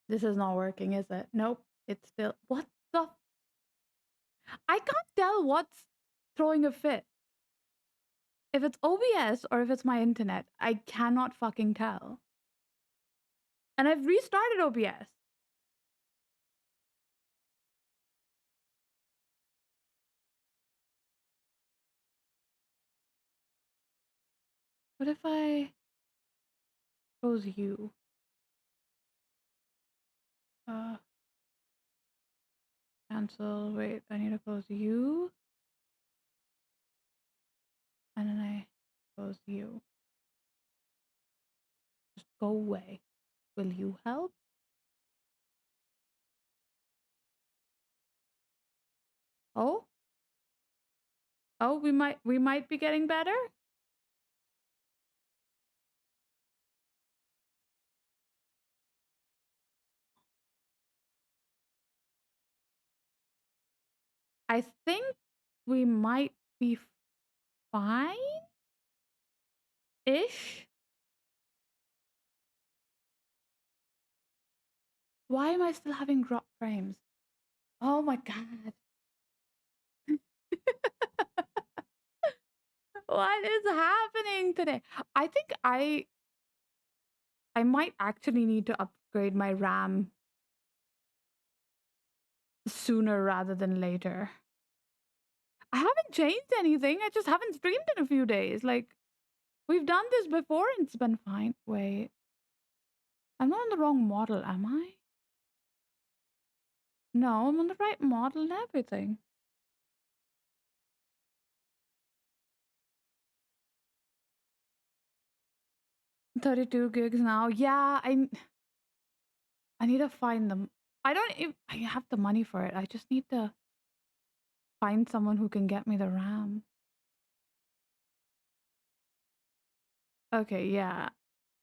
This is not working, is it? Nope. It's still. What the? I can't tell what's throwing a fit. If it's OBS or if it's my internet, I cannot fucking tell. And I've restarted OBS. What if I close you? Uh, Cancel. Wait, I need to close you. And then I close you. Just go away. Will you help? Oh? Oh, we might be getting better? I think we might be fine-ish. Why am I still having drop frames? Oh my god. What is happening today? I think I might actually need to upgrade my RAM sooner rather than later. I haven't changed anything. I just haven't streamed in a few days. Like, we've done this before and it's been fine. Wait. I'm not on the wrong model, am I? No, I'm on the right model and everything. 32 gigs now. Yeah, I need to find them. I have the money for it. I just need to find someone who can get me the RAM. Okay, yeah.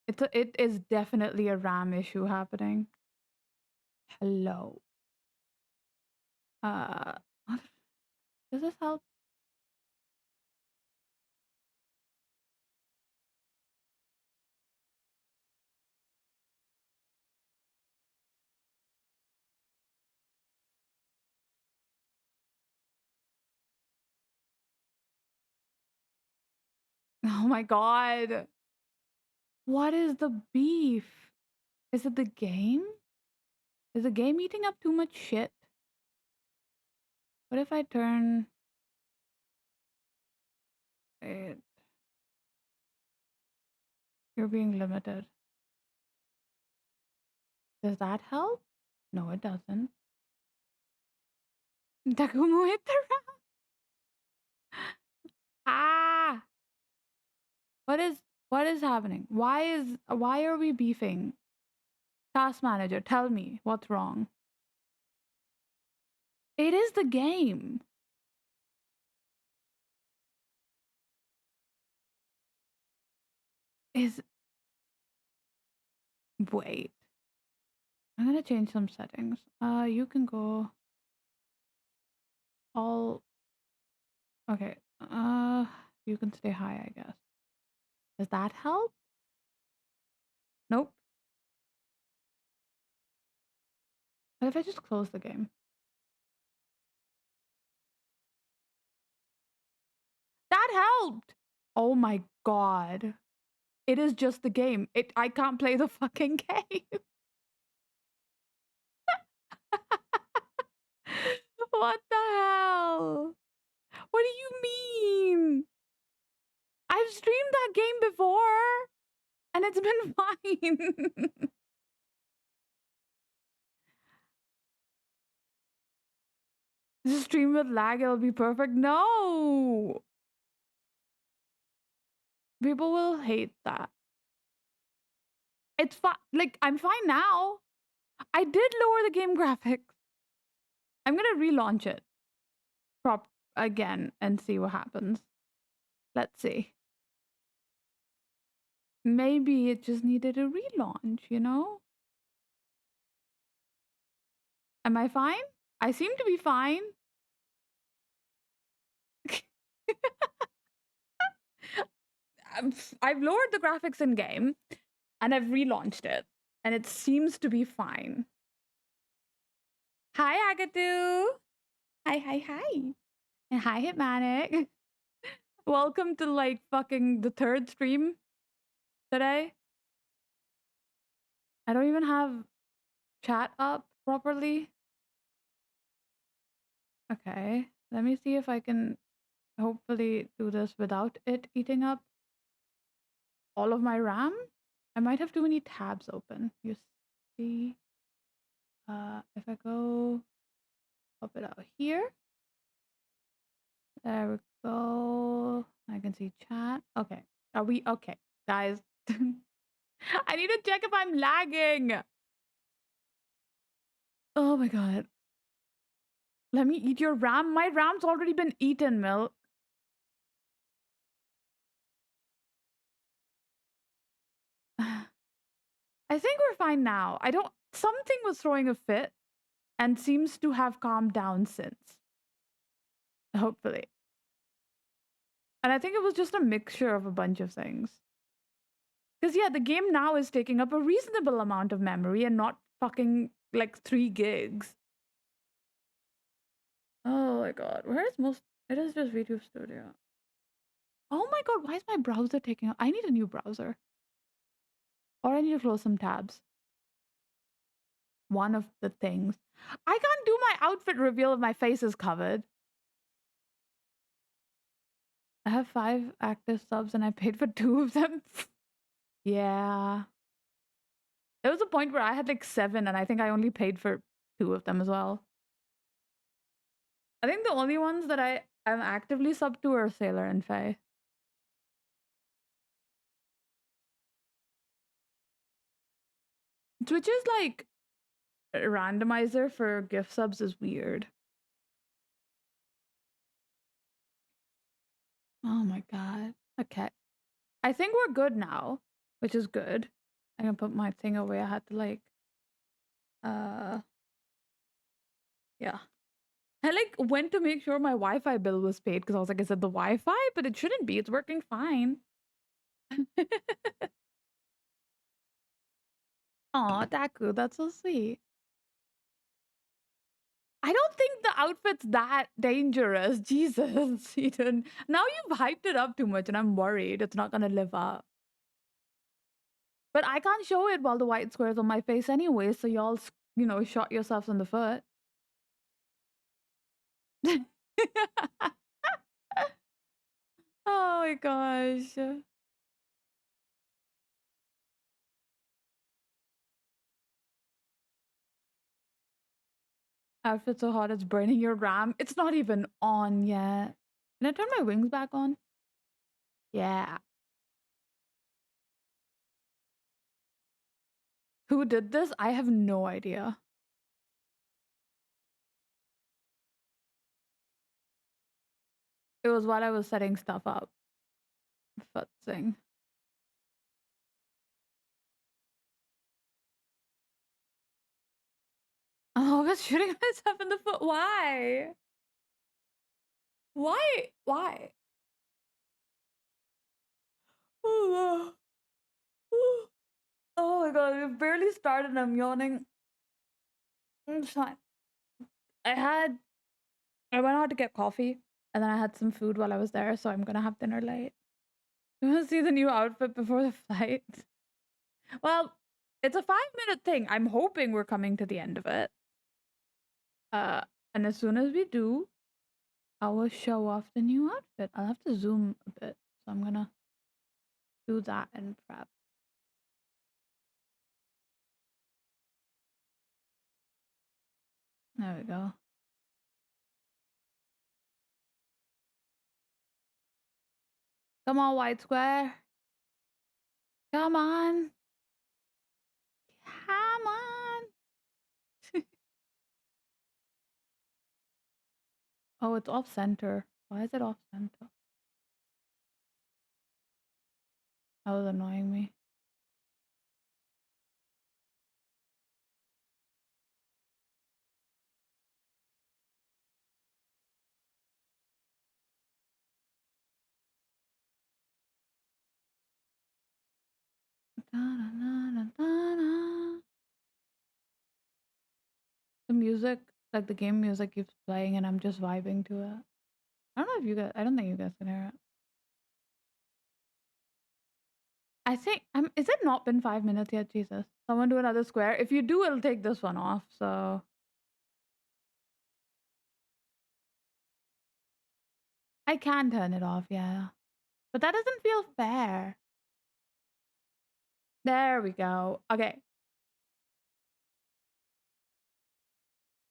It is definitely a RAM issue happening. Hello. Uh does this help? Oh my god. What is the beef? Is it the game? Is the game eating up too much shit? What if I turn it? You're being limited. Does that help? No, it doesn't. Takumu hit the RAM. Ah! What is happening? Why are we beefing? Task manager, tell me what's wrong. It is the game. Is wait. I'm gonna change some settings. You can go all okay. You can stay high, I guess. Does that help? Nope. What if I just close the game? That helped! Oh my god. It is just the game. I can't play the fucking game. What the hell? What do you mean? I've streamed that game before and it's been fine. Just stream with lag, it'll be perfect. No! People will hate that. It's fine. Like, I'm fine now. I did lower the game graphics. I'm gonna relaunch it prop again and see what happens. Let's see. Maybe it just needed a relaunch, you know? Am I fine? I seem to be fine. I've lowered the graphics in game and I've relaunched it and it seems to be fine. Hi, Agatu. Hi, hi, hi. And hi, Hitmanic. Welcome to like fucking the third stream today. I don't even have chat up properly. Okay, let me see if I can hopefully do this without it eating up all of my RAM. I might have too many tabs open. You see, if I go pop it out here, there we go. I can see chat. Okay, are we okay, guys? I need to check if I'm lagging. Oh my god. Let me eat your RAM. My RAM's already been eaten, Milk. I think we're fine now. I don't. Something was throwing a fit and seems to have calmed down since. Hopefully. And I think it was just a mixture of a bunch of things. Because, yeah, the game now is taking up a reasonable amount of memory and not fucking like 3 gigs. Oh my god. Where is most. It is just video studio. Oh my god. Why is my browser taking up? I need a new browser. Or I need to close some tabs. One of the things. I can't do my outfit reveal if my face is covered. I have 5 active subs and I paid for 2 of them. Yeah. There was a point where I had like 7 and I think I only paid for 2 of them as well. I think the only ones that I'm actively sub to are Sailor and Faye. Twitch's like randomizer for gift subs is weird. Oh my god. Okay. I think we're good now, which is good. I'm gonna put my thing away. I had to like uh yeah. I like went to make sure my Wi-Fi bill was paid because I was like, is it the Wi-Fi? But it shouldn't be. It's working fine. Aw, Taku, that's so sweet. I don't think the outfit's that dangerous. Jesus, Eden. Now you've hyped it up too much and I'm worried it's not gonna live up. But I can't show it while the white square's on my face anyway, so y'all, shot yourselves in the foot. Oh my gosh. Outfit so hot it's burning your RAM. It's not even on yet. Can I turn my wings back on? Yeah. Who did this? I have no idea. It was while I was setting stuff up. Futzing. Oh, I was shooting myself in the foot. Why? Why? Why? Oh, oh my god, we've barely started and I'm yawning. It's fine. I had I went out to get coffee and then I had some food while I was there, so I'm gonna have dinner late. You wanna see the new outfit before the flight? Well, it's a 5-minute thing. I'm hoping we're coming to the end of it. Uh, and as soon as we do, I will show off the new outfit. I'll have to zoom a bit, so I'm gonna do that and prep. There we go. Come on, white square. Come on. Come on. Oh, it's off center. Why is it off center? That was annoying me. Da-da-da-da-da-da. The music Like the game music keeps playing and I'm just vibing to it. I don't know if you guys, I don't think you guys can hear it. I think, is it not been 5 minutes yet? Jesus. Someone do another square. If you do, it'll take this one off. So I can turn it off, yeah. But that doesn't feel fair. There we go. Okay.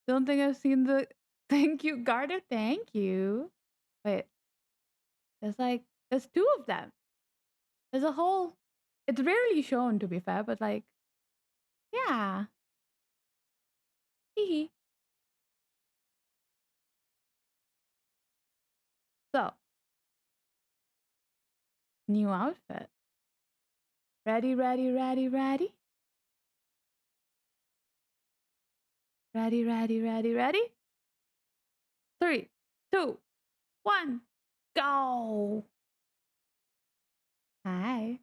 Don't think I've seen the thank you, Garter. Thank you. Wait, there's like there's two of them. There's a whole. It's rarely shown, to be fair, but like, yeah. Hee So, new outfit. Ready, ready, ready, ready, ready, ready, ready, ready. 3, 2, 1, go. Hi.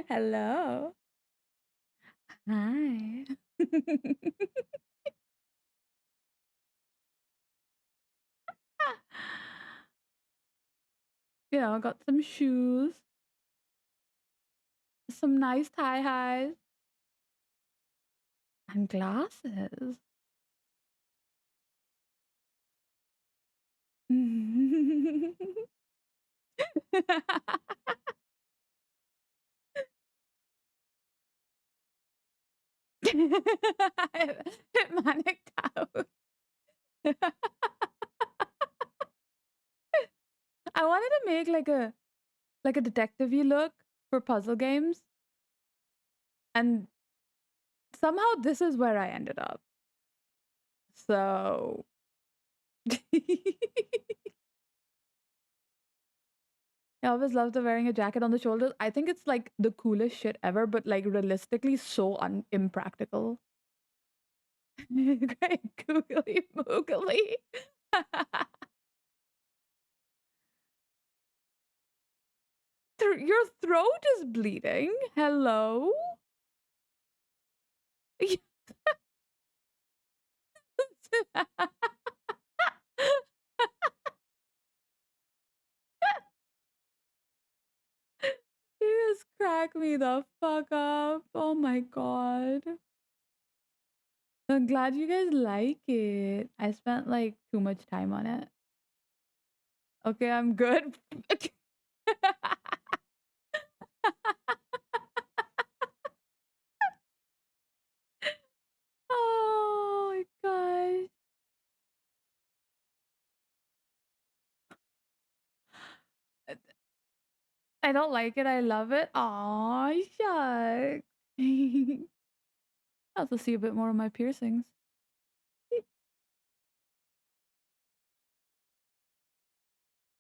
Hello. Hi. Got some shoes, some nice tie highs, and glasses. It manicked out. I wanted to make like a detective-y look for puzzle games, and somehow this is where I ended up. So I always loved the wearing a jacket on the shoulders. I think it's like the coolest shit ever, but like realistically so impractical. Great googly moogly. Your throat is bleeding. Hello? You just crack me the fuck up. Oh my god. I'm glad you guys like it. I spent like too much time on it. Okay, I'm good. Oh my gosh. I don't like it. I love it. Aw, shucks. I also see a bit more of my piercings.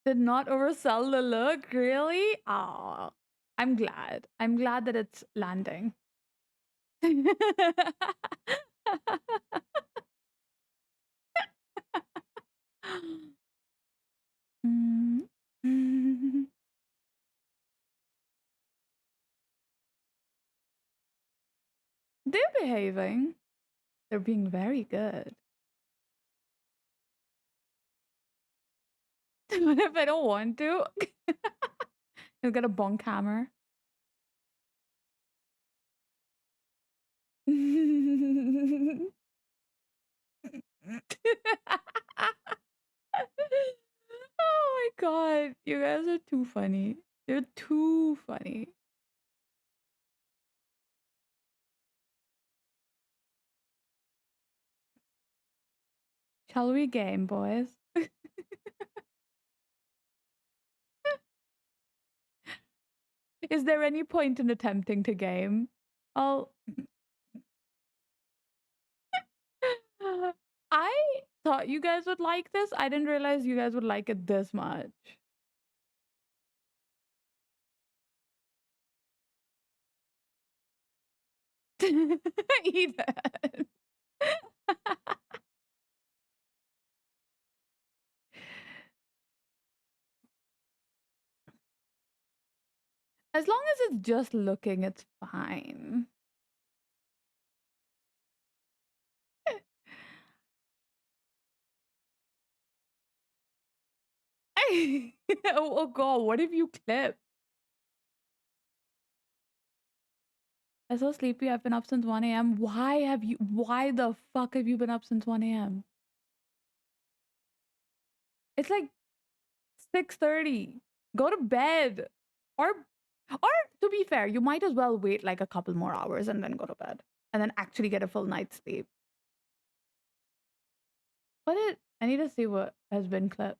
Did not oversell the look, really? Aw. I'm glad. I'm glad that it's landing. Mm. They're behaving. They're being very good. What if I don't want to? You'll get a bonk hammer. Oh my god, you guys are too funny. You're too funny. Shall we game, boys? Is there any point in attempting to game? I'll. I thought you guys would like this. I didn't realize you guys would like it this much. Even. As long as it's just looking, it's fine. Oh god, what have you clipped? I'm so sleepy. I've been up since 1 a.m. Why the fuck have you been up since 1 a.m.? It's like 6:30. Go to bed. Or to be fair, you might as well wait like a couple more hours and then go to bed. And then actually get a full night's sleep. I need to see what has been clipped.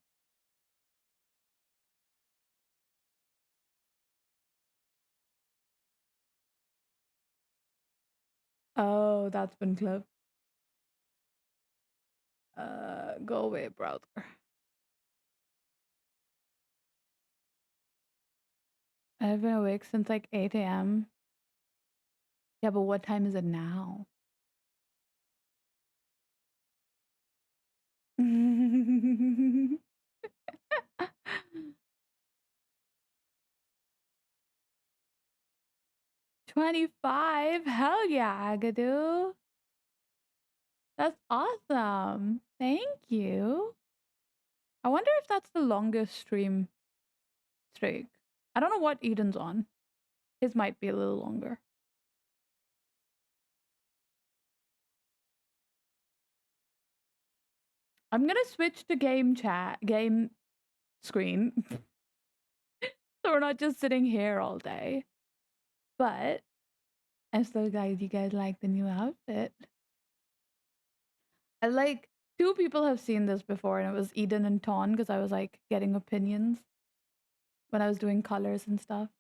Oh, that's been clipped. Go away, browser. I've been awake since like 8 a.m. Yeah, but what time is it now? 25? Hell yeah, Agadoo. That's awesome. Thank you. I wonder if that's the longest stream streak. I don't know what Eden's on. His might be a little longer. I'm gonna switch to game screen. So we're not just sitting here all day. But I'm so glad you guys like the new outfit. I like two people have seen this before, and it was Eden and Ton because I was like getting opinions when I was doing colors and stuff.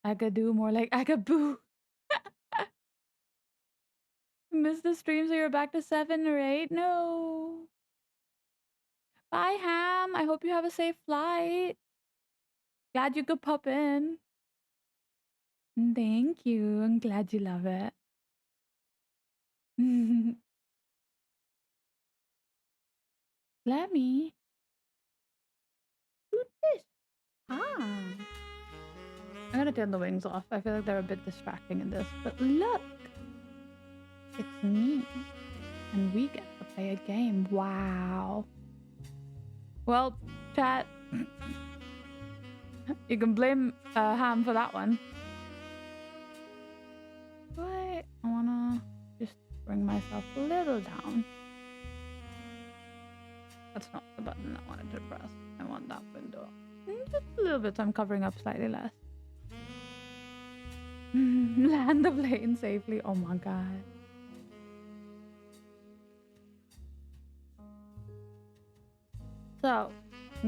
Agadoo, more like Agaboo. Missed the stream, so you're back to 7 or 8? No. Bye, Ham. I hope you have a safe flight. Glad you could pop in. Thank you. I'm glad you love it. Let me do this. Ah. I'm gonna turn the wings off. I feel like they're a bit distracting in this. But look, it's me. And we get to play a game. Wow. Well, chat, you can blame Ham for that one. But I wanna just bring myself a little down. That's not the button I wanted to press. I want that window. Just a little bit, so I'm covering up slightly less. Land the plane safely. Oh my god. So,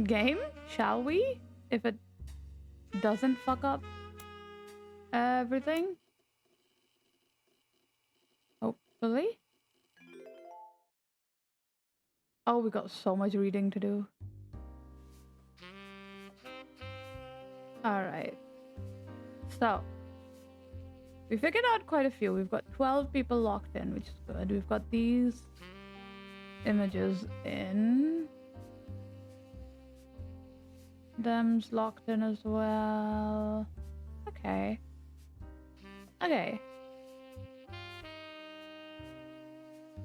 game? Shall we? If it doesn't fuck up everything? Hopefully. Oh, we got so much reading to do. Alright. So, we figured out quite a few. We've got 12 people locked in, which is good. We've got these images in. Them's locked in as well. Okay. Okay.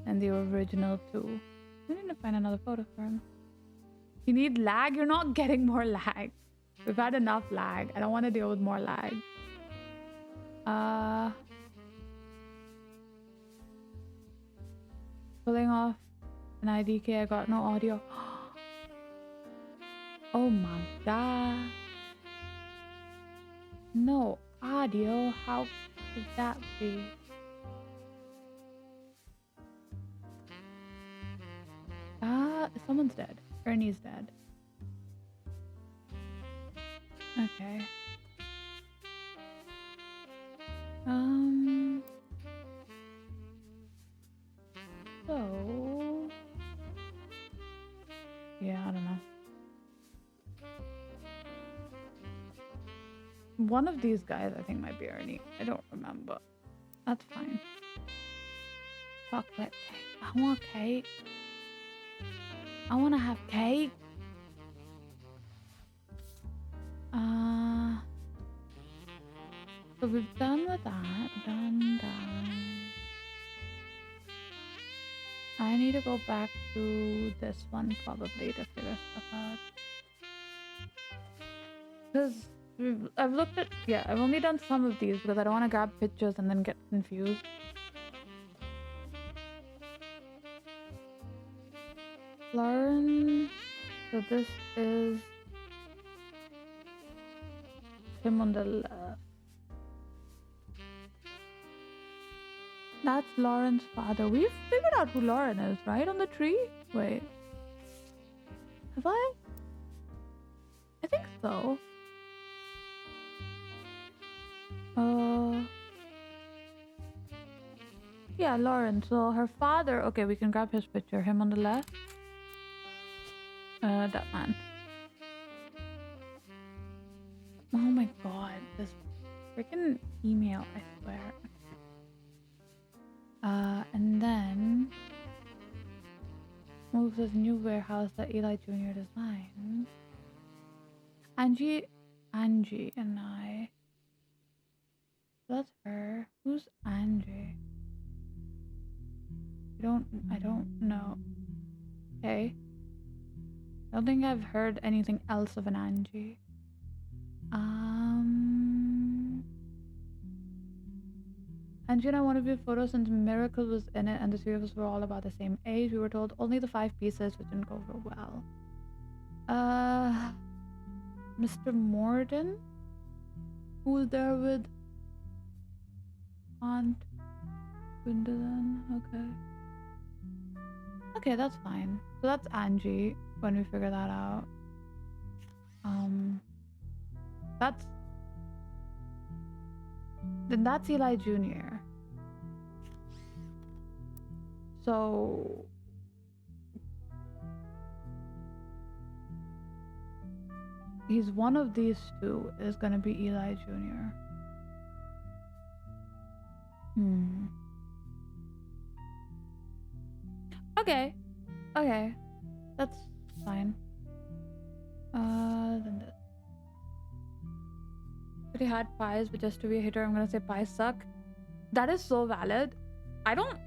And the original too. I need to find another photo for him. You need lag? You're not getting more lag. We've had enough lag. I don't want to deal with more lag. Pulling off an IDK. I got no audio. Oh my god. No audio? How could that be? Someone's dead. Ernie's dead. Okay. So... yeah, I don't know. One of these guys I think might be Ernie. I don't remember. That's fine. Chocolate cake. I want cake. I want to have cake. So we've done with that. Done. I need to go back to this one probably to figure stuff out. Because I've looked at, yeah, I've only done some of these because I don't want to grab pictures and then get confused. Lauren, so this is him on the left. That's Lauren's father. We've figured out who Lauren is, right? On the tree? Wait. Have I? I think so. Yeah, Lauren. So her father. Okay, we can grab his picture. Him on the left. That man. Oh my god, this freaking email, I swear. And then moves his new warehouse that Eli Jr. designed. Angie and I. That's her. Who's Angie? I don't know. Okay. I don't think I've heard anything else of an Angie. Angie and I wanted to be photos since Miracle was in it and the three of us were all about the same age. We were told only the 5 pieces, which didn't go over well. Mr. Morden? Who was there with Aunt Gwendolyn? Okay. Okay, that's fine. So that's Angie when we figure that out. Then that's Eli Jr. So he's one of these two is gonna be Eli Jr. Okay. That's fine. Then this. But he had pies, but just to be a hater, I'm gonna say pies suck. That is so valid. I don't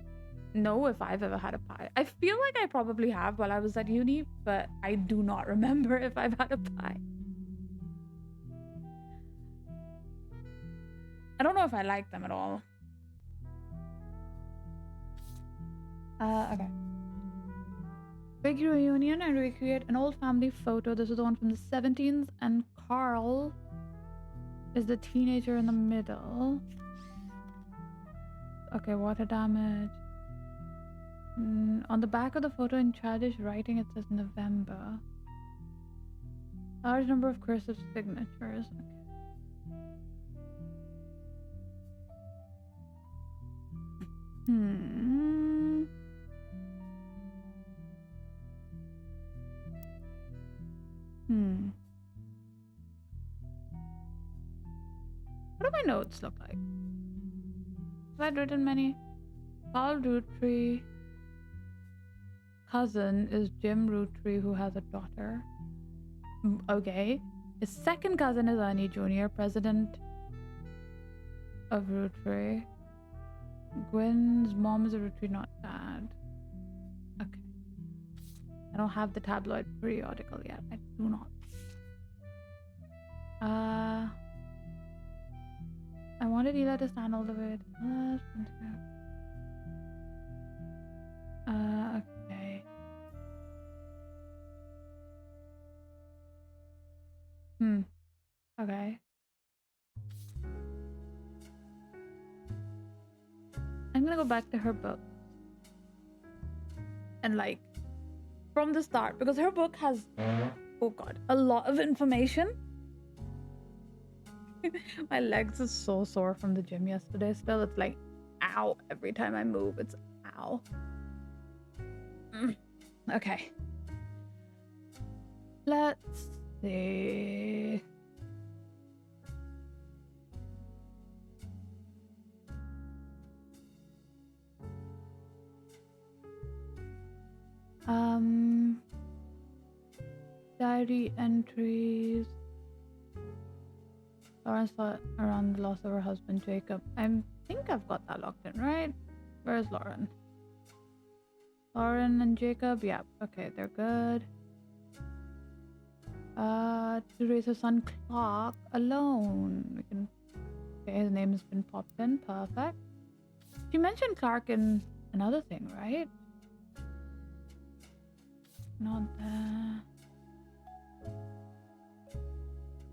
know if I've ever had a pie. I feel like I probably have while I was at uni, but I do not remember if I've had a pie. I don't know if I like them at all. Okay. Big reunion and recreate an old family photo. This is the one from the 17th, and Carl is the teenager in the middle. Okay, water damage. On the back of the photo in childish writing, it says November. Large number of cursive signatures. Okay. What do my notes look like? Have I written many? Carl Roottrees cousin is Jim Roottrees, who has a daughter. Okay. His second cousin is Ernie Jr., president of Roottrees. Gwen's mom is a Roottrees, not dad. Okay. I don't have the tabloid periodical yet. I do not. I wanted Eli to stand all the way to the left. Okay. Okay. I'm gonna go back to her book. And like, from the start, because her book has, oh god, a lot of information. My legs are so sore from the gym yesterday still. It's like, ow, every time I move, it's ow. Okay. Let's see. Diary entries. Lauren's thought around the loss of her husband, Jacob. I think I've got that locked in, right? Where's Lauren? Lauren and Jacob? Yeah, okay, they're good. To raise her son Clark alone. We can. Okay, his name has been popped in. Perfect. She mentioned Clark in another thing, right? Not there.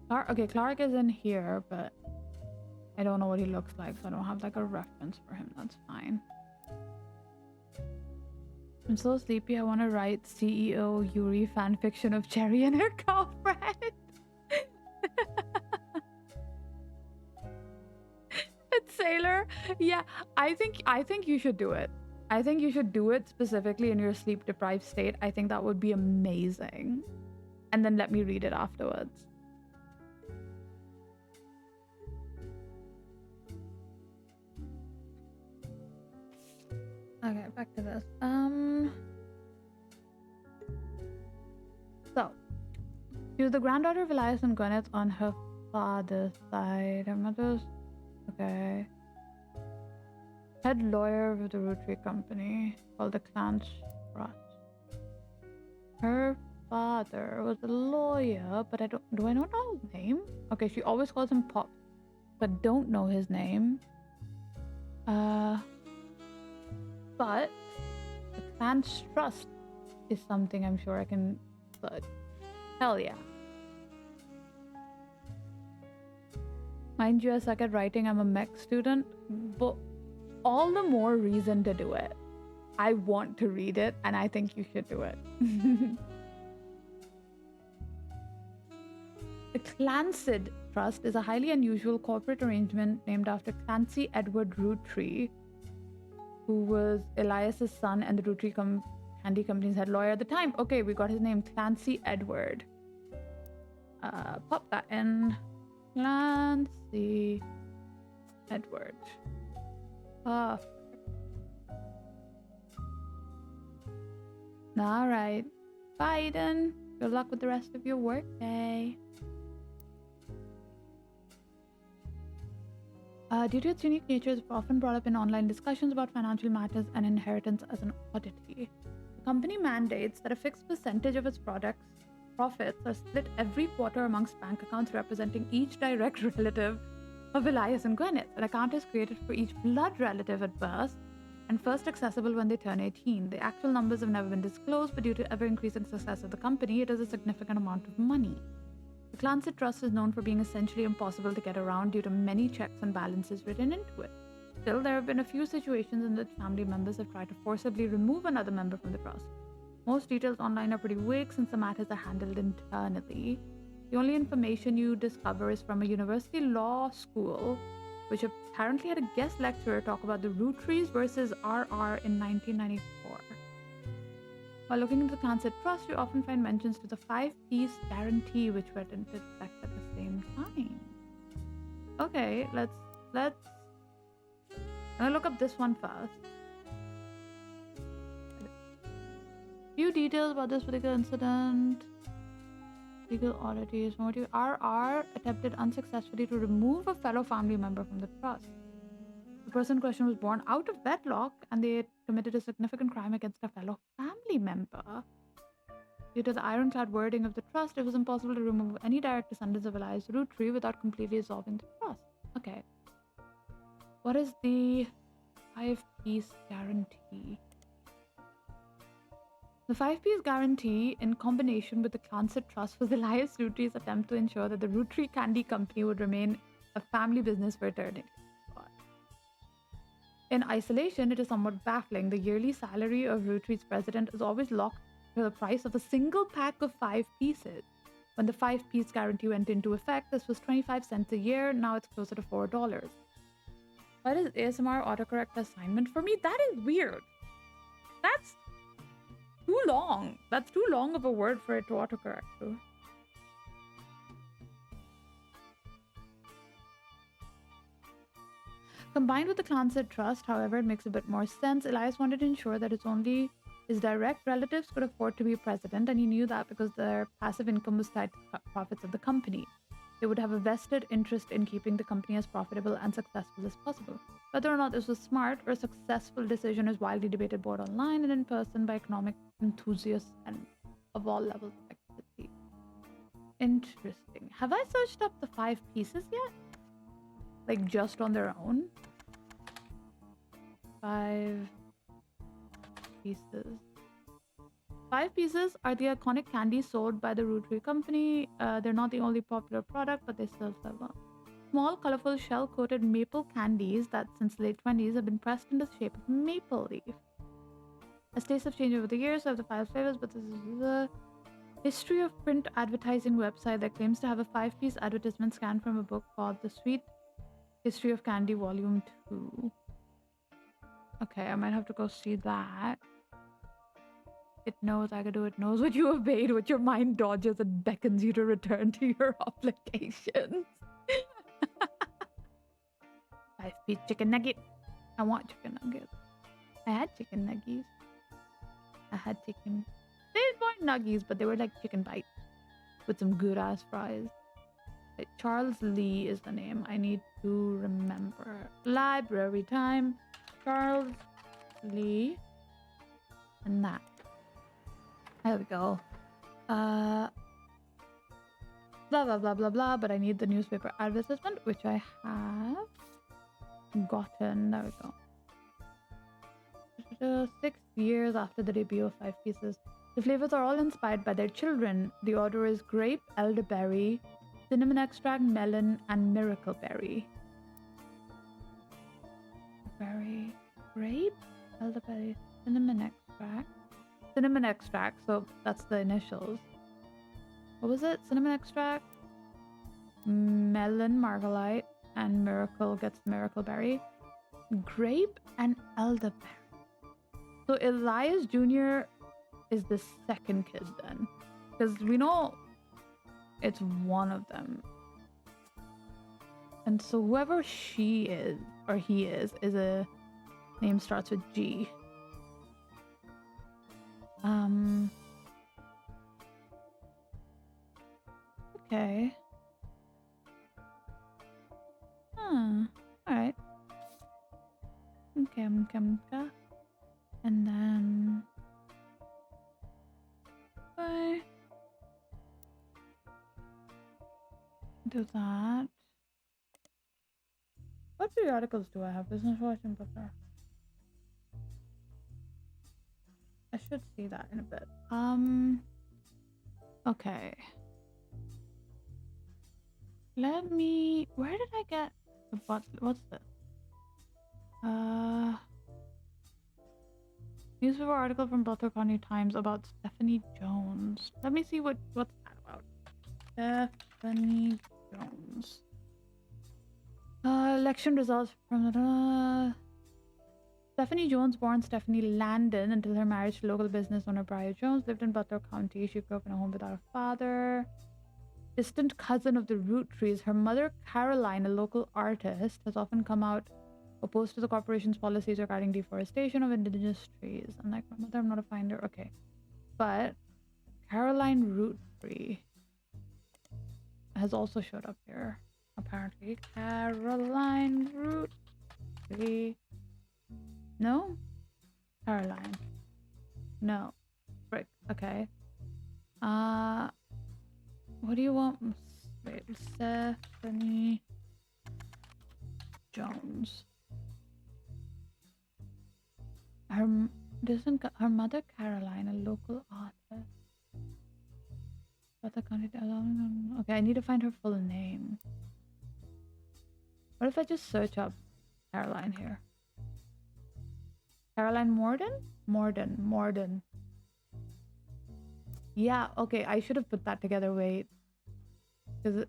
Clark. Okay, Clark is in here, but I don't know what he looks like, so I don't have like a reference for him. That's fine. I'm so sleepy. I want to write CEO Yuri fanfiction of Cherry and her girlfriend. It's Sailor. Yeah, I think you should do it. I think you should do it specifically in your sleep deprived state. I think that would be amazing. And then let me read it afterwards. Okay, back to this. So she was the granddaughter of Elias and Gwyneth on her father's side. Her mother's okay. Head lawyer of the Roottrees company called the Clan's Trust. Her father was a lawyer, but do I not know his name? Okay, she always calls him Pop, but don't know his name. But the Clan's Trust is something I'm sure I can search. Hell yeah. Mind you, I suck at writing. I'm a mech student, but all the more reason to do it. I want to read it, and I think you should do it. The Clancy Trust is a highly unusual corporate arrangement named after Clancy Edward Roottrees, who was Elias's son and the Roottrees Candy Company's head lawyer at the time. Okay, we got his name, Clancy Edward. Pop that in. Clancy Edward. All right. Bye then. Good luck with the rest of your workday. Due to its unique nature, it's often brought up in online discussions about financial matters and inheritance as an oddity. The company mandates that a fixed percentage of its profits are split every quarter amongst bank accounts representing each direct relative of Elias and Gwyneth. An account is created for each blood relative at birth and first accessible when they turn 18. The actual numbers have never been disclosed, but due to ever-increasing success of the company, it is a significant amount of money. The Clancy Trust is known for being essentially impossible to get around due to many checks and balances written into it. Still, there have been a few situations in which family members have tried to forcibly remove another member from the trust. Most details online are pretty vague since the matters are handled internally. The only information you discover is from a university law school, which apparently had a guest lecturer talk about the Roottrees versus RR in 1994. While looking into the Clancy Trust, you often find mentions to the 5-piece guarantee, which went into effect at the same time. Okay, let's. I'm gonna look up this one first. Few details about this particular incident. Legal oddities. Motive: RR attempted unsuccessfully to remove a fellow family member from the trust. The person in question was born out of wedlock, and they had committed a significant crime against a fellow family member. Due to the ironclad wording of the trust, it was impossible to remove any direct descendants of Elias Roottrees without completely dissolving the trust. Okay. What is the 5-piece guarantee? The 5-piece guarantee, in combination with the Clancy Trust, was Elias Roottrees' attempt to ensure that the Roottrees Candy Company would remain a family business for eternity. In isolation, it is somewhat baffling. The yearly salary of Roottrees' president is always locked to the price of a single pack of 5 pieces. When the 5-piece guarantee went into effect, this was 25 cents a year. Now it's closer to $4. Why does ASMR autocorrect assignment for me? That is weird. That's too long. That's too long of a word for it to autocorrect to. Combined with the Clancy Trust, however, it makes a bit more sense. Elias wanted to ensure that his direct relatives could afford to be president, and he knew that because their passive income was tied to profits of the company. They would have a vested interest in keeping the company as profitable and successful as possible. Whether or not this was smart or a successful decision is widely debated both online and in person by economic enthusiasts and of all levels of activity. Interesting. Have I searched up the 5 pieces yet? Like just on their own? 5 pieces. 5 pieces are the iconic candies sold by the Roottrees company. They're not the only popular product, but they still sell well. Small, colorful, shell-coated maple candies that since the late 20s have been pressed into the shape of a maple leaf. As tastes have changed over the years, I have the 5 flavors, but this is the history of print advertising website that claims to have a 5 piece advertisement scanned from a book called The Sweet History of Candy Volume 2. Okay, I might have to go see that. It knows I could do it, knows what you obeyed, what your mind dodges and beckons you to return to your obligations. 5 piece chicken nugget. I want chicken nuggets. I had chicken nuggies. I had chicken. They weren't nuggies, but they were like chicken bites with some good ass fries. Wait, Charles Lee is the name. I need to remember. Library time. Charles Lee. And that. There we go. Blah blah blah blah blah. But I need the newspaper advertisement, which I have gotten. There we go. 6 years after the debut of 5 pieces. The flavors are all inspired by their children. The order is grape, elderberry, cinnamon extract, melon, and miracle berry. Berry, grape, elderberry, cinnamon extract. Cinnamon extract, so that's the initials. What was it? Cinnamon extract, melon, margalite, and miracle gets miracle berry. Grape and elderberry. So Elias Jr. is the second kid then. Because we know it's one of them. And so whoever she is, or he is a name starts with G. Okay. Alright. Okay. And then okay. Do that. What periodicals do I have? Business Watch and Booker. I should see that in a bit. Okay. Let me. Where did I get the what's this? Newspaper article from Butler County Times about Stephanie Jones. Let me see what's that about. Stephanie Jones. Election results from Stephanie Jones, born Stephanie Landon until her marriage to local business owner Brian Jones, lived in Butler County. She grew up in a home without a father. Distant cousin of the Roottrees, her mother Caroline, a local artist, has often come out opposed to the corporation's policies regarding deforestation of indigenous trees. Unlike my mother, I'm not a finder. Okay. But Caroline Roottree has also showed up here, apparently. Caroline Roottree. No? Caroline. No. Frick. Okay. What do you want? Wait, Stephanie Jones. Her mother Caroline, a local artist. Butler County. Okay, I need to find her full name. What if I just search up Caroline here? Caroline Morden? Morden. Yeah, okay, I should have put that together. Wait. Because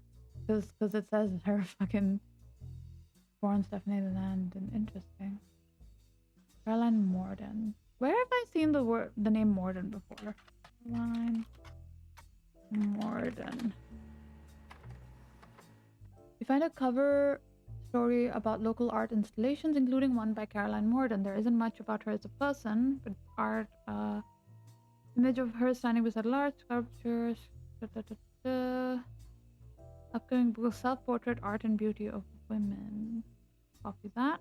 it says her fucking born Stephanie Landon. Interesting. Caroline Morden. Where have I seen the name Morden before? Caroline Morden. We find a cover story about local art installations, including one by Caroline Morden. There isn't much about her as a person, but art, image of her standing beside large sculptures. Upcoming book, Self-Portrait, Art and Beauty of Women. Copy that.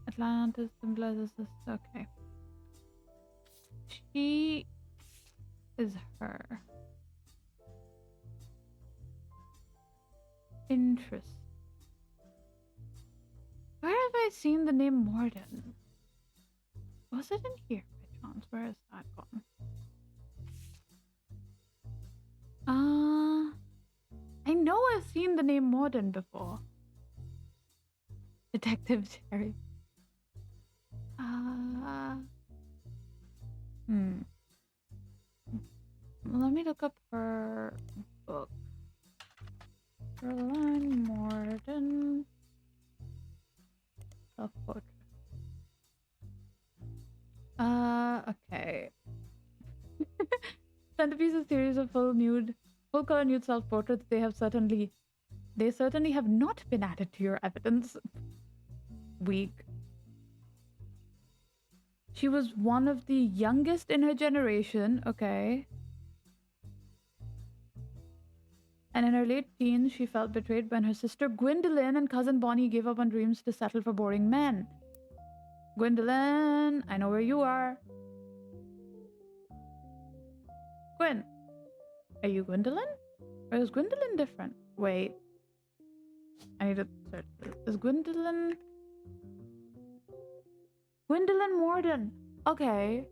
Atlantis symbolizes this. Okay. She is her. Interest. Where have I seen the name Morden? Was it in here by chance? Where is that gone? I know I've seen the name Morden before. Detective Cherry. Let me look up her book. Caroline Morden. Self-portrait. Okay. Centerpiece is a series of full color nude self-portraits. They certainly have not been added to your evidence. Weak. She was one of the youngest in her generation. Okay. And in her late teens, she felt betrayed when her sister Gwendolyn and cousin Bonnie gave up on dreams to settle for boring men. Gwendolyn, I know where you are. Gwen, are you Gwendolyn? Or is Gwendolyn different? Wait. I need to search this. Is Gwendolyn Morden. Okay.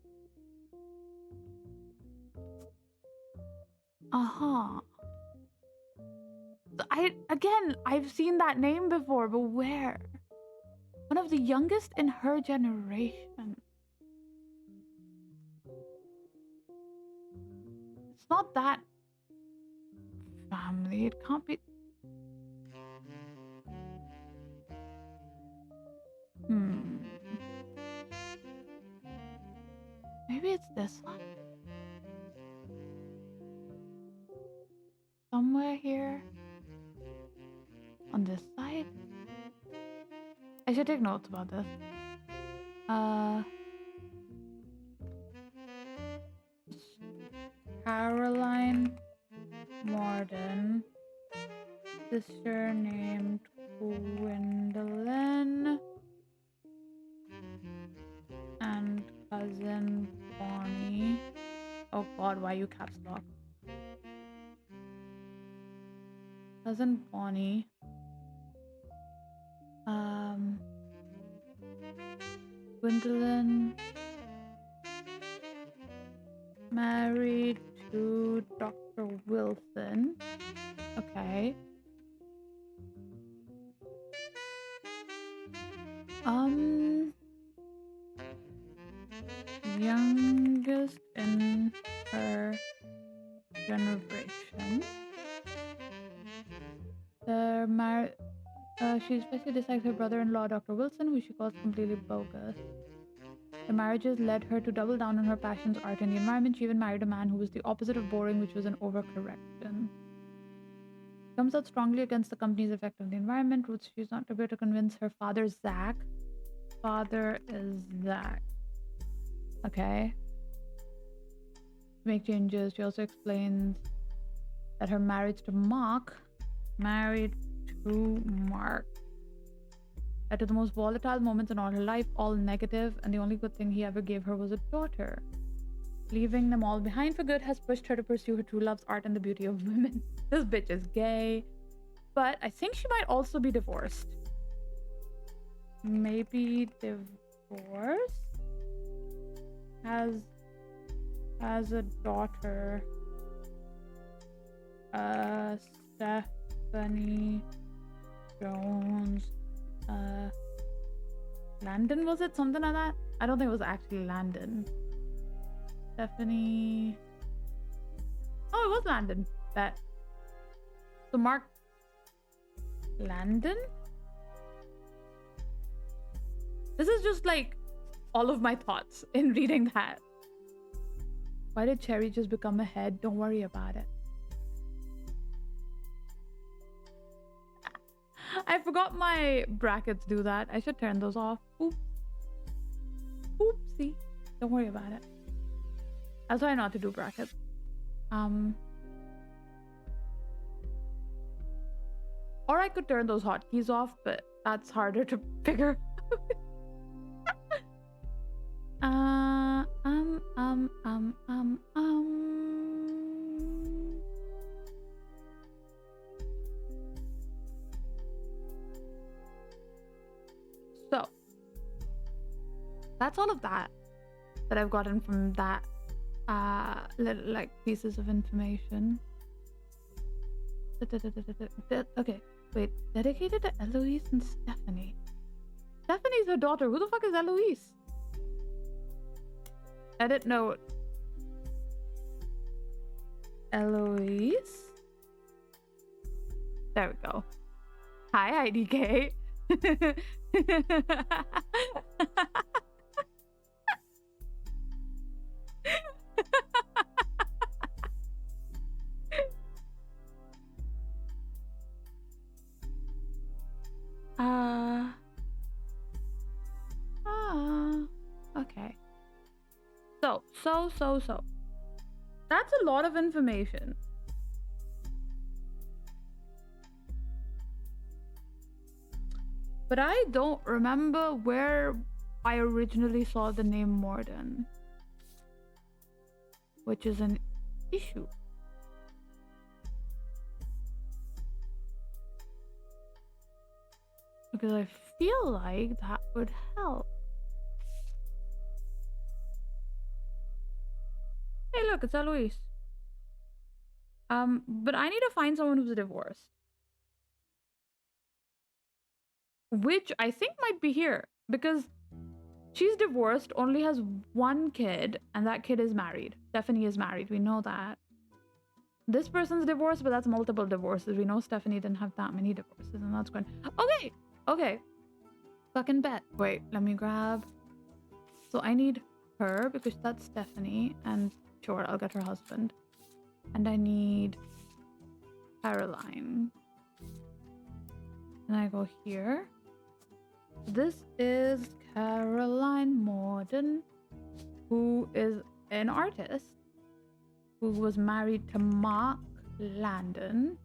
Uh-huh. I've seen that name before, but where? One of the youngest in her generation. It's not that family. It can't be. Maybe it's this one. Somewhere here. On this side. I should take notes about this. Caroline Morden. Sister named Gwendolyn. And cousin Bonnie. Oh god, why you caps lock? Cousin Bonnie. Gwendolyn married to Dr. Wilson. Okay. Youngest in her generation. They're married. She especially dislikes her brother-in-law, Dr. Wilson, who she calls completely bogus. The marriages led her to double down on her passions, art, and the environment. She even married a man who was the opposite of boring, which was an overcorrection. Comes out strongly against the company's effect on the environment. Roots, she's not able to convince her father, Zach. Father is Zach. Okay. To make changes. She also explains that her marriage to Mark. Led to the most volatile moments in all her life, all negative, and the only good thing he ever gave her was a daughter. Leaving them all behind for good has pushed her to pursue her true love's art and the beauty of women. This bitch is gay. But I think she might also be divorced. Maybe divorced? Has a daughter. Stephanie Jones. Landon, was it? Something like that? I don't think it was actually Landon. Stephanie. Oh, it was Landon. That. So Mark. Landon? This is just like all of my thoughts in reading that. Why did Cherry just become a head? Don't worry about it. I forgot my brackets do that. I should turn those off. Oops. Oopsie. Don't worry about it. I'll try not to do brackets. Or I could turn those hotkeys off, but that's harder to figure. uh, um, um, um, um, um. So, that's all of that I've gotten from that, little, like, pieces of information. Okay, wait. Dedicated to Eloise and Stephanie. Stephanie's her daughter. Who the fuck is Eloise? Edit note. Eloise? There we go. Hi, IDK. Okay. So. That's a lot of information. But I don't remember where I originally saw the name Morden, which is an issue. Because I feel like that would help. Hey, look, it's Eloise. But I need to find someone who's divorced. Which I think might be here. Because she's divorced, only has one kid, and that kid is married. Stephanie is married, we know that. This person's divorced, but that's multiple divorces. We know Stephanie didn't have that many divorces, and that's going... Okay. Fucking bet. Wait, let me grab... So I need her, because that's Stephanie, and sure, I'll get her husband. And I need Caroline. And I go here. This is Caroline Morden, who is an artist who was married to Mark Landon.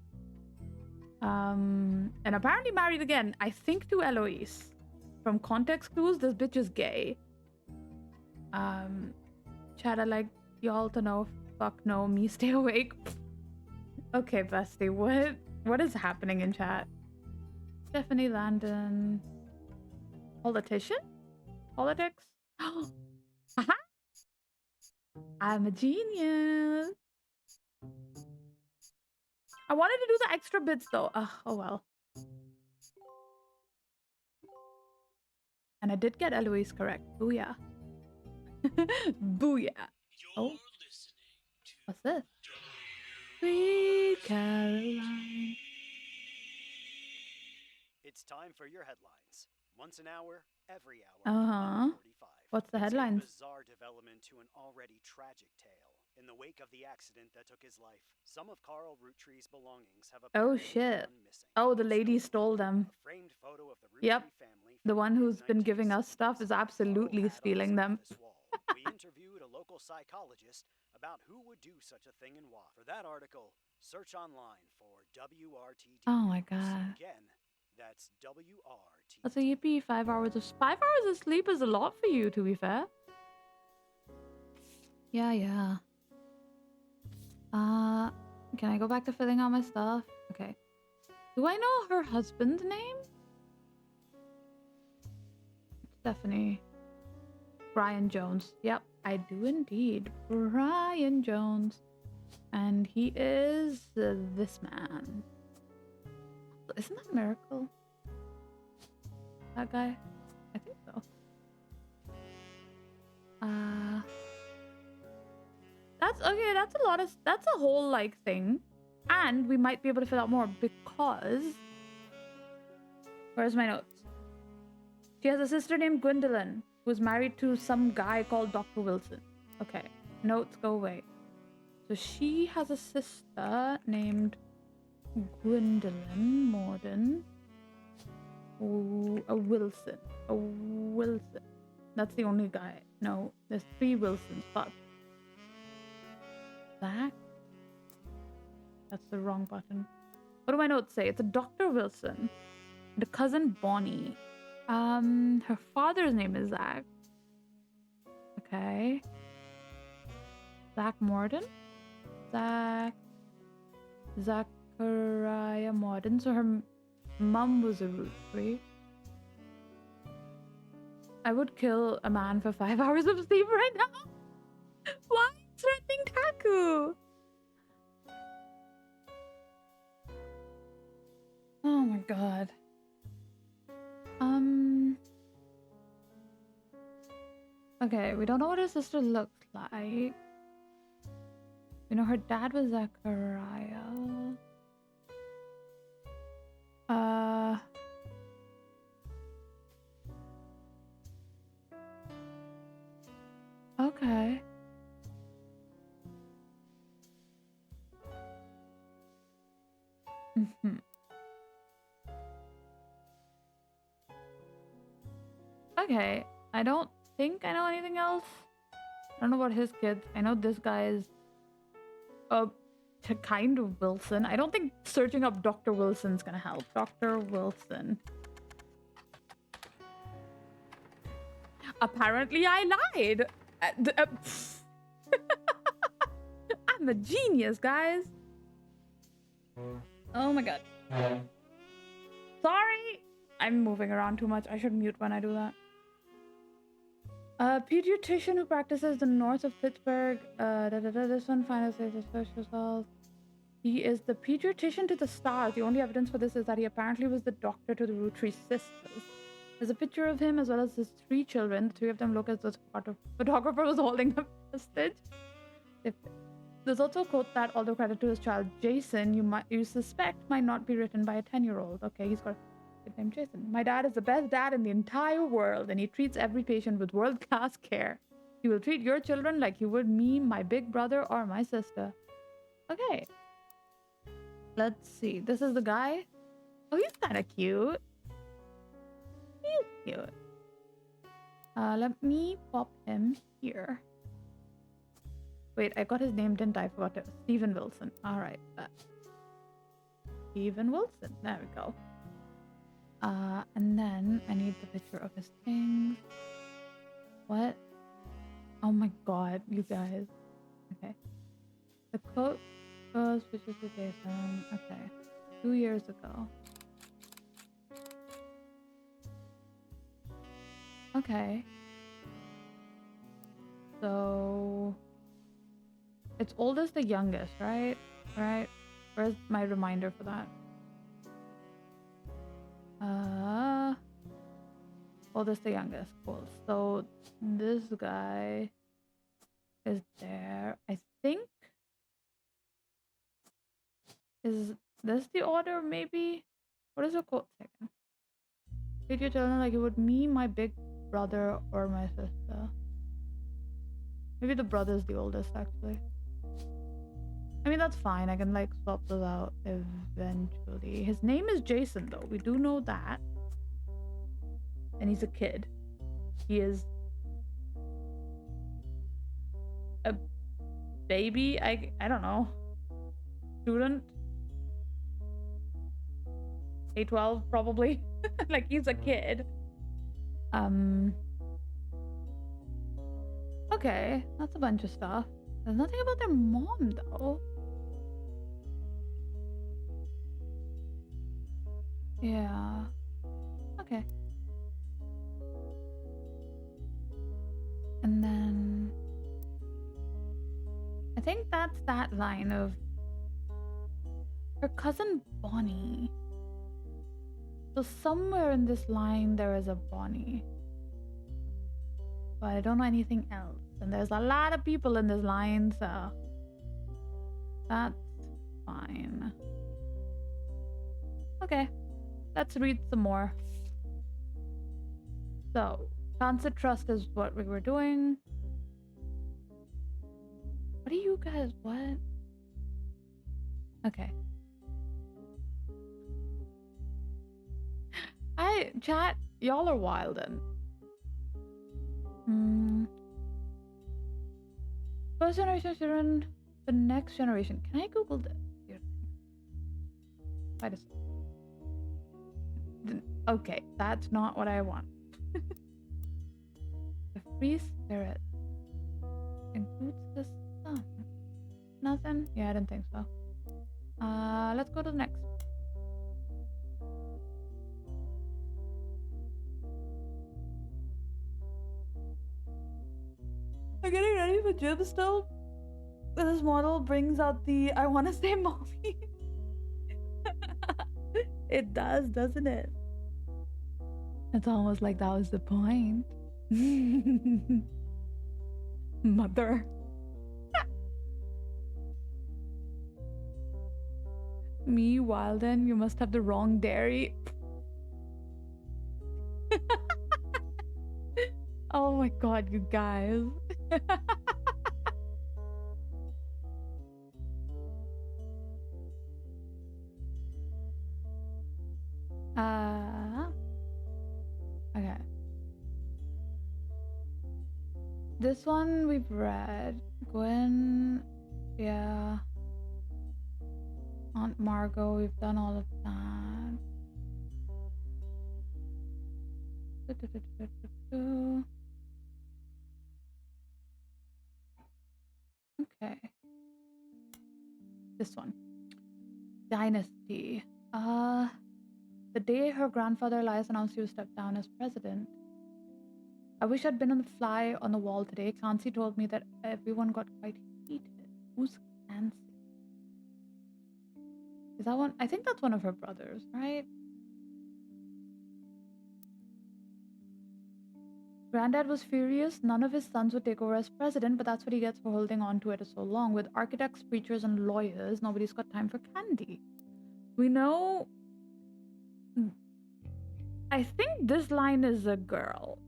And apparently married again, I think, to Eloise. From context clues, this bitch is gay. Chat, I like y'all to know. Fuck no, me stay awake. Okay, bestie, what is happening in chat? Stephanie Landon. Politician? Politics? Aha! I'm a genius. I wanted to do the extra bits though. Oh well. And I did get Eloise correct. Booyah. Booyah. Oh. What's this? Sweet Caroline. It's time for your headlines. Once an hour, every hour. What's the headlines? It's a bizarre development to an already tragic tale. In the wake of the accident that took his life, some of Carl Roottrees' belongings have apparently gone missing. Oh, the lady stole them. A framed photo of the Roottrees family. The one who's been giving us stuff is absolutely stealing them. We interviewed a local psychologist about who would do such a thing and why. For that article, search online for WRTD. Oh my god. Again, that's WRTD. That's a yippee. 5 hours of sleep is a lot for you, to be fair. Yeah. Can I go back to filling out my stuff? Okay. Do I know her husband's name? Stephanie. Brian Jones. Yep, I do indeed. Brian Jones. And he is this man. Isn't that a miracle? That guy? I think so. That's okay, that's a whole like thing. And we might be able to fill out more because where's my notes? She has a sister named Gwendolyn who's married to some guy called Dr. Wilson. Okay, notes go away. So she has a sister named Gwendolyn Morden. A Wilson. That's the only guy. No, there's 3 Wilsons. Fuck. Zach? That's the wrong button. What do my notes say? It's a Dr. Wilson and a cousin Bonnie. Her father's name is Zach. Okay. Zach Morden? Zachariah Morden. So her mom was a Roottrie. I would kill a man for 5 hours of sleep right now. Why threatening Taku? Oh my god. Okay, we don't know what her sister looks like. You know, her dad was Zachariah. Okay. Okay, I don't think I know anything else. I don't know about his kids. I know this guy is kind of Wilson. I don't think searching up Dr. Wilson's gonna help. Dr. Wilson. Apparently I lied. I'm a genius, guys. Oh my god. Sorry. I'm moving around too much. I should mute when I do that. A pediatrician who practices the north of Pittsburgh. This one finally says his first result. He is the pediatrician to the stars. The only evidence for this is that he apparently was the doctor to the Roottrees sisters. There's a picture of him as well as his 3 children. The 3 of them look as though the photographer was holding them hostage. There's also a quote that, although credit to his child Jason, you suspect might not be written by a 10-year-old. Okay, he's got a kid named Jason. My dad is the best dad in the entire world, and he treats every patient with world-class care. He will treat your children like he would me, my big brother, or my sister. Okay. Let's see. This is the guy. Oh, he's kind of cute. He's cute. Let me pop him here. Wait, I got his name, didn't I? Forgot it. Steven Wilson. Alright. Steven Wilson. There we go. And then I need the picture of his things. What? Oh my god, you guys. Okay. The quote goes, pictures of Jason. Okay. 2 years ago. Okay. So it's oldest to youngest, right? Right? Where's my reminder for that? Oldest to youngest. Cool. So this guy is there. I think. Is this the order, maybe? What is the quote second? Did you tell him like it would me, my big brother, or my sister? Maybe the brother's the oldest, actually. I mean, that's fine. I can, like, swap those out eventually. His name is Jason, though. We do know that. And he's a kid. He is a baby? I don't know. Student? A12, probably. Like, he's a kid. Okay, that's a bunch of stuff. There's nothing about their mom, though. Yeah. Okay. And then I think that's that line of her cousin Bonnie. So somewhere in this line there is a Bonnie. But I don't know anything else. And there's a lot of people in this line, so that's fine. Okay, let's read some more. So, transit trust is what we were doing. What are you guys, what? Okay. Hi, chat. Y'all are wildin'. First generation children, the next generation. Can I Google this? Wait a second. Okay, that's not what I want. The free spirit includes the sun. Nothing? Yeah, I didn't think so. Let's go to the next. I'm getting ready for gym still. This model brings out the I want to say mommy. It does, doesn't it? It's almost like that was the point. Mother. Me, Wilden, you must have the wrong dairy. Oh my god, you guys. Okay. This one we've read. Gwen, yeah. Aunt Margot, we've done all of that. Okay. This one. Dynasty. The day her grandfather Elias announced he would step down as president. I wish I'd been on the fly on the wall today. Clancy told me that everyone got quite heated. Who's Clancy? Is that one? I think that's one of her brothers, right? Granddad was furious. None of his sons would take over as president, but that's what he gets for holding on to it so long. With architects, preachers, and lawyers, nobody's got time for candy. We know. I think this line is a girl.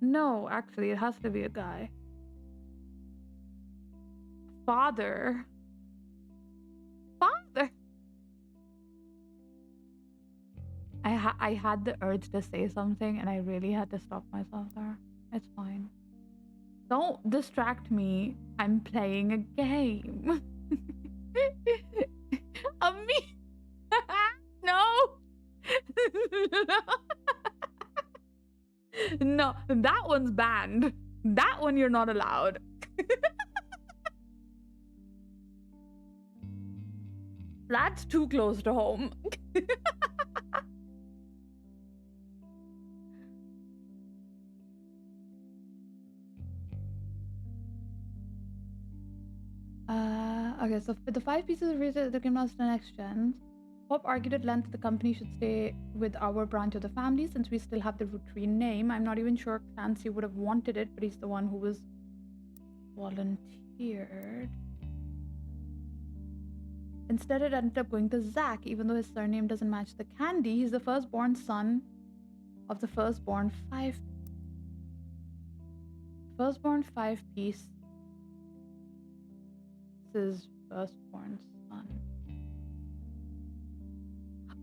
No, actually, it has to be a guy. Father. Father. I had the urge to say something and I really had to stop myself there. It's fine. Don't distract me. I'm playing a game. Me? No. No, that one's banned. That one you're not allowed. That's too close to home. Okay, so for the 5 pieces of research that came out to the next gens, Pop argued at length the company should stay with our branch of the family since we still have the Roottrees name. I'm not even sure Clancy would have wanted it, but he's the one who was volunteered. Instead, it ended up going to Zach, even though his surname doesn't match the candy. He's the firstborn son of the firstborn 5-piece. His firstborn son.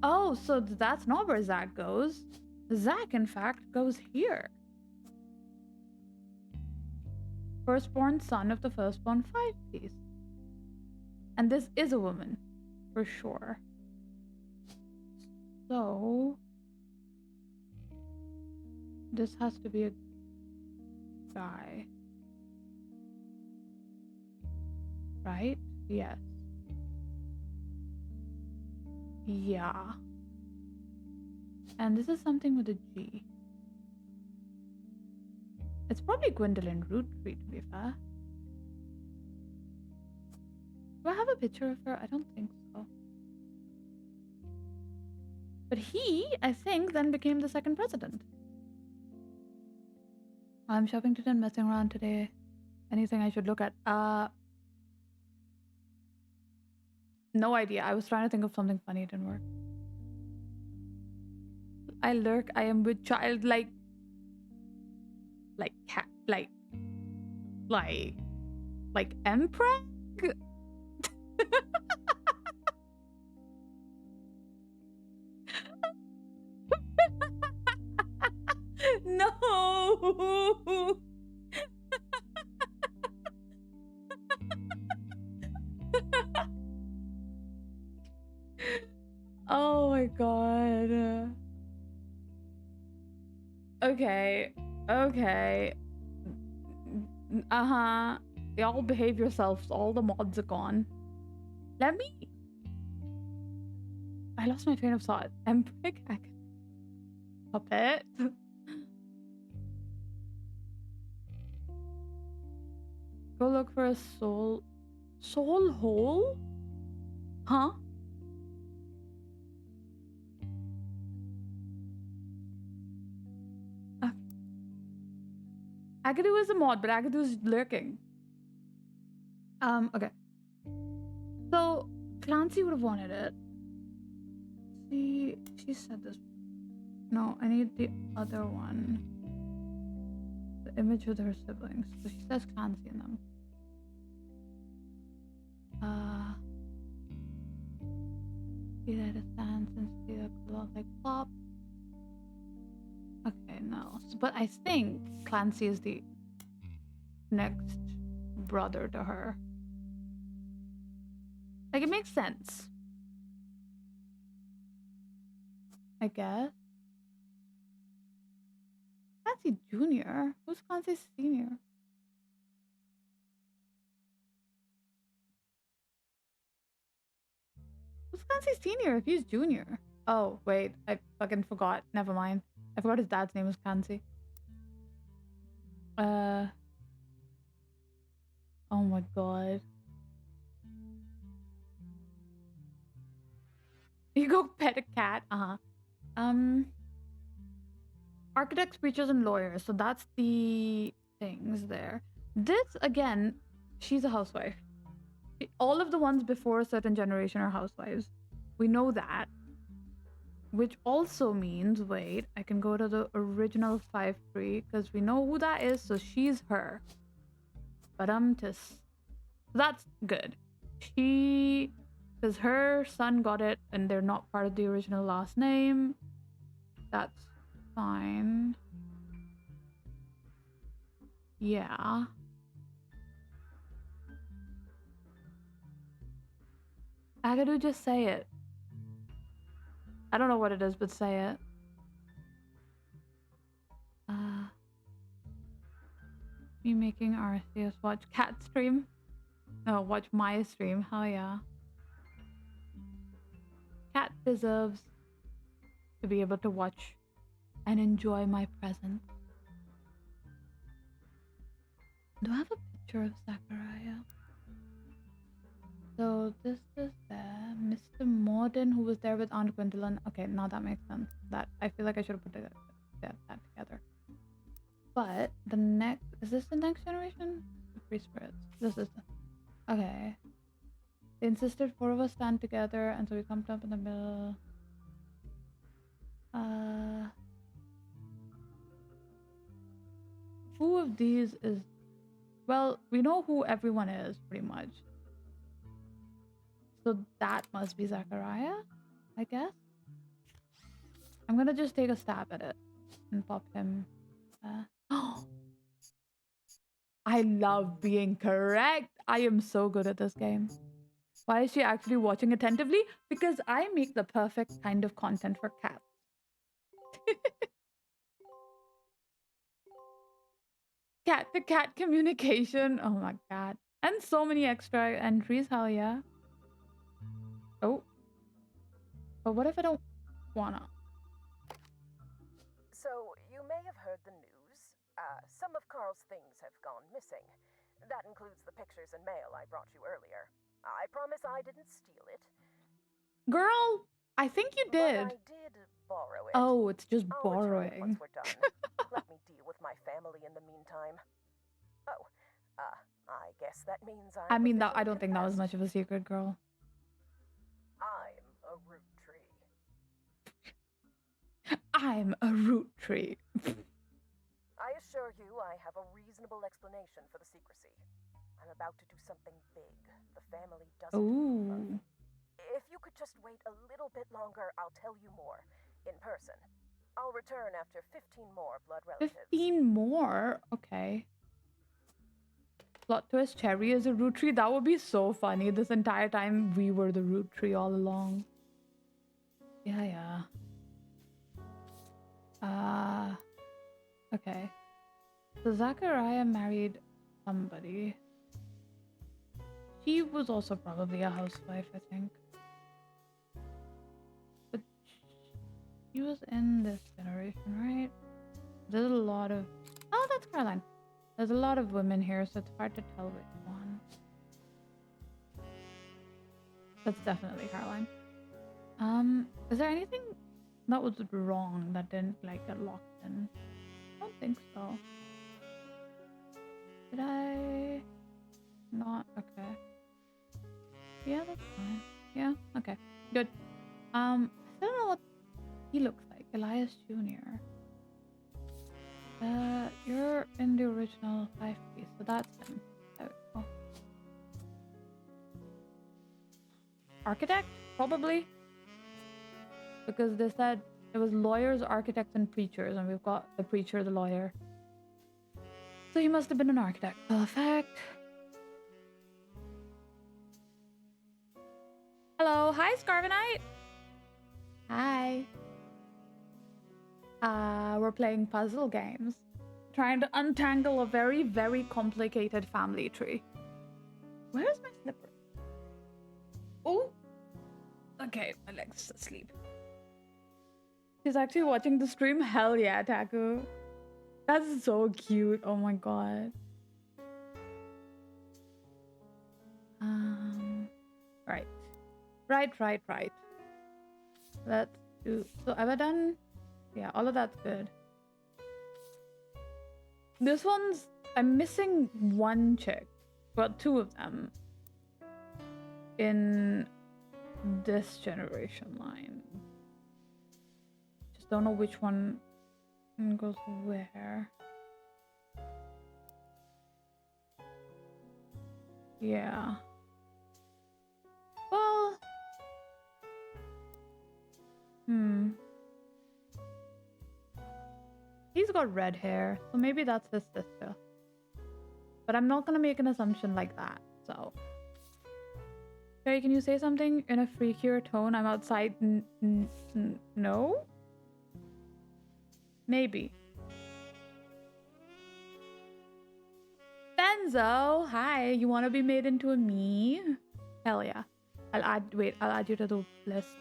Oh, so that's not where Zach goes. Zach, in fact, goes here. Firstborn son of the firstborn 5-piece. And this is a woman, for sure. So this has to be a guy. Right? Yes. Yeah. And this is something with a G. It's probably Gwendolyn Roottrees, to be fair. Do I have a picture of her? I don't think so. But he, I think, then became the second president. I'm shopping today and messing around today. Anything I should look at? No idea. I was trying to think of something funny. It didn't work. I lurk. I am with child like cat like emperor. No. Okay. Okay. Uh-huh. Y'all behave yourselves. All the mods are gone. Let me... I lost my train of thought. Emprick? Puppet? Go look for a soul... Soul hole? Huh? Agadu is a mod, but Agadu is lurking. Okay. So, Clancy would have wanted it. See, she said this. No, I need the other one. The image with her siblings. So she says Clancy in them. See that it stands and see the clock like pop. Okay, no. But I think Clancy is the next brother to her. Like, it makes sense. I guess. Clancy Jr.? Who's Clancy Sr.? Who's Clancy Sr. if he's Junior? Oh, wait. I fucking forgot. Never mind. I forgot his dad's name was Clancy. Oh my god. You go pet a cat? Architects, preachers, and lawyers. So that's the things there. This, again, she's a housewife. All of the ones before a certain generation are housewives. We know that. Which also means, wait, I can go to the original 5 tree because we know who that is, so she's her. But that's good. Because her son got it and they're not part of the original last name. That's fine. Yeah. Agadu, just say it. I don't know what it is, but say it. Me making Arceus watch cat stream. No, watch my stream. Hell yeah. Cat deserves to be able to watch and enjoy my presence. Do I have a picture of Zachariah? So this is there. Mr. Morden, who was there with Aunt Gwendolyn. Okay, now that makes sense. That I feel like I should have put that together. But the next... Is this the next generation? The Free Spirits. This is the... Okay. They insisted 4 of us stand together, and so we clumped up in the middle. Who of these is... Well, we know who everyone is, pretty much. So that must be Zachariah, I guess. I'm gonna just take a stab at it and pop him. I love being correct. I am so good at this game. Why is she actually watching attentively? Because I make the perfect kind of content for cats. Cat to cat communication. Oh my god. And so many extra entries. Hell yeah. Oh. But what if I don't wanna? So, you may have heard the news. Some of Carl's things have gone missing. That includes the pictures and mail I brought you earlier. I promise I didn't steal it. Girl, I think you did. But I did borrow it. Oh, it's just I'll borrowing. return it once we're done. Let me deal with my family in the meantime. Oh, I guess that means I mean, I don't think that was much of a secret, girl. I'm a Roottrees. I'm a Roottrees. I assure you I have a reasonable explanation for the secrecy. I'm about to do something big the family doesn't approve of. If you could just wait a little bit longer, I'll tell you more. In person. I'll return after 15 more blood relatives. 15 more? Okay. Plot twist, Cherry is a Roottrees. That would be so funny. This entire time we were the Roottrees all along. Yeah. Okay. So Zachariah married somebody. She was also probably a housewife, I think. But she was in this generation, right? There's a lot of... Oh, that's Caroline. There's a lot of women here, so it's hard to tell which one. That's definitely Caroline. Is there anything that was wrong that didn't, like, get locked in? I don't think so. Did I... Not... Okay. Yeah, that's fine. Yeah, okay. Good. I don't know what he looks like. Elias Jr. You're in the original 5-piece, so that's him. There we go. Architect? Probably. Because they said it was lawyers, architects, and preachers, and we've got the preacher, the lawyer. So he must have been an architect. Perfect. Hello. Hi, Scarvanite. Hi. We're playing puzzle games. Trying to untangle a very, very complicated family tree. Where's my slipper? Oh! Okay, my leg's asleep. She's actually watching the stream? Hell yeah, Taku. That's so cute. Oh my god. Right. Let's do... So have I done... Yeah, all of that's good. This one's... I'm missing one chick. Well, two of them. In this generation line. Just don't know which one goes where. Yeah. Well... He's got red hair, so maybe that's his sister. But I'm not gonna make an assumption like that, so... Carrie, can you say something in a freakier tone? I'm outside. No? Maybe. Benzo! Hi, you wanna be made into a me? Hell yeah. I'll add you to the list.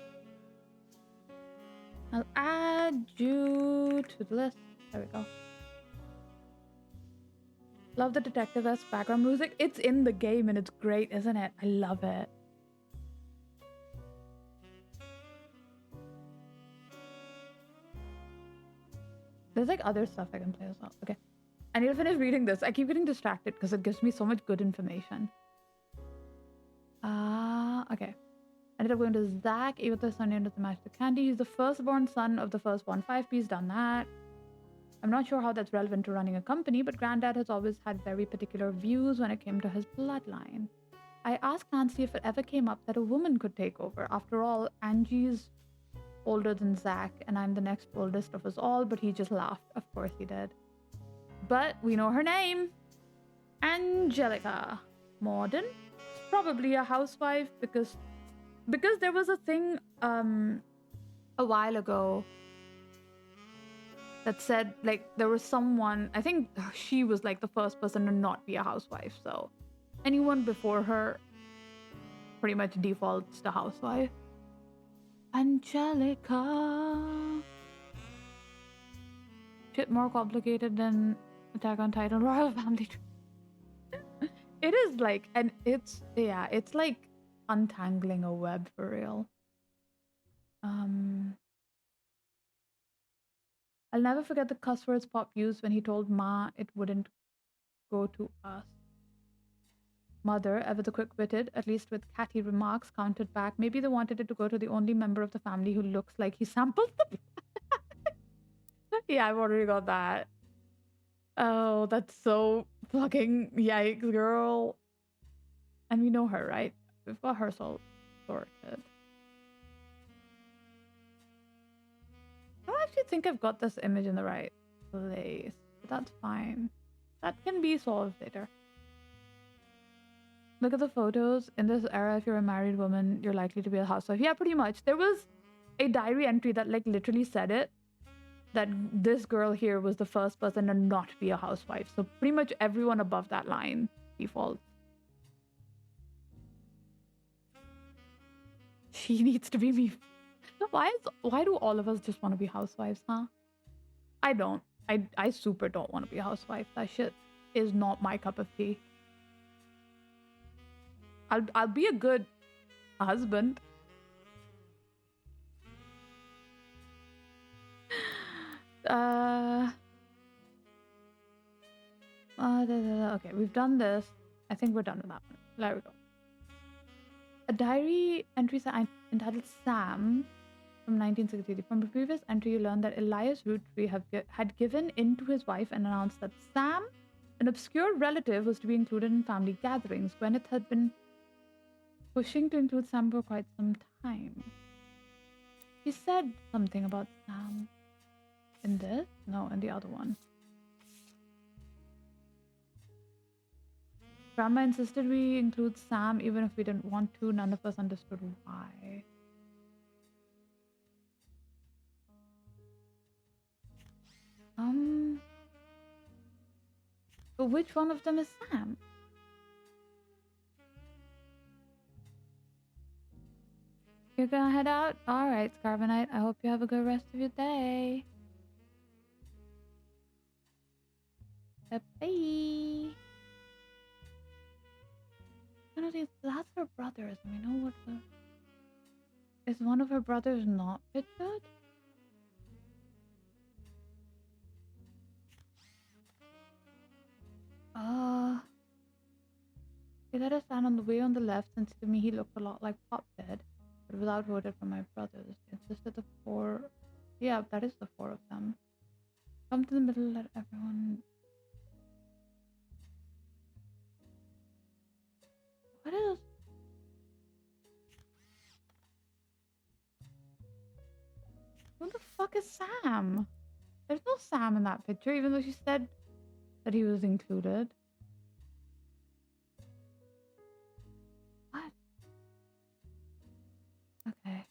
I'll add you to the list. There we go. Love the detective-esque background music. It's in the game and it's great, isn't it? I love it. There's like other stuff I can play as well. Okay. I need to finish reading this. I keep getting distracted because it gives me so much good information. Okay. I ended up going to Zach, even though his son doesn't match the candy. He's the firstborn son of the firstborn 5-piece, done that. I'm not sure how that's relevant to running a company, but Granddad has always had very particular views when it came to his bloodline. I asked Nancy if it ever came up that a woman could take over. After all, Angie's older than Zach, and I'm the next oldest of us all, but he just laughed. Of course he did. But we know her name. Angelica. Morden? Probably a housewife because there was a thing a while ago that said, like, there was someone, I think she was like the first person to not be a housewife, so anyone before her pretty much defaults to housewife. Angelica. Shit more complicated than Attack on Titan Royal Family. It is like, and it's like untangling a web for real. I'll never forget the cuss words Pop used when he told Ma it wouldn't go to us. Mother, ever the quick-witted, at least with catty remarks, countered back. Maybe they wanted it to go to the only member of the family who looks like he sampled the... Yeah, I've already got that. Oh, that's so fucking yikes, girl. And we know her, right? We've got her sorted. I don't actually think I've got this image in the right place, but that's fine. That can be solved later. Look at the photos. In this era, if you're a married woman, you're likely to be a housewife. Yeah, pretty much. There was a diary entry that like literally said it. that this girl here was the first person to not be a housewife. So pretty much everyone above that line defaults. She needs to be me. Why do all of us just want to be housewives, huh? I don't. I super don't want to be a housewife. That shit is not my cup of tea. I'll be a good husband. Okay, we've done this. I think we're done with that one. There we go. A diary entry entitled Sam from 1963. From a previous entry, you learned that Elias Roottrees had given in to his wife and announced that Sam, an obscure relative, was to be included in family gatherings. Gwyneth had been pushing to include Sam for quite some time. She said something about Sam. In this? No, in the other one. Grandma insisted we include Sam even if we didn't want to. None of us understood why. But which one of them is Sam? You're gonna head out? Alright, Scarvanite. I hope you have a good rest of your day. Bye. No, that's her brothers. We know what the... Is one of her brothers not pictured? He let us stand on the way on the left, since to me he looked a lot like Pop did, but without voted for my brothers. It's just that the four... Yeah, that is the four of them. Come to the middle, let everyone... What is... Who the fuck is Sam? There's no Sam in that picture, even though she said that he was included. What? Okay.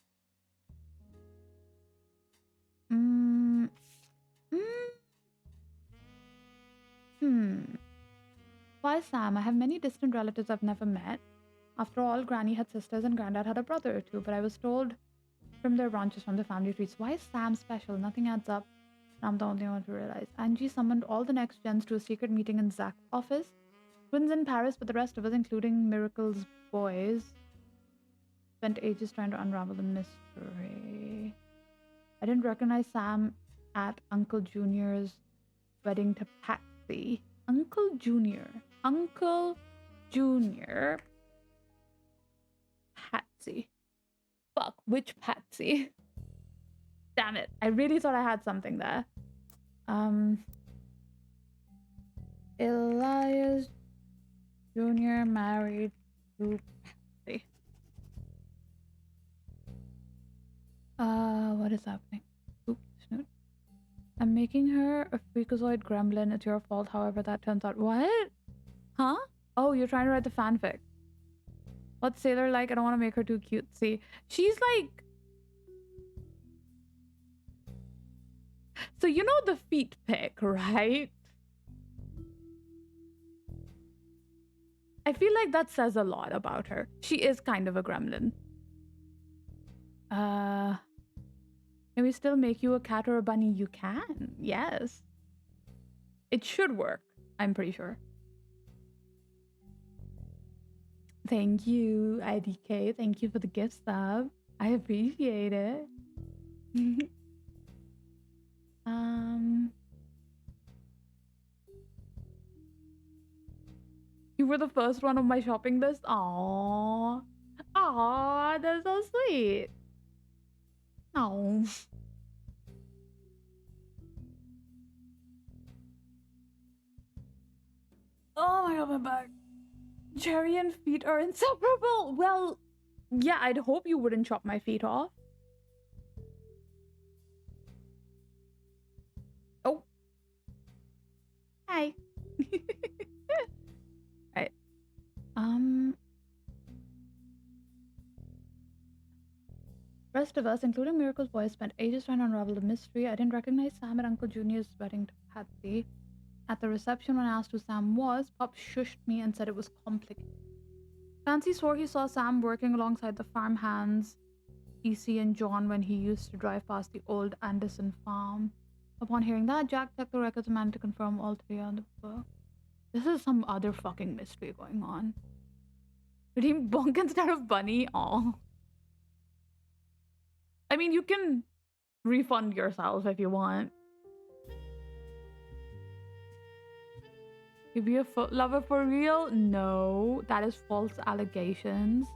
Why Sam? I have many distant relatives I've never met. After all, Granny had sisters and Granddad had a brother or two, but I was told from their branches from the family trees. Why is Sam special? Nothing adds up. I'm the only one to realize. Angie summoned all the next gens to a secret meeting in Zach's office. Twins in Paris, but the rest of us, including Miracle's boys, spent ages trying to unravel the mystery. I didn't recognize Sam at Uncle Junior's wedding to Patsy. Uncle Junior. Patsy. Fuck, which Patsy? Damn it. I really thought I had something there. Elias Jr. married to Patsy. What is happening? Oops, snoot. I'm making her a freakazoid gremlin. It's your fault, however that turns out. What? Huh? Oh, you're trying to write the fanfic. What's Sailor like? I don't want to make her too cutesy. She's like... So you know the feet pic, right? I feel like that says a lot about her. She is kind of a gremlin. Can we still make you a cat or a bunny? You can. Yes. It should work. I'm pretty sure. Thank you, IDK. Thank you for the gift sub. I appreciate it. You were the first one on my shopping list. Aww. Aww, that's so sweet. Oh. Oh my god, my back. Cherry and feet are inseparable. Well, yeah, I'd hope you wouldn't chop my feet off. Oh. Hi. Right. rest of us, including Miracle's boys, spent ages trying to unravel the mystery. I didn't recognize Sam at Uncle Junior's wedding to Patsy. At the reception, when I asked who Sam was, Pop shushed me and said it was complicated. Fancy swore he saw Sam working alongside the farm hands, EC and John, when he used to drive past the old Anderson farm. Upon hearing that, Jack checked the records and managed to confirm all three on the book. This is some other fucking mystery going on. Redeem Bunk instead of Bunny? Aw. I mean, you can refund yourself if you want. You be a foot lover for real? No, that is false allegations.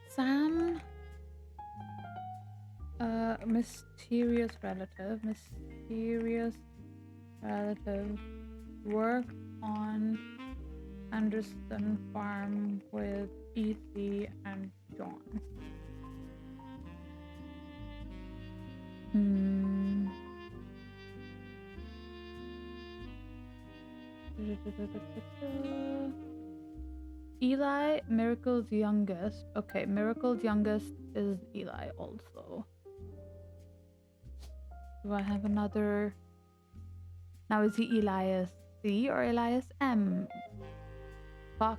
Sam, mysterious relative, worked on Anderson Farm with EC and John. Eli, Miracle's youngest. Okay, Miracle's youngest is Eli also. Do I have another? Now, is he Elias C or Elias M? Fuck.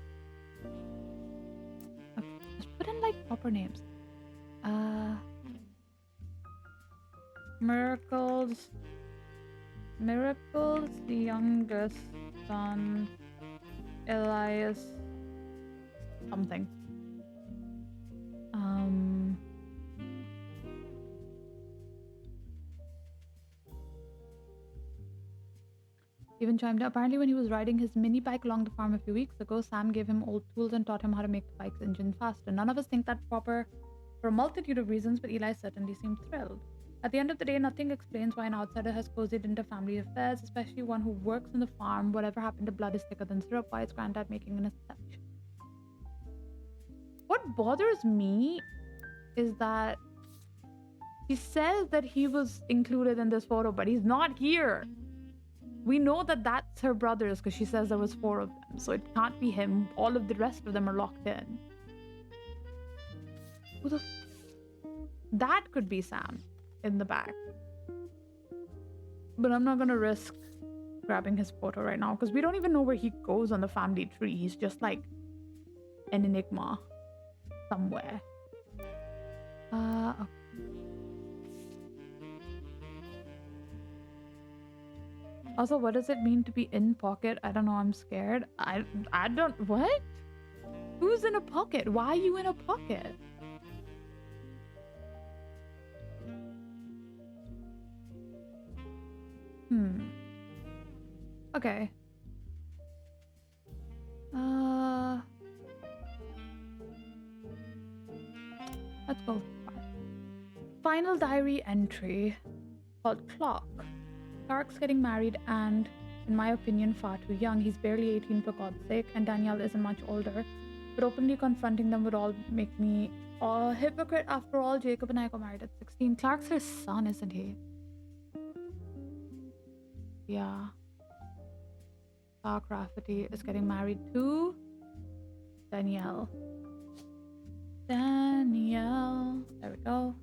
Okay, just put in like proper names. Miracle's youngest son, Elias something. Even chimed in. Apparently, when he was riding his mini bike along the farm a few weeks ago, Sam gave him old tools and taught him how to make the bike's engine faster. None of us think that's proper for a multitude of reasons, but Eli certainly seemed thrilled. At the end of the day, nothing explains why an outsider has cozied into family affairs, especially one who works on the farm. Whatever happened to blood is thicker than syrup. Why is Granddad making an exception? What bothers me is that she says that he was included in this photo, but he's not here. We know that that's her brothers because she says there was 4 of them, so it can't be him. All of the rest of them are locked in. Who the that could be Sam in the back. But I'm not gonna risk grabbing his photo right now because we don't even know where he goes on the family tree. He's just like an enigma somewhere. Okay. Also, what does it mean to be in pocket? I don't know, I'm scared. I don't... What? Who's in a pocket? Why are you in a pocket? Okay. Let's go. Final diary entry called Clock. Clark's getting married and, in my opinion, far too young. He's barely 18 for God's sake, and Danielle isn't much older. But openly confronting them would all make me a hypocrite. After all, Jacob and I got married at 16. Clark's her son, isn't he? Yeah. Clark Rafferty is getting married to Danielle. Danielle. There we go.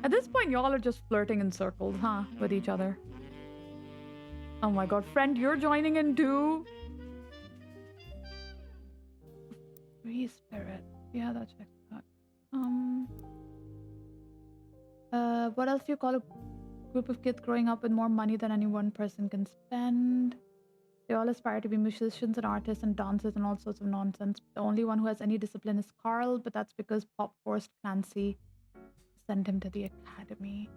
At this point, y'all are just flirting in circles, huh? With each other. Oh my god, friend, you're joining in too? Free spirit. Yeah, that checks out. What else do you call a group of kids growing up with more money than any one person can spend? They all aspire to be musicians and artists and dancers and all sorts of nonsense. The only one who has any discipline is Carl, but that's because Pop forced Clancy to send him to the academy.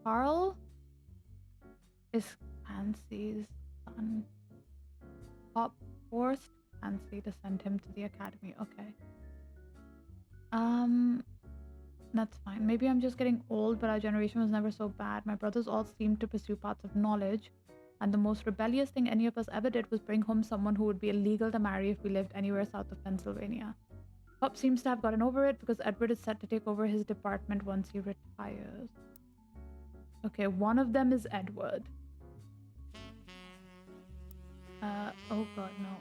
Carl is Clancy's son. Pop forced Clancy to send him to the academy. Okay. That's fine. Maybe I'm just getting old, but our generation was never so bad. My brothers all seemed to pursue paths of knowledge. And the most rebellious thing any of us ever did was bring home someone who would be illegal to marry if we lived anywhere south of Pennsylvania. Pop seems to have gotten over it because Edward is set to take over his department once he retires. Okay, one of them is Edward. Oh god, no.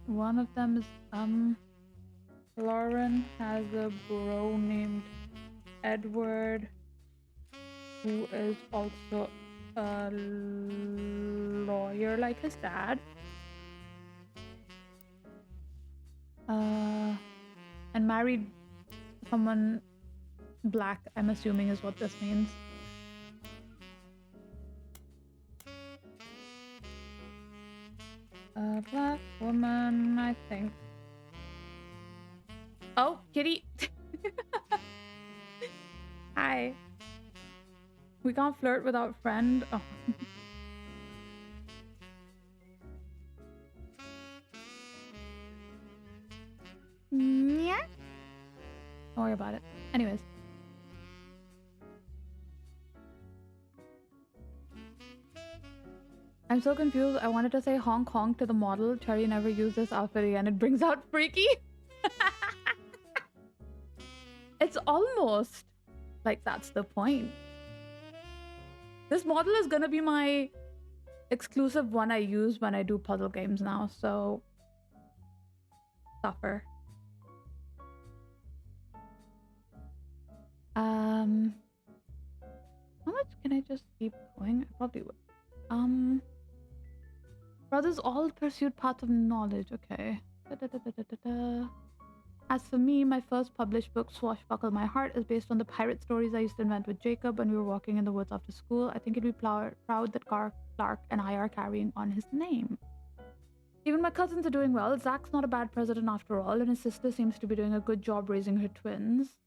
One of them is, Lauren has a bro named Edward, who is also a lawyer like his dad. And married someone black, I'm assuming is what this means. A black woman, I think. Oh, kitty. Hi. We can't flirt without friend. Oh. Yeah. Don't worry about it. Anyways. I'm so confused. I wanted to say honk honk to the model. Cherry never used this outfit again. It brings out freaky. It's almost like that's the point. This model is gonna be my exclusive one I use when I do puzzle games now, so suffer. How much can I just keep going? I probably would. Brothers all pursued paths of knowledge. Okay. As for me, my first published book, Swashbuckle My Heart, is based on the pirate stories I used to invent with Jacob when we were walking in the woods after school. I think he'd be proud that Clark and I are carrying on his name. Even my cousins are doing well. Zach's not a bad president after all, and his sister seems to be doing a good job raising her twins.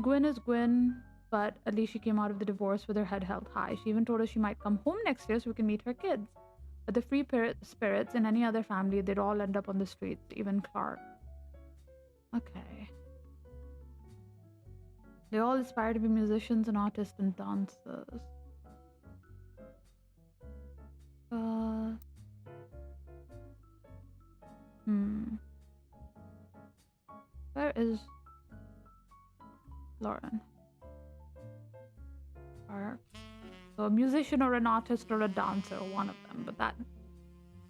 Gwyn is Gwyn, but at least she came out of the divorce with her head held high. She even told us she might come home next year so we can meet her kids. But the free spirits in any other family, they'd all end up on the streets, even Clark. Okay. They all aspire to be musicians and artists and dancers. Where is Lauren? So a musician or an artist or a dancer, one of them. But that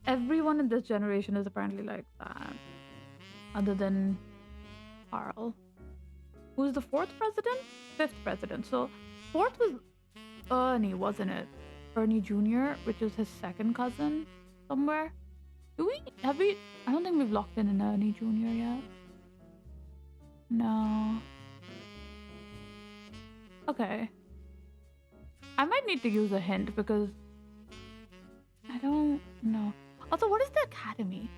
everyone in this generation is apparently like that, other than Carl, who's the 4th president, 5th president. So 4th was Ernie, wasn't it? Ernie Jr., which is his second cousin somewhere. I don't think we've locked in an Ernie Jr. yet. No. Okay. I might need to use a hint because I don't know. Also, what is the academy?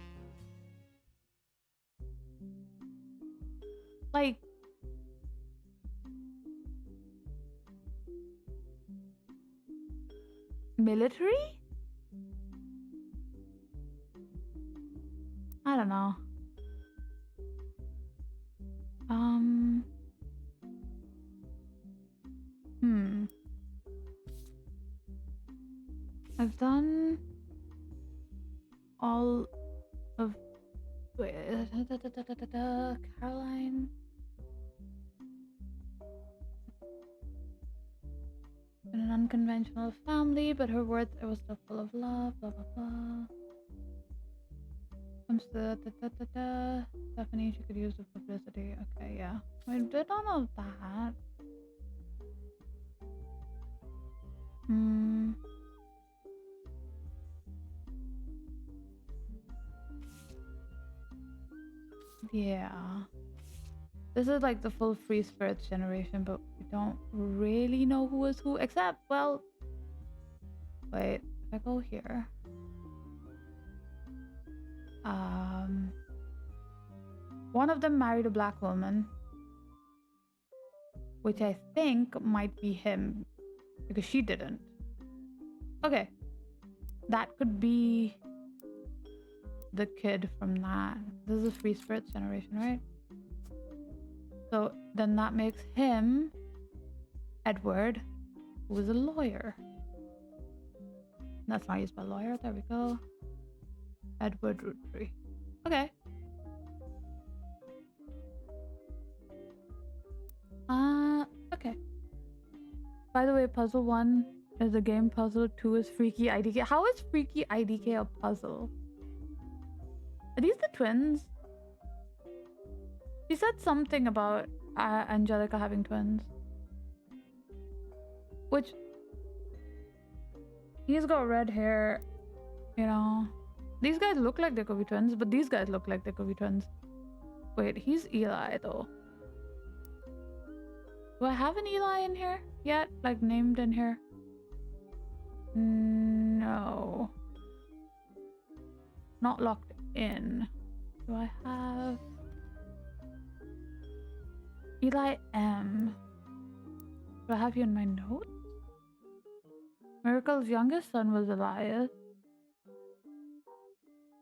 Like, military? I don't know. I've done all of Caroline. In an unconventional family, but her words was still full of love, blah blah blah. Comes to Stephanie, she could use the publicity. Okay, yeah. I did all of that. Yeah. This is like the full free spirits generation, but we don't really know who is who, except, well, wait, if I go here. One of them married a black woman, which I think might be him, because she didn't. Okay. That could be the kid from that. This is free spirits generation, right? So then that makes him Edward, who is a lawyer. That's not how you spell lawyer. There we go. Edward Roottrees. Okay. Okay. By the way, puzzle 1 is a game puzzle, 2 is freaky IDK. How is freaky IDK a puzzle? twins? She said something about Angelica having twins. Which... He's got red hair, you know. These guys look like they could be twins, but these guys look like they could be twins. Wait, he's Eli, though. Do I have an Eli in here yet? Like, named in here? No. Not locked in. Do I have... Eli M. Do I have you in my notes? Miracle's youngest son was Elias.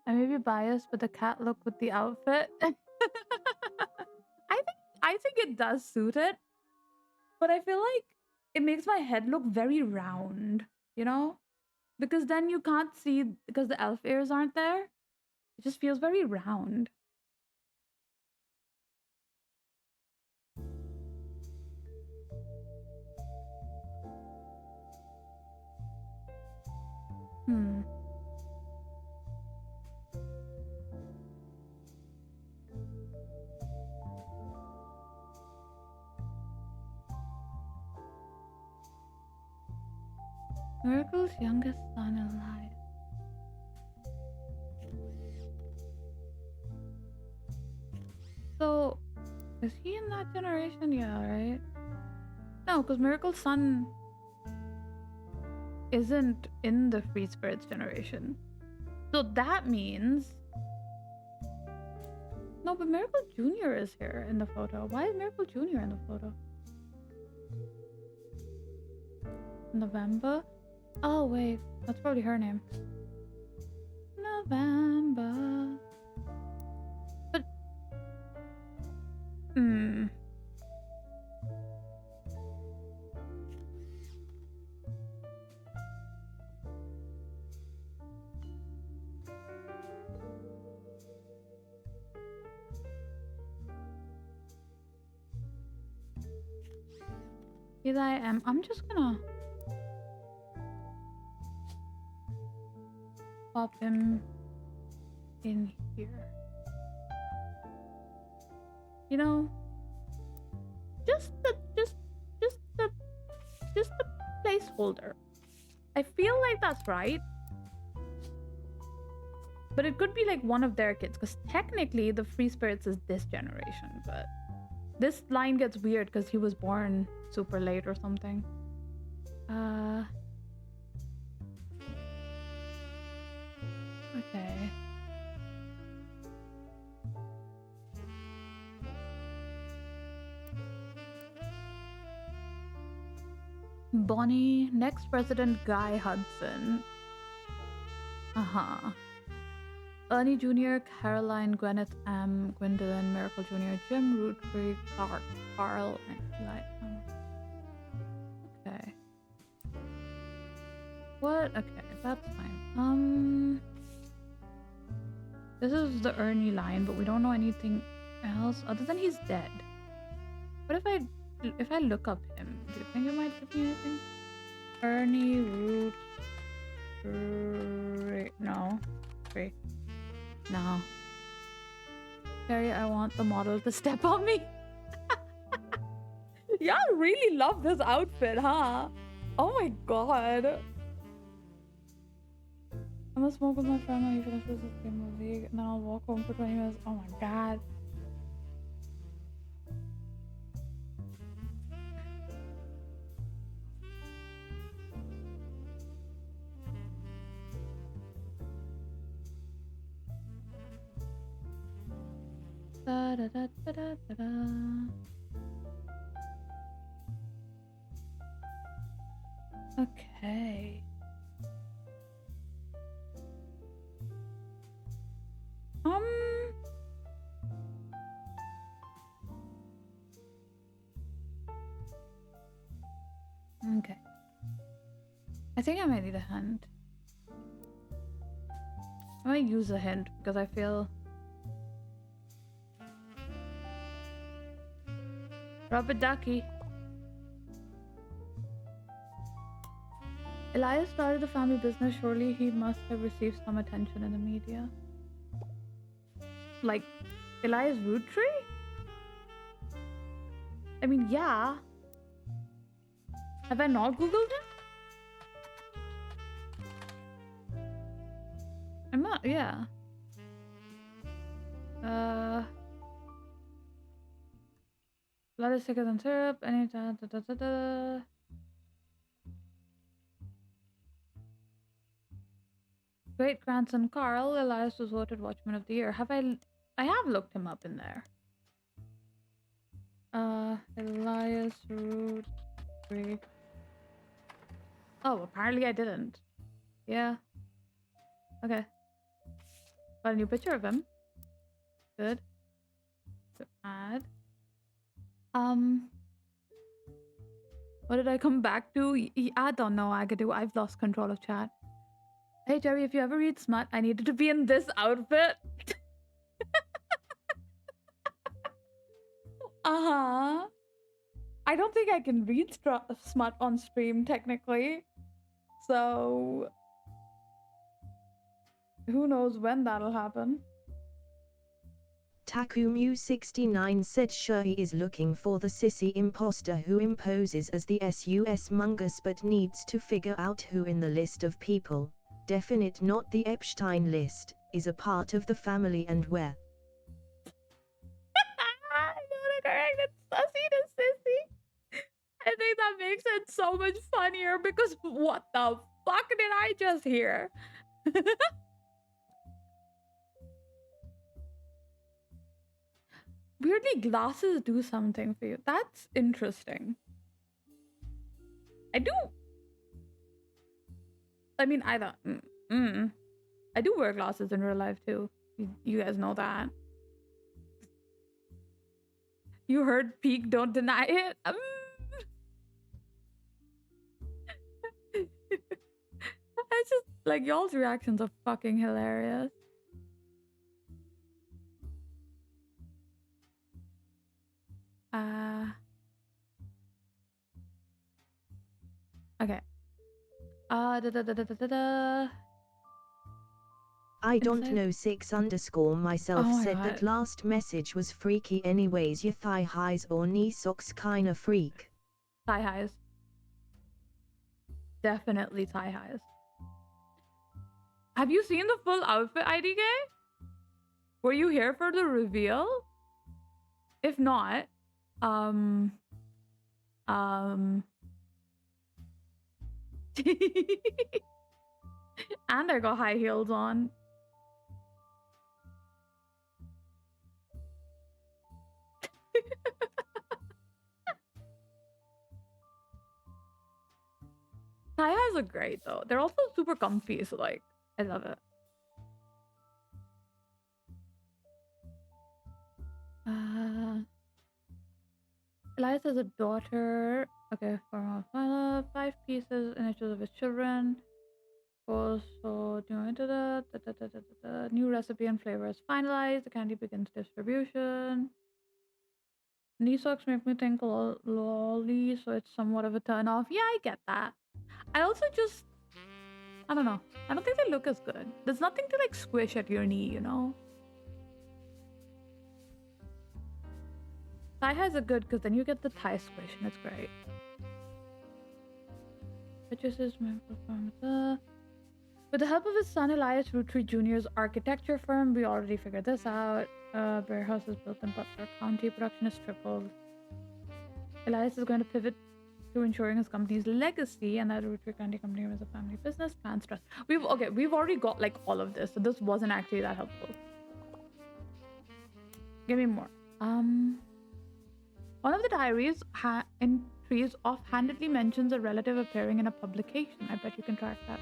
I may be biased, but the cat look with the outfit. I think it does suit it. But I feel like it makes my head look very round, you know? Because then you can't see, because the elf ears aren't there. It just feels very round. Miracle's youngest son alive. So, is he in that generation? Yeah, right? No, because Miracle's son isn't in the Free Spirits generation. So that means... No, but Miracle Jr. is here in the photo. Why is Miracle Jr. in the photo? November? Oh, wait. That's probably her name. November. But... Here I am. I'm just gonna... pop him in here. You know, just the placeholder. I feel like that's right, but it could be like one of their kids, because technically the Free Spirits is this generation, but this line gets weird because he was born super late or something. Okay. Bonnie, next president Guy Hudson. Ernie Jr., Caroline, Gwyneth M., Gwendolyn, Miracle Jr., Jim, Roottrees, Clark, Carl, and Eli. Okay. What? Okay, that's fine. This is the Ernie line, but we don't know anything else other than he's dead. What if I look up him? Do you think it might give me anything? Ernie Root. No. Wait. No. Carrie, I want the model to step on me. Y'all really love this outfit, huh? Oh my god. I'm gonna smoke with my friend when he finishes this game of League, and then I'll walk home for 20 minutes. Oh my god. Da, da, da, da, da, da, da. Okay. Okay. I think I might need a hint. I might use a hint because I feel... Rubber ducky. Elias started the family business. Surely he must have received some attention in the media. Like, Elias Rootree? I mean, yeah. Have I not Googled him? I'm not, yeah. Blood is thicker than syrup. Any da, da, da, da, da. Great grandson Carl, Elias was voted Watchman of the Year. I have looked him up in there. Elias Rootree. Oh, apparently I didn't. Yeah. Okay. Got a new picture of him. Good. To add. What did I come back to? I don't know, Agadu. I've lost control of chat. Hey, Jerry, if you ever read smut, I needed to be in this outfit. Uh-huh. I don't think I can read smut on stream, technically. So... who knows when that'll happen. Takumu69 said Shuri is looking for the sissy imposter who imposes as the SUS Mungus but needs to figure out who in the list of people, definite not the Epstein list, is a part of the family and where. I gotta correct it. Sussy to sissy. I think that makes it so much funnier because what the fuck did I just hear? Weirdly, glasses do something for you. That's interesting. I mean, I don't... I do wear glasses in real life too. You guys know that. You heard peak, don't deny it. It's just like y'all's reactions are fucking hilarious. Okay. I don't know 6_ myself said God. that last message was freaky anyways. Your thigh highs or knee socks kinda freak. Thigh highs. Definitely thigh highs. Have you seen the full outfit, IDK? Were you here for the reveal? If not, and I got high heels on. Thigh highs are great though. They're also super comfy, so like, I love it. Elias has a daughter. Okay, for 5 pieces, initials of his children. Also, new recipe and flavor is finalized. The candy begins distribution. Knee socks make me think lolly, so it's somewhat of a turn off. Yeah, I get that. I also just, I don't know. I don't think they look as good. There's nothing to like squish at your knee, you know? Thigh highs are good because then you get the thigh squish and it's great. Purchases with the help of his son Elias Rootree Jr.'s architecture firm, we already figured this out. Bear House is built in Butler County. Production is tripled. Elias is going to pivot to ensuring his company's legacy and that Rootree County Company was a family business. Plans trust. We've already got like all of this, so this wasn't actually that helpful. Give me more. One of the diaries entries offhandedly mentions a relative appearing in a publication. I bet you can track that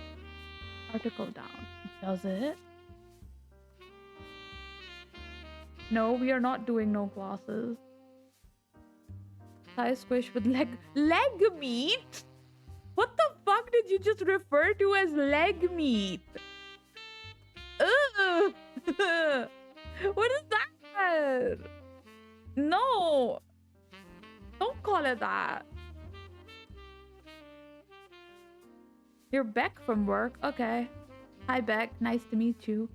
article down. Does it? No, we are not doing no glasses. Thigh squish with leg meat? What the fuck did you just refer to as leg meat? Ugh. What is that? No. Don't call it that. You're Beck from work? Okay. Hi, Beck. Nice to meet you.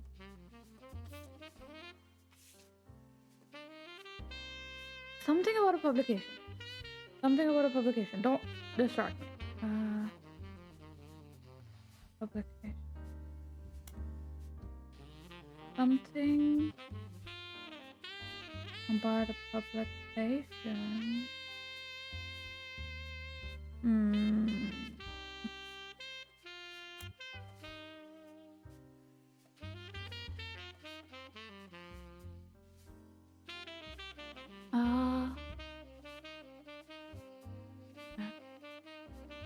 Something about a publication. Something about a publication. Don't distract me. Publication. Something about a publication.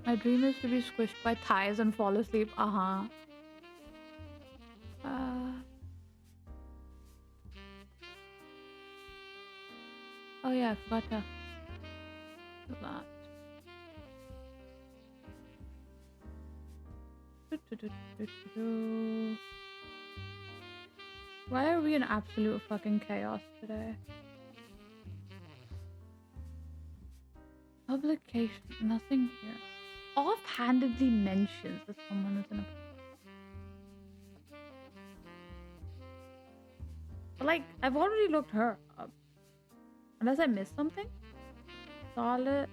My dream is to be squished by thighs and fall asleep. Oh yeah, I forgot to do that. Why are we in absolute fucking chaos today? Publication, nothing here. Offhandedly mentions that someone is in a... But like, I've already looked her up. Unless I missed something? Scarlet?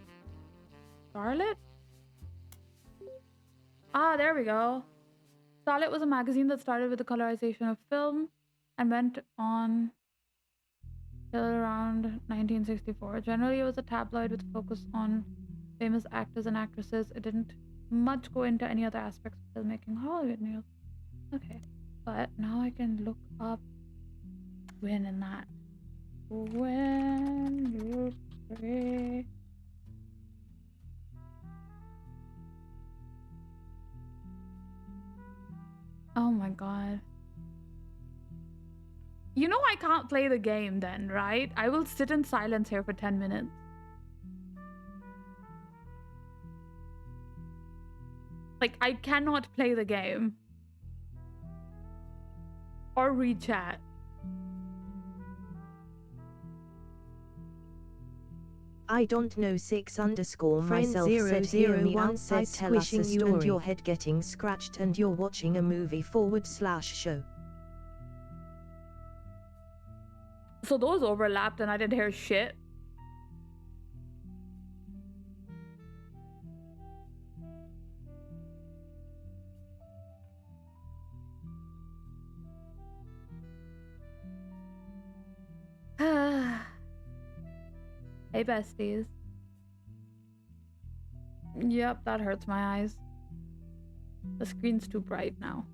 Ah, there we go. Starlet was a magazine that started with the colorization of film and went on till around 1964. Generally, it was a tabloid with focus on famous actors and actresses. It didn't much go into any other aspects of filmmaking. Hollywood news. Okay, but now I can look up when and that. When you pray. Oh my god. You know I can't play the game then, right? I will sit in silence here for 10 minutes. Like, I cannot play the game. Or read chat. I don't know 6_ myself said hear me outside squishing you and your head getting scratched and you're watching a movie /show. So those overlapped and I didn't hear shit. Hey besties. Yep, that hurts my eyes. The screen's too bright now.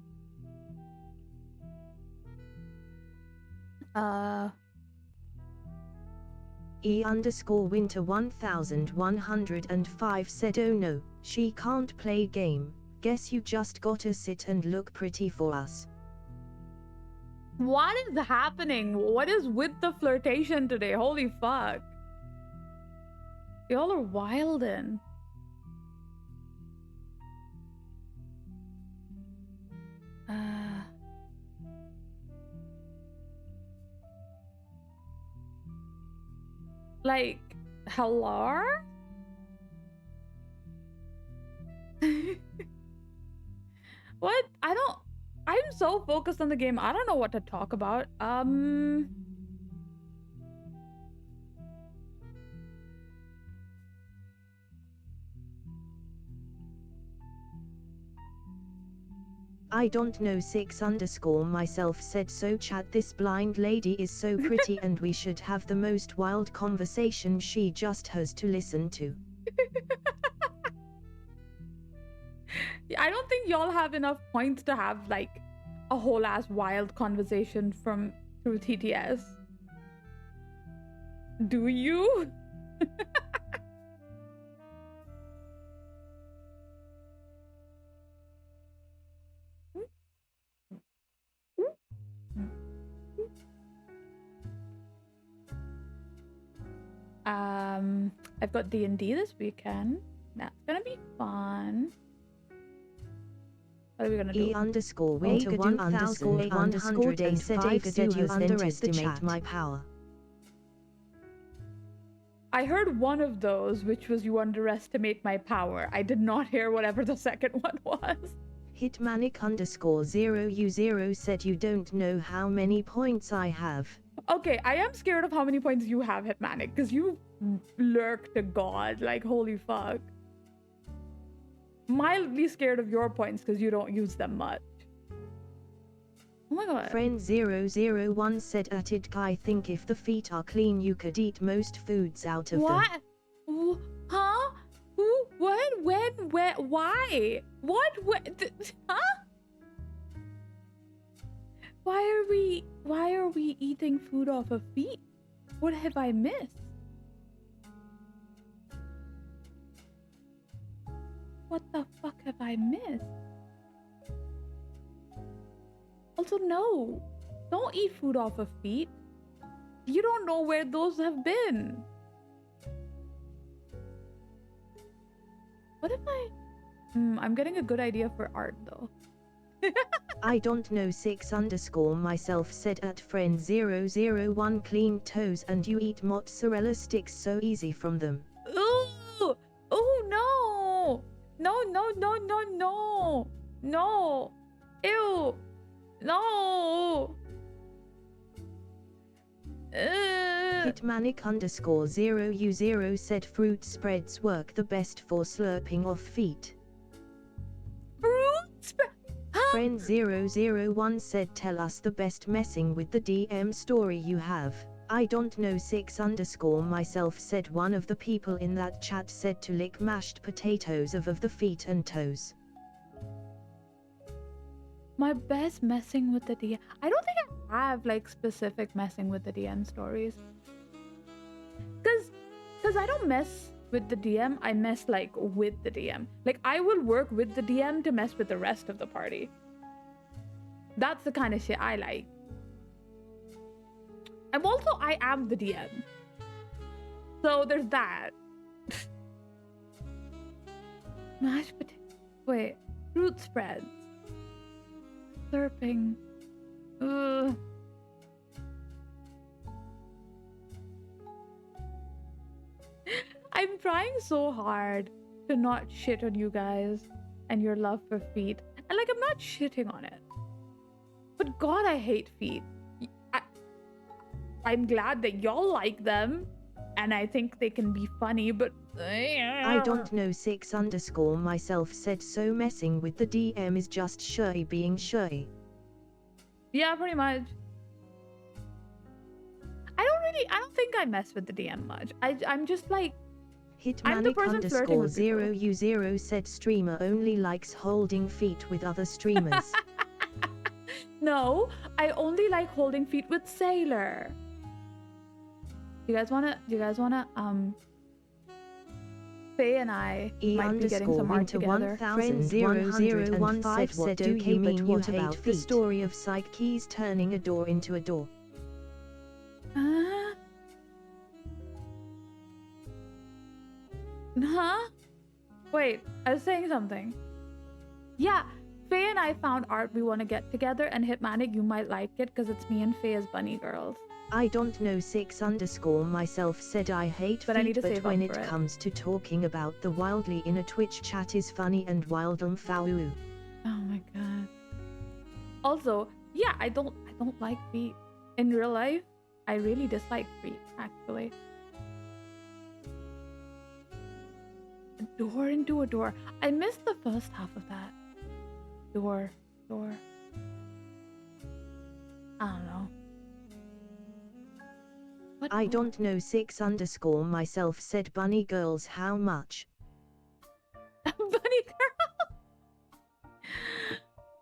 E_winter 1105 said oh no, she can't play game. Guess you just gotta sit and look pretty for us. What is happening? What is with the flirtation today? Holy fuck. Y'all are wildin'. Like, hello? What? I'm so focused on the game. I don't know what to talk about. I don't know 6_ myself said so chat this blind lady is so pretty and we should have the most wild conversation she just has to listen to. I don't think y'all have enough points to have like a whole ass wild conversation through TTS. Do you? I've got D&D this weekend. That's gonna be fun. What are we gonna do? E_winter 1105 said you underestimate my power. I heard one of those, which was you underestimate my power. I did not hear whatever the second one was. Hitmanic_0U0 said you don't know how many points I have. Okay, I am scared of how many points you have, Hitmanic, because you lurk to God. Like, holy fuck. Mildly scared of your points because you don't use them much. Oh my god. Friend001 said at it, I think if the feet are clean you could eat most foods out of What? them. Huh? Who? When? When? Where? Why? What? Huh? Why are we eating food off of feet? What have I missed? What the fuck have I missed? Also, no. Don't eat food off of feet. You don't know where those have been. What if I'm getting a good idea for art though. I don't know 6_ myself said at friend001 clean toes and you eat mozzarella sticks so easy from them. Ooh! Oh no! No, no, no, no, no! No! Ew! No! Hitmanic_0u0 said fruit spreads work the best for slurping off feet. Fruit spread? Huh? Friend001 said tell us the best messing with the DM story you have. I don't know 6_ myself said one of the people in that chat said to lick mashed potatoes of the feet and toes. My best messing with the DM. I don't think I have like specific messing with the DM stories. Cause I don't mess with the DM, I mess like with the DM. Like I will work with the DM to mess with the rest of the party. That's the kind of shit I like. And also I am the DM. So there's that. Mashed potato. Wait, fruit spreads. Slurping. Ugh. I'm trying so hard to not shit on you guys and your love for feet. And like, I'm not shitting on it. But God, I hate feet. I'm glad that y'all like them. And I think they can be funny, but... I don't know 6_ myself said so messing with the DM is just shy being shy. Yeah, pretty much. I don't think I mess with the DM much. I'm just like... I'm the person flirting with people. Hitmanic_0u0 said streamer only likes holding feet with other streamers. No, I only like holding feet with Sailor. Do you guys wanna Faye and I might be getting some art together. Friend001 said what do you mean what about the story of Psyche Keys turning a door into a door? Huh? Wait, I was saying something. Yeah, Faye and I found art we want to get together, and Hitmanic, you might like it because it's me and Faye as bunny girls. I don't know 6_ myself said I hate feet, but when it comes to talking about the wildly in a Twitch chat is funny and wildum fau. Oh my god. Also, yeah, I don't like feet. In real life, I really dislike feet, actually. A door into a door. I missed the first half of that. Door. I don't know. What I door? don't know 6_ myself said bunny girls how much? Bunny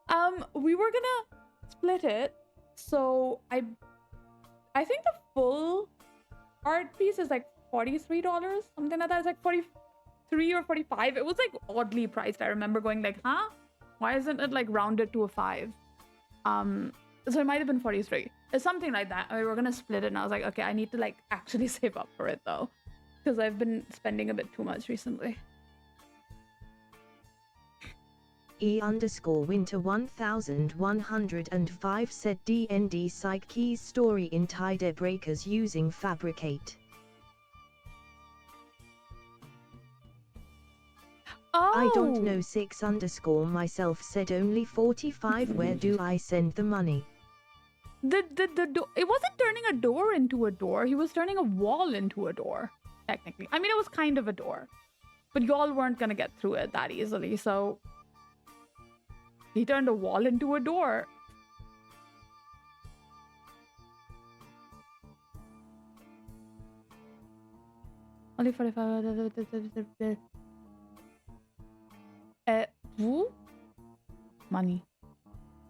girl. We were gonna split it, so I think the full art piece is like $43, something like that. It's like 43 or 45. It was like oddly priced. I remember going like, huh? Why isn't it like rounded to a 5? So it might have been 43. It's something like that. We were gonna split it, and I was like, okay, I need to like actually save up for it though, because I've been spending a bit too much recently. E_winter 1105 said D&D Psyche Keys story in Tide Breakers using Fabricate. Oh! I don't know 6_ myself said only 45 where do I send the money? It wasn't turning a door into a door. He was turning a wall into a door, technically. I mean, it was kind of a door. But y'all weren't gonna get through it that easily, so... He turned a wall into a door. Only 45... Who? Money.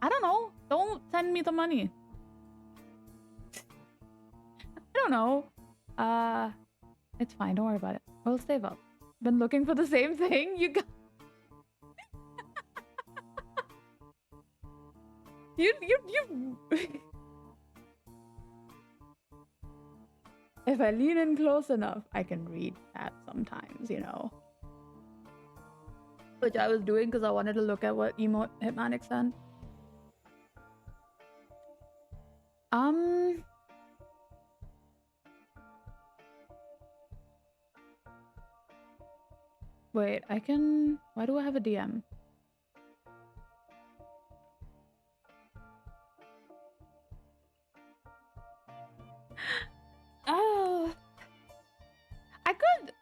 I don't know. Don't send me the money. I don't know. It's fine. Don't worry about it. We'll save up. Been looking for the same thing. You got... you... If I lean in close enough, I can read that sometimes, you know. Which I was doing because I wanted to look at what emote Hitmanic sent. Wait, I can... Why do I have a DM? Oh... I could...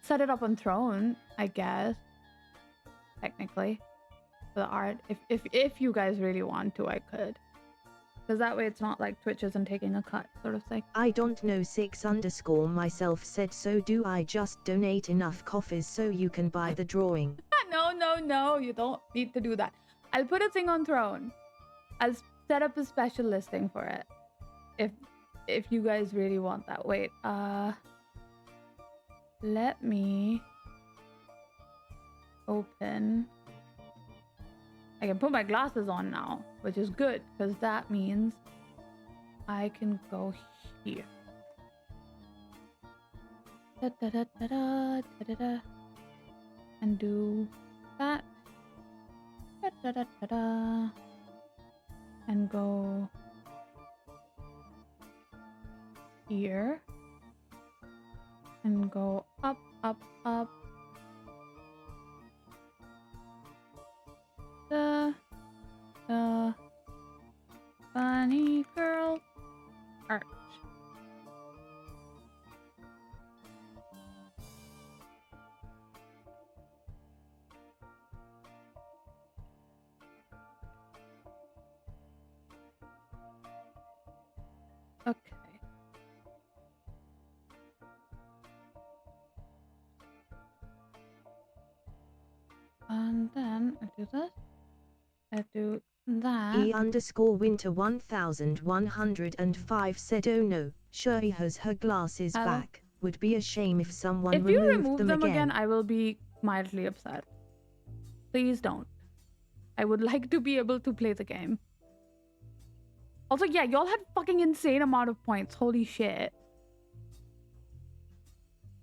set it up on Throne, I guess. Technically. For the art. If you guys really want to, I could. Because that way it's not like Twitch isn't taking a cut, sort of thing. I don't know 6_ myself said, so do I just donate enough coffees so you can buy the drawing? No, you don't need to do that. I'll put a thing on Throne. I'll set up a special listing for it. If you guys really want that. Wait, let me open. I can put my glasses on now, which is good, because that means I can go here. And do that. And go here. And go up, up, up. The bunny girl art. Okay. And then I do this. I do that. E_winter 1105 said, oh no, Shuri has her glasses back. Would be a shame if someone If you removed remove them again. I will be mildly upset. Please don't. I would like to be able to play the game. Also, yeah, y'all had fucking insane amount of points. Holy shit.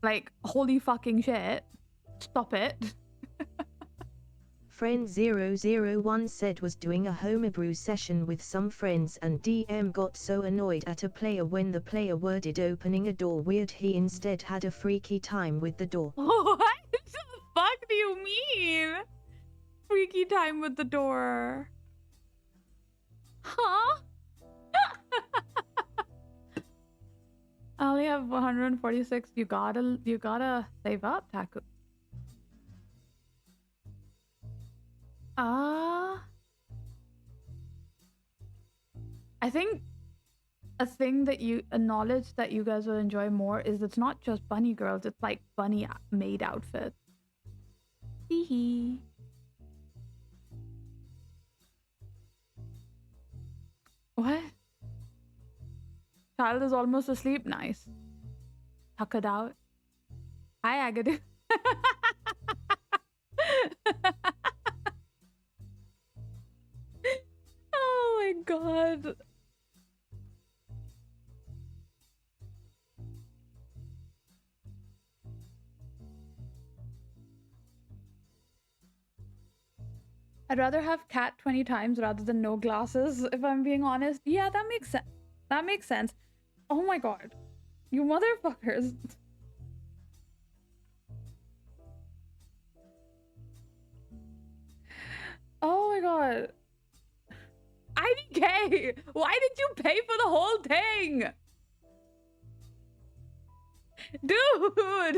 Like, holy fucking shit. Stop it. Friend001 said was doing a homebrew session with some friends and DM got so annoyed at a player when the player worded opening a door weird he instead had a freaky time with the door. What the fuck do you mean? Freaky time with the door. Huh? I only have 146. You gotta save up, Taku. I think a knowledge that you guys will enjoy more is it's not just bunny girls, it's like bunny maid outfits. Hee. What? Child is almost asleep. Nice. Tuckered out. Hi, Agadu. Oh my god. I'd rather have cat 20 times rather than no glasses, if I'm being honest. Yeah, that makes sense. That makes sense. Oh my god. You motherfuckers. Oh my god. IDK! Why did you pay for the whole thing? Dude! Why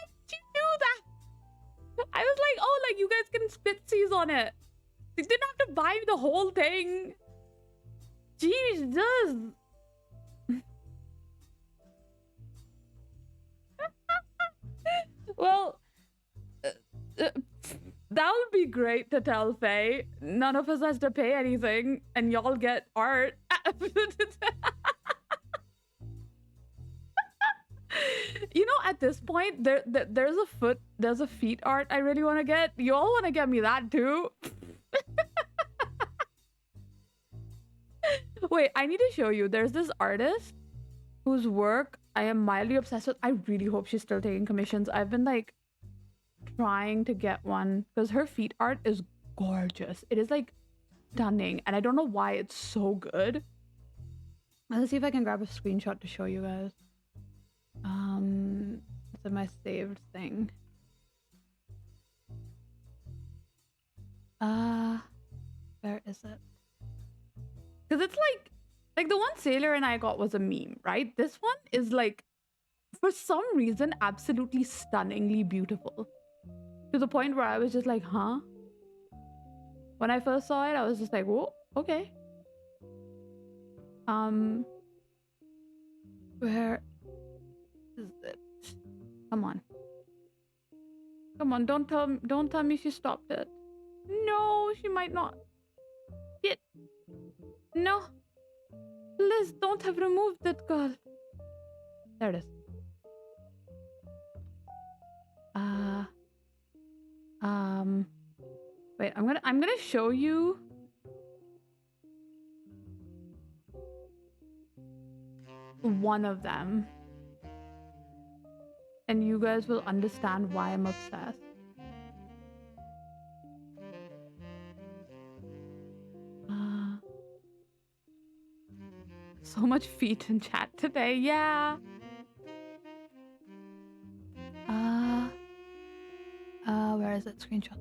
did you do that? I was like, oh, like you guys can spitsies on it. You didn't have to buy the whole thing. Jesus. Well, that would be great to tell Faye. None of us has to pay anything, and y'all get art. You know, at this point, there's a feet art I really want to get. You all want to get me that too? Wait, I need to show you. There's this artist whose work I am mildly obsessed with. I really hope she's still taking commissions. I've been like trying to get one because her feet art is gorgeous. It is like stunning, and I don't know why it's so good. Let's see if I can grab a screenshot to show you guys. It's in my saved thing. Where is it? Because it's like the one Sailor and I got was a meme, right? This one is like, for some reason, absolutely stunningly beautiful. To the point where I was just like, huh? When I first saw it, I was just like, whoa, okay. Where is it? Come on. Come on, don't tell me she stopped it. No, she might not. Shit. No. Liz, don't have removed it, girl. There it is. Wait, I'm gonna show you. One of them. And you guys will understand why I'm obsessed. So much feet in chat today, yeah. Where is it? Screenshot.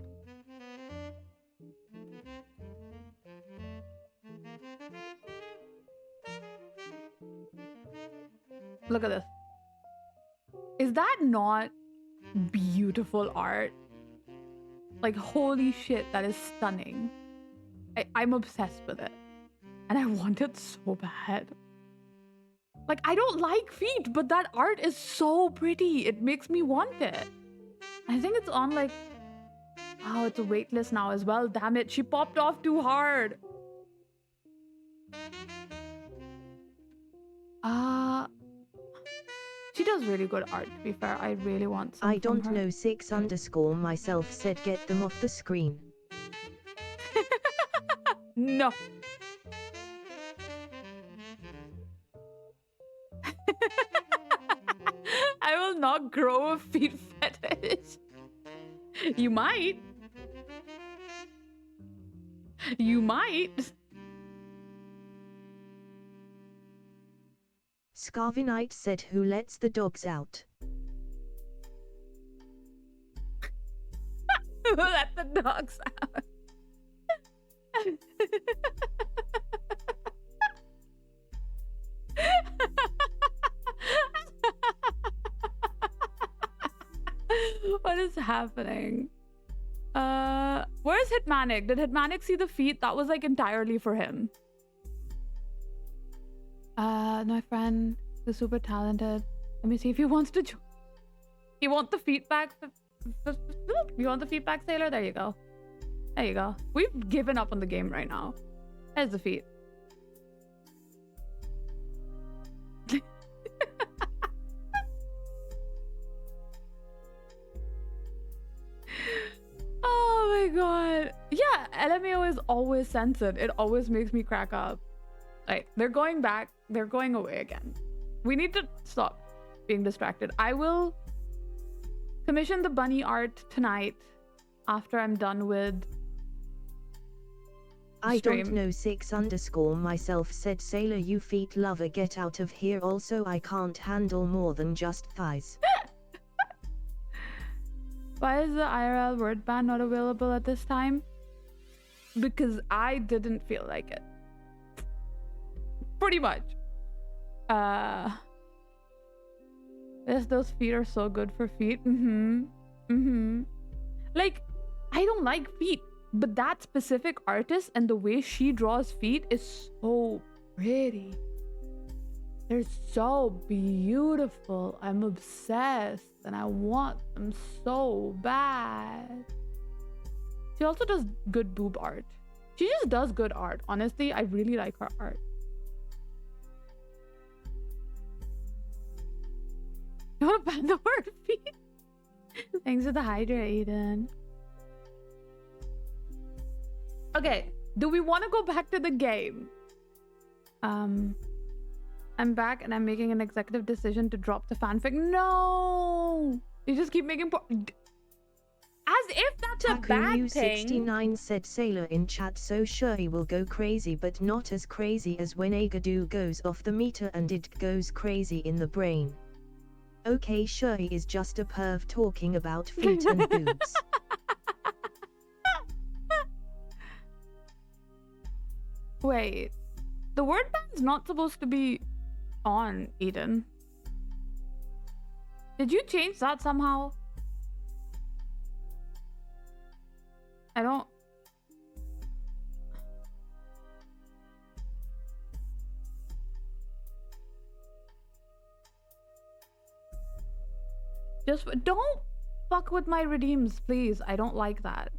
Look at this. Is that not beautiful art? Like, holy shit, that is stunning. I'm obsessed with it. And I want it so bad. Like, I don't like feet, but that art is so pretty. It makes me want it. I think it's on like... Oh, it's a waitlist now as well. Damn it, she popped off too hard. She does really good art, to be fair. I really want some I don't from her. know 6_ myself said get them off the screen. No. I will not grow a feet fetish. You might. You might. Scarvinite said who lets the dogs out. Let the dogs out. What is happening? Where's Hitmanic? Did Hitmanic see the feet? That was like entirely for him. My friend is super talented. Let me see if he wants to join. You want the feedback? You want the feedback, Sailor? There you go. There you go. We've given up on the game right now. There's the feet. Oh my god. Yeah, LMAO is always censored. It always makes me crack up. Right, they're going back. They're going away again. We need to stop being distracted. I will commission the bunny art tonight after I'm done with I stream. don't know 6_ myself said Sailor you feet lover get out of here also I can't handle more than just thighs. Why is the IRL word ban not available at this time? Because I didn't feel like it. Pretty much. Yes, those feet are so good for feet. Like, I don't like feet, but that specific artist and the way she draws feet is so pretty. They're so beautiful. I'm obsessed and I want them so bad. She also does good boob art. She just does good art. Honestly, I really like her art. You want to ban the word feet? Thanks for the Hydra, Aiden. Okay, do we want to go back to the game? I'm back and I'm making an executive decision to drop the fanfic. No! You just keep making... As if that's a bad thing. 69 said Sailor in chat so sure he will go crazy but not as crazy as when Agadoo goes off the meter and it goes crazy in the brain. Okay, sure he is just a perv talking about feet and boobs. Wait, the word ban's not supposed to be on, Eden. Did you change that somehow? I don't... Just don't fuck with my redeems, please. I don't like that.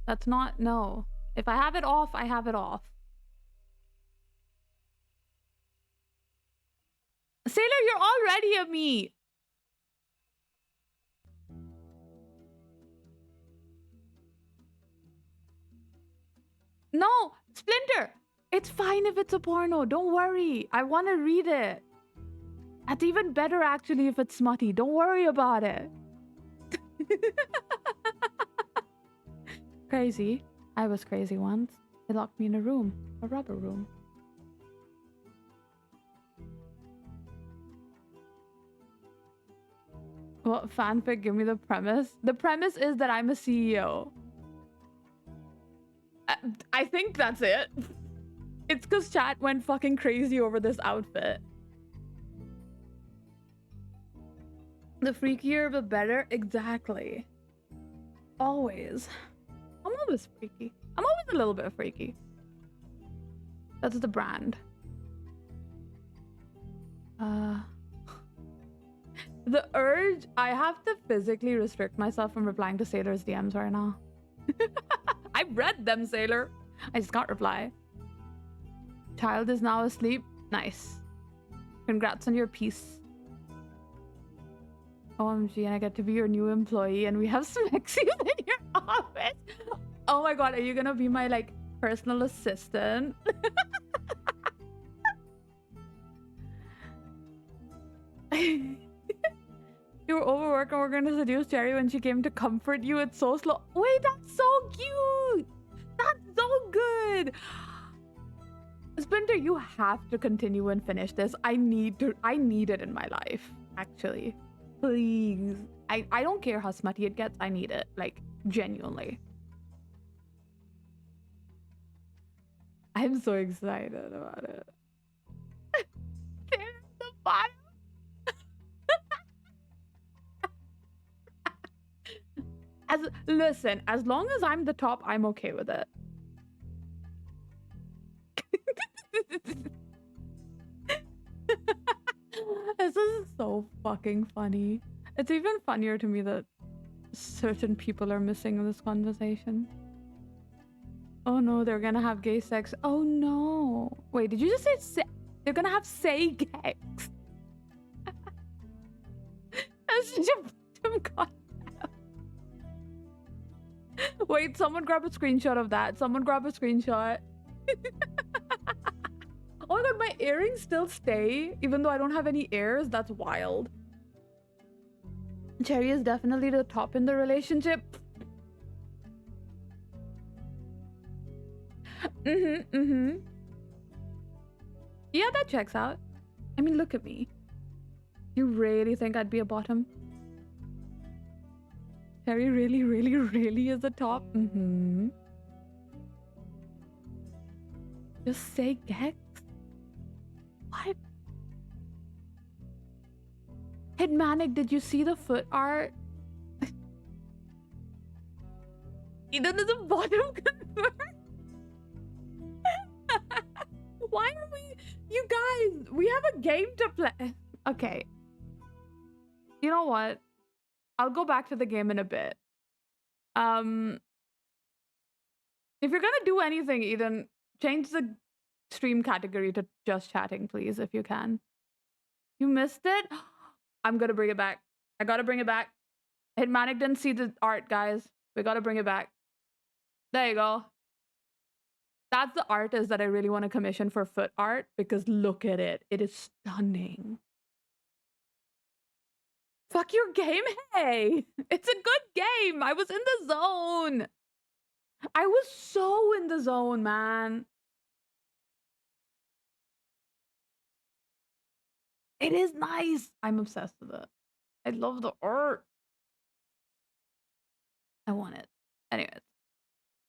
That's not... No. If I have it off, I have it off. Sailor, you're already a me. No, Splinter. It's fine if it's a porno. Don't worry. I want to read it. That's even better, actually, if it's smutty. Don't worry about it. Crazy. I was crazy once. They locked me in a room. A rubber room. What fanfic? Give me the premise. The premise is that I'm a CEO. I think that's it. It's because chat went fucking crazy over this outfit. The freakier the better. Exactly. Always. I'm always freaky. I'm always a little bit freaky. That's the brand. The urge, I have to physically restrict myself from replying to Sailor's DMs right now. I've read them, Sailor. I just can't reply. Child is now asleep. Nice. Congrats on your piece. OMG, and I get to be your new employee and we have Smexies in your office. Oh my god, are you gonna be my, like, personal assistant? You were overworked and we're gonna seduce Cherry when she came to comfort you. It's so slow. Wait, that's so cute. That's so good. Splinter, you have to continue and finish this. I need it in my life, actually. Please. I don't care how smutty it gets. I need it. Like, genuinely. I'm so excited about it. There's the bottom. Listen, as long as I'm the top, I'm okay with it. This is so fucking funny. It's even funnier to me that certain people are missing in this conversation. Oh no, they're gonna have gay sex. Oh no. Wait, did you just say they're gonna have say-gex? That's such a random concept. Wait, someone grab a screenshot of that. Someone grab a screenshot. Oh my god, my earrings still stay, even though I don't have any ears. That's wild. Cherry is definitely the top in the relationship. Mm-hmm. Yeah, that checks out. I mean, look at me. You really think I'd be a bottom? Terry really, really, really is a top? Mm-hmm. Just say Gex? What? Hitmanic, did you see the foot art? Eden is a bottom confirmed. Why are we... You guys, we have a game to play. Okay. You know what? I'll go back to the game in a bit. If you're gonna do anything, Eden, change the stream category to just chatting, please, if you can. You missed it? I'm gonna bring it back. I gotta bring it back. Hitmanic didn't see the art, guys. We gotta bring it back. There you go. That's the artist that I really want to commission for foot art because look at it. It is stunning. Fuck your game, hey! It's a good game. I was in the zone. I was so in the zone, man. It is nice. I'm obsessed with it. I love the art. I want it. Anyways.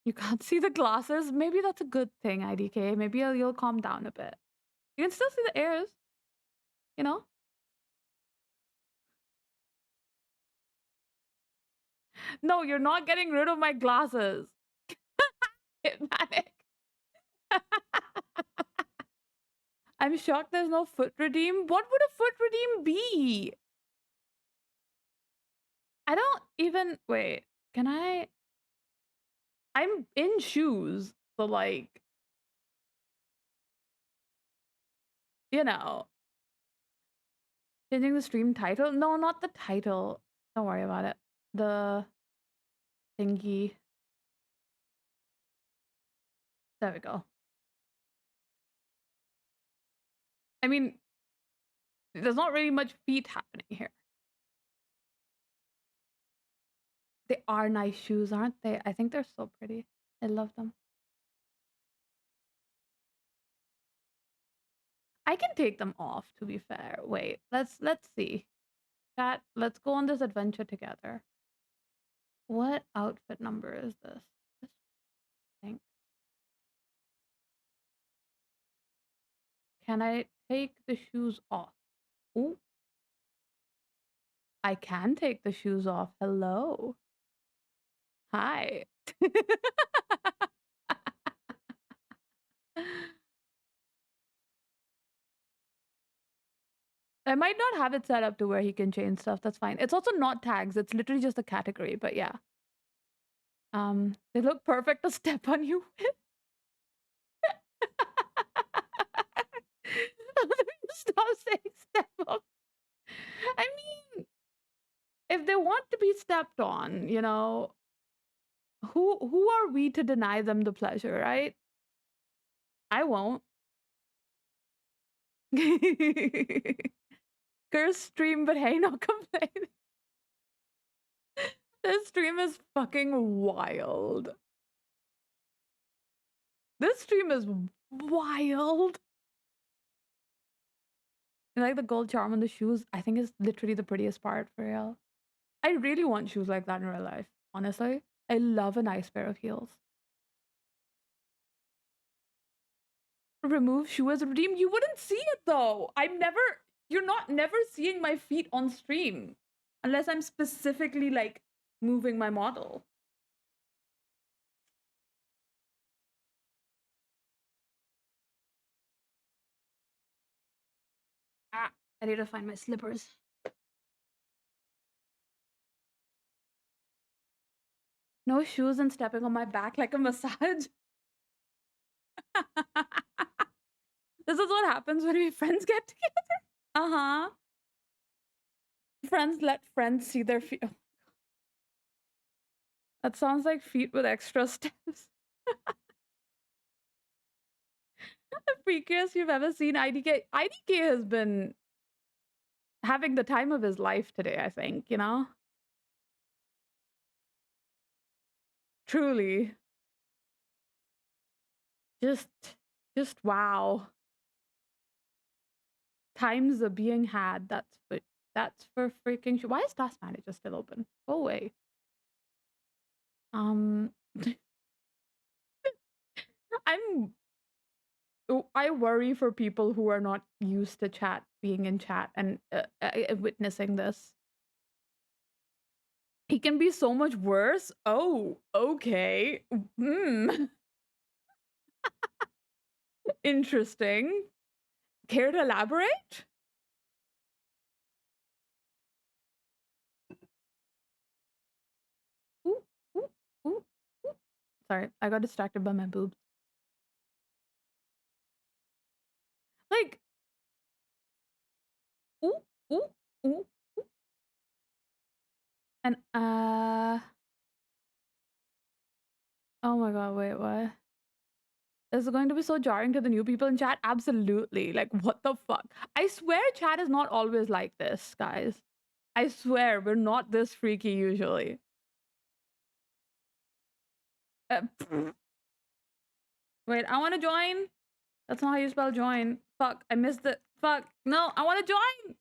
You can't see the glasses? Maybe that's a good thing, IDK. Maybe you'll calm down a bit. You can still see the airs. You know? No, you're not getting rid of my glasses. Hitmanic. I'm shocked there's no foot redeem. What would a foot redeem be? I don't even... Wait, can I... I'm in shoes, so like... You know. Changing the stream title? No, not the title. Don't worry about it. The... thingy. There we go. I mean, there's not really much feet happening here. They are nice shoes, aren't they? I think they're so pretty. I love them. I can take them off, to be fair. Wait, let's see. Chat, let's go on this adventure together. What outfit number is this? I think. Can I take the shoes off? Ooh. I can take the shoes off. Hello. Hi. I might not have it set up to where he can change stuff. That's fine. It's also not tags. It's literally just a category, but yeah. They look perfect to step on you with. Stop saying step up. I mean, if they want to be stepped on, you know, who are we to deny them the pleasure, right? I won't. Curse stream, but hey, no complaining. This stream is fucking wild. This stream is wild. You like the gold charm on the shoes? I think it's literally the prettiest part for real. I really want shoes like that in real life, honestly. I love a nice pair of heels. Remove shoe as redeem? You wouldn't see it though. You're never seeing my feet on stream. Unless I'm specifically like moving my model. Ah, I need to find my slippers. No shoes and stepping on my back like a massage. This is what happens when we friends get together. Uh-huh. Friends let friends see their feet. That sounds like feet with extra steps. The freakiest you've ever seen. IDK has been having the time of his life today, I think, you know? Truly. Just wow. Times are being had. That's for freaking sure. Why is Task Manager still open? Go away. I'm I worry for people who are not used to chat, being in chat, and witnessing this. He can be so much worse. Oh, okay. Interesting. Care to elaborate? Ooh, ooh, ooh, ooh. Sorry, I got distracted by my boobs. Like, ooh, ooh, ooh, ooh. And oh my god, wait, what? This is going to be so jarring to the new people in chat. Absolutely. Like, what the fuck? I swear chat is not always like this, guys. I swear we're not this freaky usually. Wait, I want to join. That's not how you spell join. Fuck, I missed it. Fuck, no, I want to join.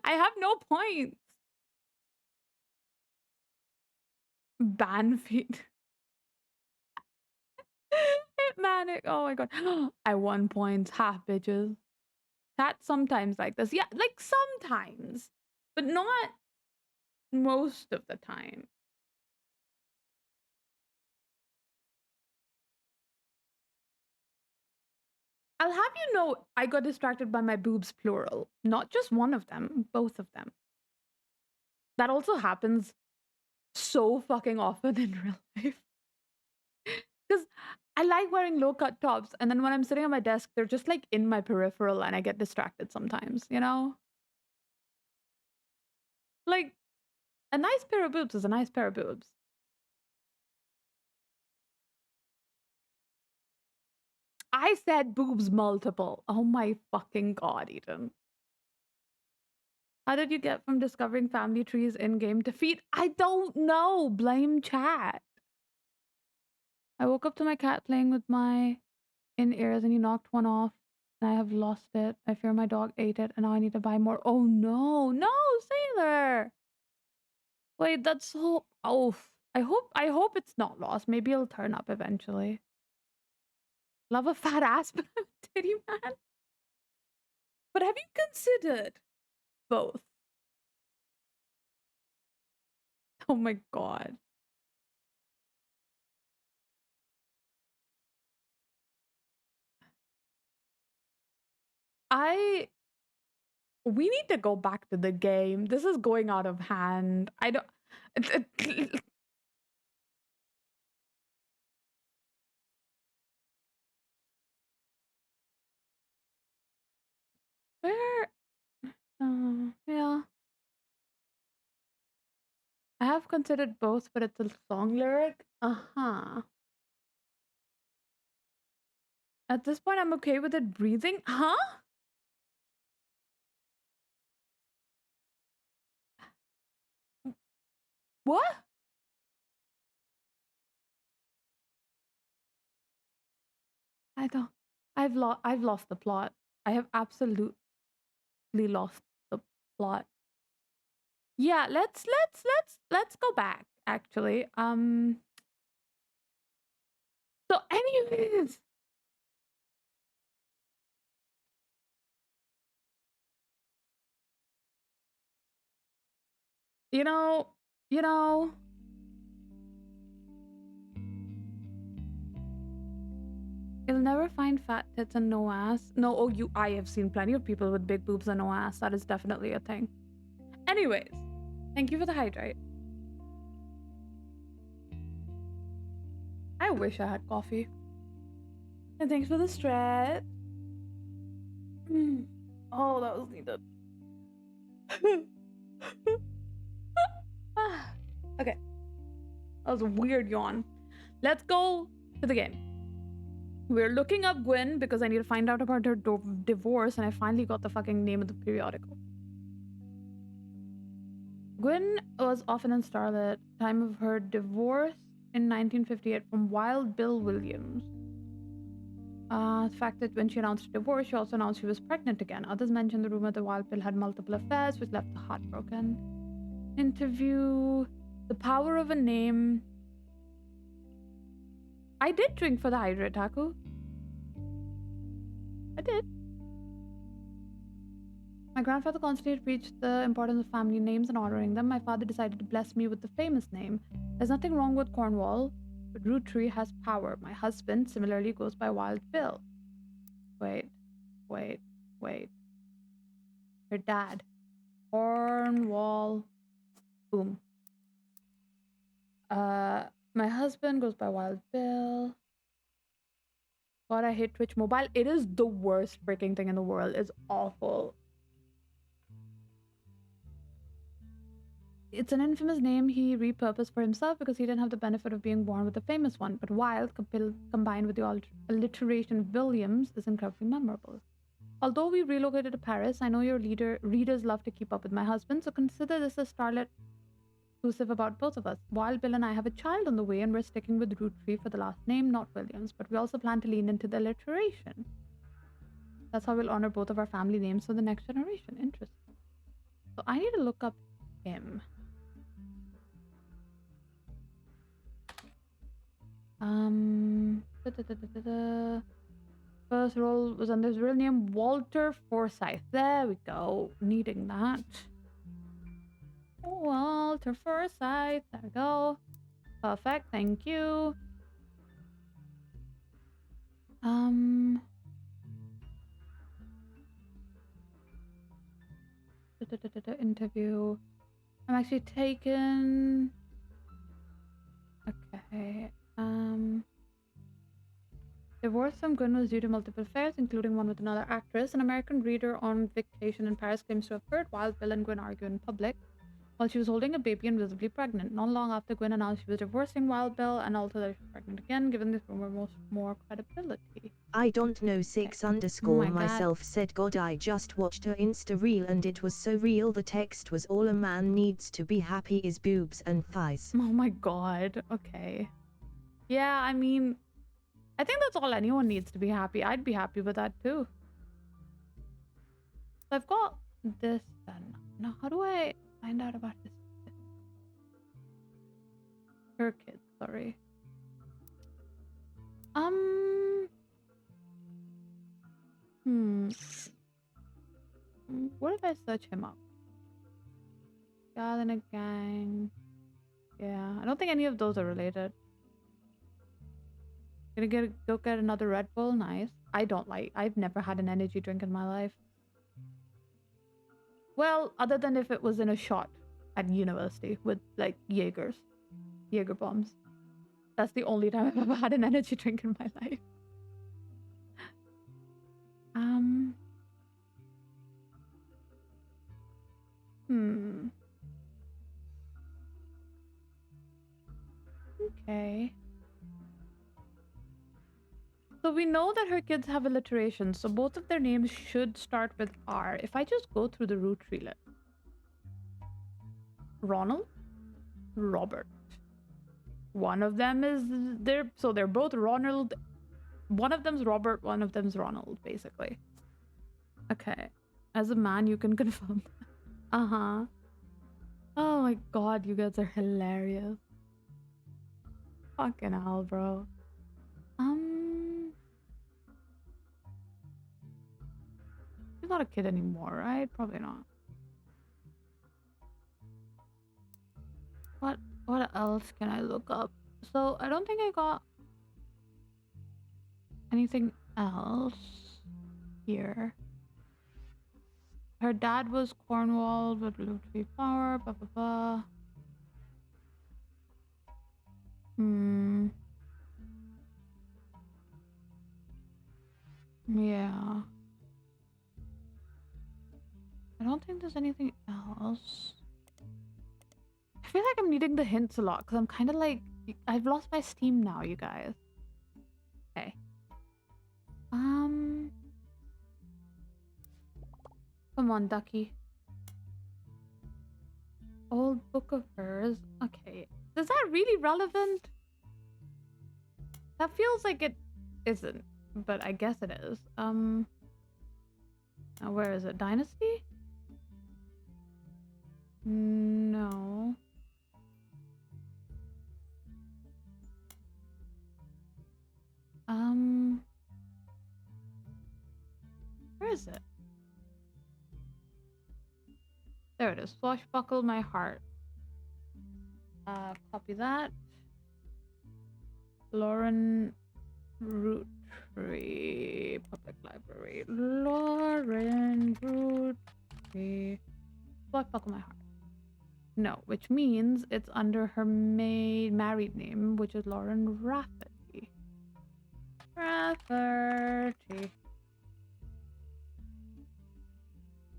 I have no points. Ban feed. Manic. Oh my god. I won points. Ha, bitches. Chat sometimes like this. Yeah, like sometimes, but not most of the time. I'll have you know I got distracted by my boobs plural. Not just one of them, both of them. That also happens so fucking often in real life. Because I like wearing low cut tops, and then when I'm sitting at my desk, they're just like in my peripheral and I get distracted sometimes, you know? Like, a nice pair of boobs is a nice pair of boobs. I said boobs multiple. Oh my fucking god, Eden. How did you get from discovering family trees in game to feed? I don't know. Blame chat. I woke up to my cat playing with my in-ears and he knocked one off and I have lost it. I fear my dog ate it and now I need to buy more. Oh no, no, Sailor. Wait, that's so oh I hope it's not lost. Maybe it'll turn up eventually. Love a fat ass, but I'm a titty man. But have you considered both? Oh my god. We need to go back to the game. This is going out of hand. I don't where yeah. I have considered both, but it's a song lyric. Uh-huh. At this point, I'm okay with it breathing. Huh? What? I don't. I've lost the plot. I have absolutely lost the plot. Yeah, let's go back actually. So anyways, you know, you know, you'll never find fat tits and no ass. No, oh, I have seen plenty of people with big boobs and no ass. That is definitely a thing. Anyways, thank you for the hydrate. I wish I had coffee. And thanks for the stretch. Oh, that was needed. Okay. That was a weird yawn. Let's go to the game. We're looking up Gwen because I need to find out about her divorce, and I finally got the fucking name of the periodical. Gwen was often in Starlit. Time of her divorce in 1958 from Wild Bill Williams. The fact that when she announced her divorce, she also announced she was pregnant again. Others mentioned the rumor that Wild Bill had multiple affairs, which left her heartbroken. Interview. The power of a name. I did drink for the hydrate, Taku. I did. My grandfather constantly preached the importance of family names and honoring them. My father decided to bless me with the famous name. There's nothing wrong with Cornwall, but Roottrees has power. My husband similarly goes by Wild Bill. Wait. Her dad. Cornwall. Boom. My husband goes by Wild Bill. God, I hate Twitch Mobile. It is the worst freaking thing in the world. It's awful. It's an infamous name he repurposed for himself because he didn't have the benefit of being born with a famous one. But Wild, combined with the alliteration Williams, is incredibly memorable. Although we relocated to Paris, I know your readers love to keep up with my husband, so consider this a starlet exclusive about both of us. Wild Bill and I have a child on the way, and we're sticking with Roottrees for the last name, not Williams. But we also plan to lean into the alliteration. That's how we'll honor both of our family names for the next generation. Interesting. So I need to look up him. First role was under his real name, Walter Forsyth. There we go. Needing that. Walter Forsyth. There we go. Perfect. Thank you. Interview. I'm actually taken. Okay. Divorce from Gwyn was due to multiple affairs, including one with another actress. An American reader on vacation in Paris claims to have heard Wild Bill and Gwyn argue in public while she was holding a baby and visibly pregnant. Not long after, Gwyn announced she was divorcing Wild Bill and also that she was pregnant again, giving this rumor more credibility. I don't know 6_ myself said God, I just watched her Insta reel and it was so real. The text was all a man needs to be happy is boobs and thighs. Oh my god. Okay. Yeah, I mean, I think that's all anyone needs to be happy. I'd be happy with that too. So I've got this then. Now, how do I find out about his kids? Her kids, sorry. What if I search him up? God in a gang. Yeah, I don't think any of those are related. Gonna go get another Red Bull. Nice. I've never had an energy drink in my life. Well, other than if it was in a shot at university with like Jaeger bombs. That's the only time I've ever had an energy drink in my life. Okay. So we know that her kids have alliteration, so both of their names should start with R. If I just go through the Roottrees list. Ronald, Robert. One of them is they're both Ronald. One of them's Robert, one of them's Ronald, basically. Okay. As a man, you can confirm. Uh-huh. Oh my god, you guys are hilarious. Fucking hell, bro. He's not a kid anymore, right? Probably not. What else can I look up? So I don't think I got anything else here. Her dad was Cornwall, but Roottrees power, blah blah blah. Yeah. I don't think there's anything else. I feel like I'm needing the hints a lot because I'm kind of like, I've lost my steam now, you guys. Okay. Come on, Ducky. Old book of hers. Okay. Is that really relevant? That feels like it isn't, but I guess it is. Now where is it? Dynasty? No. Where is it? There it is. Swashbuckle my heart. Copy that. Lauren Roottrees Public Library. Lauren Roottrees. Swashbuckle my heart. No, which means it's under her married name, which is Lauren Rafferty. Rafferty.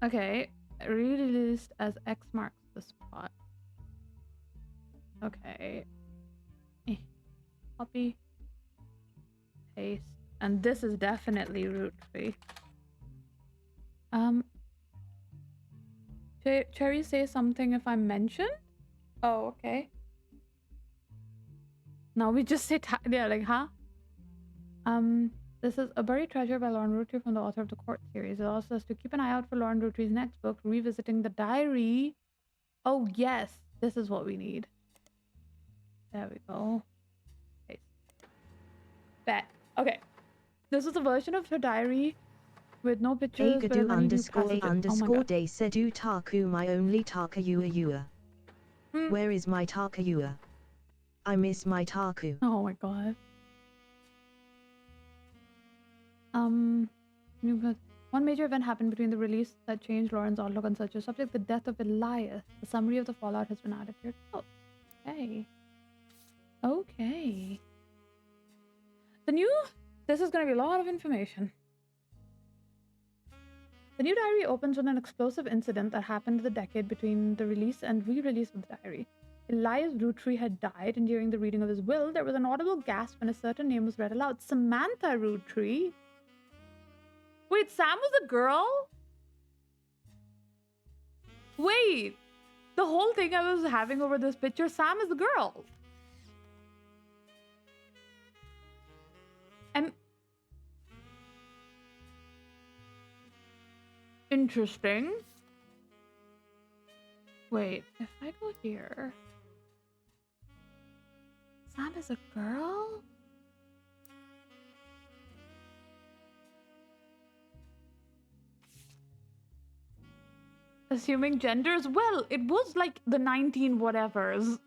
Okay, released as X marks the spot. Okay. Copy. Paste. And this is definitely Roottrees. Cherry, say something if I'm mentioned? Oh, okay. Now we just say yeah, like, huh? This is A Buried Treasure by Lauren Roottrees from the author of the Court series. It also says to keep an eye out for Lauren Roottrees' next book, Revisiting the Diary. Oh, yes. This is what we need. There we go. Okay. Bet. Okay. This is a version of her diary with no pictures. Agadu underscore day sedu taku my only takayua. Where is my takayua? I miss my taku. Oh my god. One major event happened between the release that changed Lauren's outlook on such a subject, the death of Elias. The summary of the fallout has been added here. Oh, okay. Okay. This is going to be a lot of information. The new diary opens with an explosive incident that happened the decade between the release and re-release of the diary. Elias Roottrees had died, and during the reading of his will, there was an audible gasp when a certain name was read aloud. Samantha Roottrees. Wait, Sam was a girl? Wait, the whole thing I was having over this picture, Sam is a girl. And interesting. Wait, if I go here, Sam is a girl? Assuming genders? Well, it was like the 19 whatevers.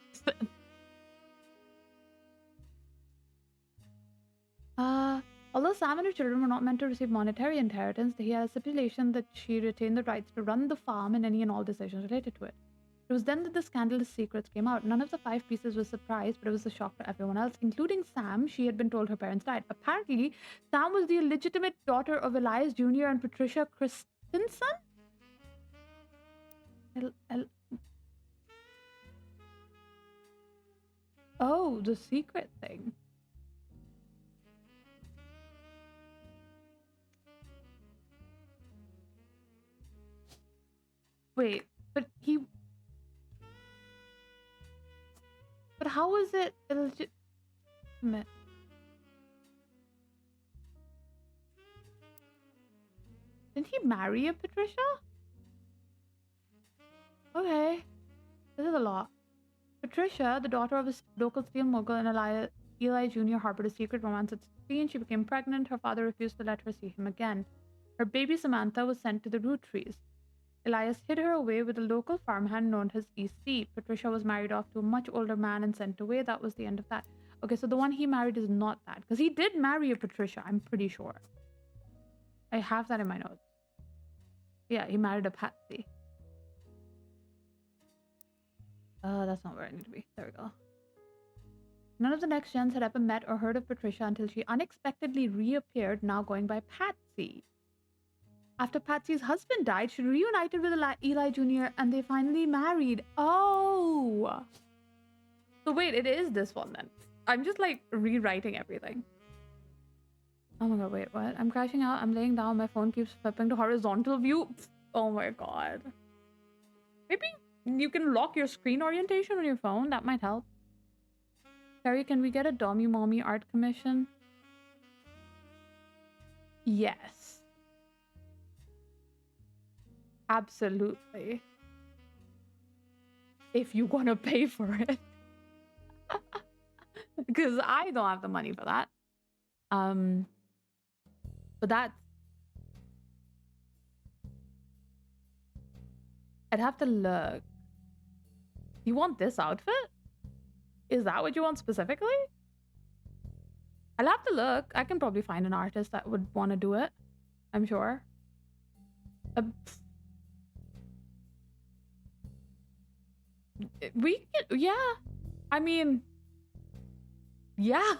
Although Sam and her children were not meant to receive monetary inheritance, he had a stipulation that she retain the rights to run the farm and any and all decisions related to it. It was then that the scandalous secrets came out. None of the 5 pieces was a surprise, but it was a shock to everyone else, including Sam. She had been told her parents died. Apparently, Sam was the illegitimate daughter of Elias Jr. and Patricia Christensen? Oh, the secret thing. Wait, but how is it illegitimate? Didn't he marry a Patricia? Okay, this is a lot. Patricia, the daughter of a local steel mogul, and Eli Jr. harbored a secret romance at 16. She became pregnant. Her father refused to let her see him again. Her baby Samantha was sent to the Roottrees. Elias hid her away with a local farmhand known as EC. Patricia was married off to a much older man and sent away. That was the end of that. Okay, so the one he married is not that. Because he did marry a Patricia, I'm pretty sure. I have that in my notes. Yeah, he married a Patsy. That's not where I need to be. There we go. None of the next gens had ever met or heard of Patricia until she unexpectedly reappeared, now going by Patsy. After Patsy's husband died, she reunited with Eli Jr. and they finally married. Oh! So wait, it is this one then. I'm just like rewriting everything. Oh my god, wait, what? I'm crashing out. I'm laying down. My phone keeps flipping to horizontal view. Oh my god. Maybe you can lock your screen orientation on your phone. That might help. Terry, can we get a Dommy Mommy art commission? Yes. Absolutely. If you want to pay for it. Because I don't have the money for that. But that... I'd have to look. You want this outfit? Is that what you want specifically? I'll have to look. I can probably find an artist that would want to do it. I'm sure. We can, yeah. I mean, yeah.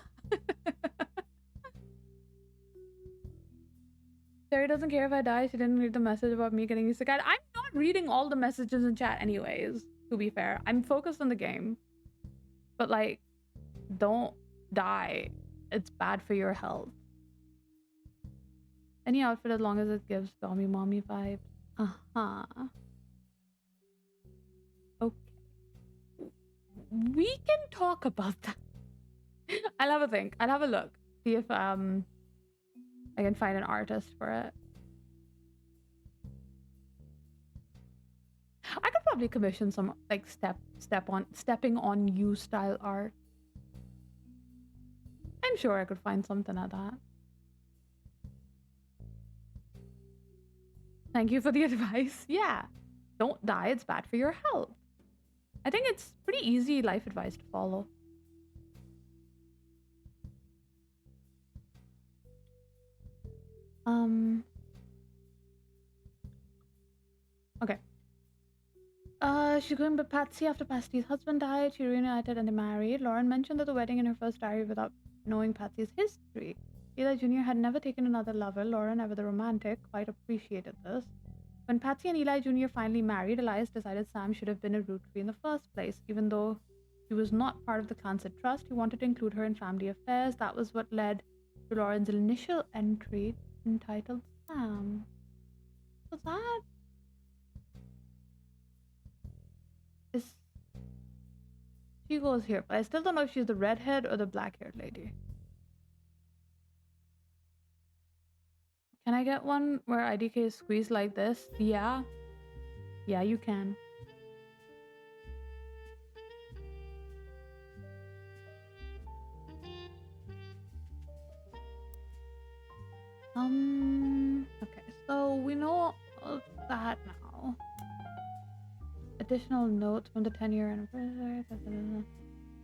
Sarah doesn't care if I die. She didn't read the message about me getting used to cat. I'm not reading all the messages in chat anyways, to be fair. I'm focused on the game. But like, don't die. It's bad for your health. Any outfit as long as it gives Dommy Mommy vibes. Uh-huh. Okay. We can talk about that. I'll have a think. I'll have a look. See if I can find an artist for it. I could probably commission some like stepping on you style art. I'm sure I could find something like that. Thank you for the advice. Yeah. Don't die. It's bad for your health. I think it's pretty easy life advice to follow. Okay. She's going with Patsy after Patsy's husband died. She reunited and they married. Lauren mentioned that the wedding in her first diary without knowing Patsy's history. Eli Jr. had never taken another lover. Lauren, ever the romantic, quite appreciated this. When Patsy and Eli Jr. finally married, Elias decided Sam should have been a Rootree in the first place. Even though she was not part of the Cancer Trust, he wanted to include her in family affairs. That was what led to Lauren's initial entry entitled Sam. What's that? She goes here, but I still don't know if she's the redhead or the black-haired lady. Can I get one where IDK is squeezed like this? Yeah. Yeah, you can. Okay, so we know of that now. Additional notes from the 10-year anniversary.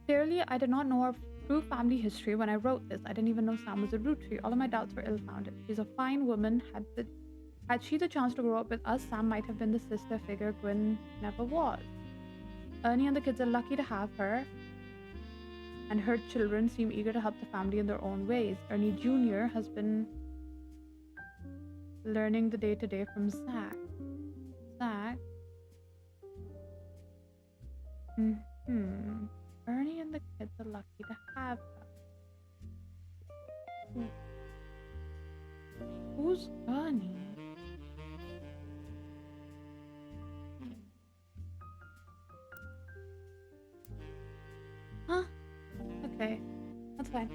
Clearly, I did not know our true family history when I wrote this. I didn't even know Sam was a Rootree. All of my doubts were ill-founded. She's a fine woman. Had she the chance to grow up with us, Sam might have been the sister figure Gwen never was. Ernie and the kids are lucky to have her, and her children seem eager to help the family in their own ways. Ernie Jr. has been learning the day-to-day from Zach. Zach? Ernie and the kids are lucky to have her. Who's Ernie? Huh? Okay, that's fine.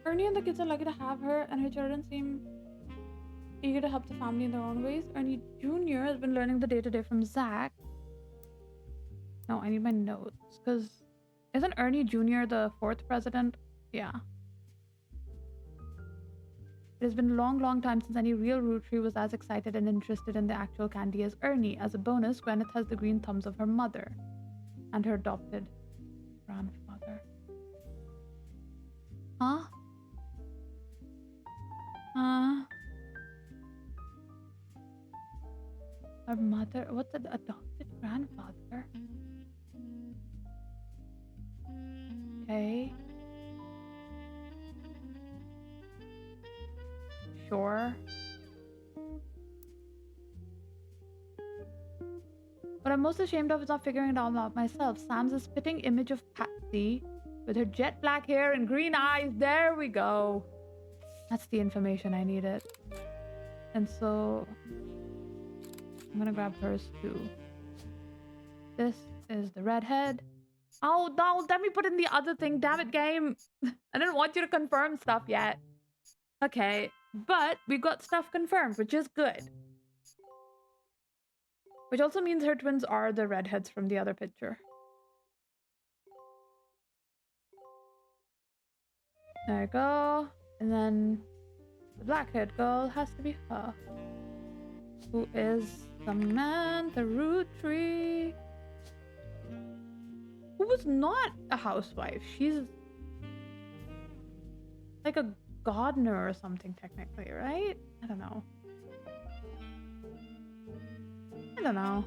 Ernie and the kids are lucky to have her, and her children seem eager to help the family in their own ways. Ernie Jr. has been learning the day-to-day from Zach. No, I need my notes, because isn't Ernie Jr. the 4th president? Yeah. It has been a long, long time since any real Rootree was as excited and interested in the actual candy as Ernie. As a bonus, Gwyneth has the green thumbs of her mother and her adopted grandfather. Huh? Her mother? What's an adopted grandfather? Okay. Sure. What I'm most ashamed of is not figuring it all out myself. Sam's a spitting image of Patsy with her jet black hair and green eyes. There we go. That's the information I needed. And so I'm gonna grab hers too. This is the redhead. Oh, no, let me put in the other thing. Damn it, game. I didn't want you to confirm stuff yet. Okay, but we got stuff confirmed, which is good. Which also means her twins are the redheads from the other picture. There we go. And then the black-haired girl has to be her. Who is Samantha Roottrees. Who was not a housewife. She's like a gardener or something, technically, right? I don't know. I don't know.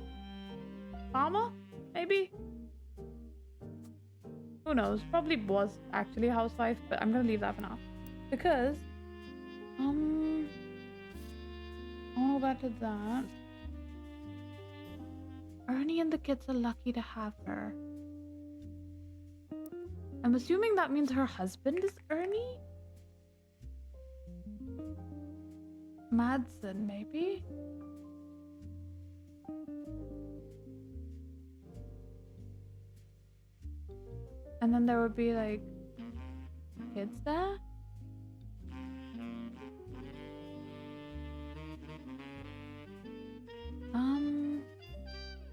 Farmer? Maybe? Who knows? Probably was actually a housewife, but I'm gonna leave that for now. Because, I wanna go back to that. Ernie and the kids are lucky to have her. I'm assuming that means her husband is Ernie? Madsen, maybe? And then there would be like kids there?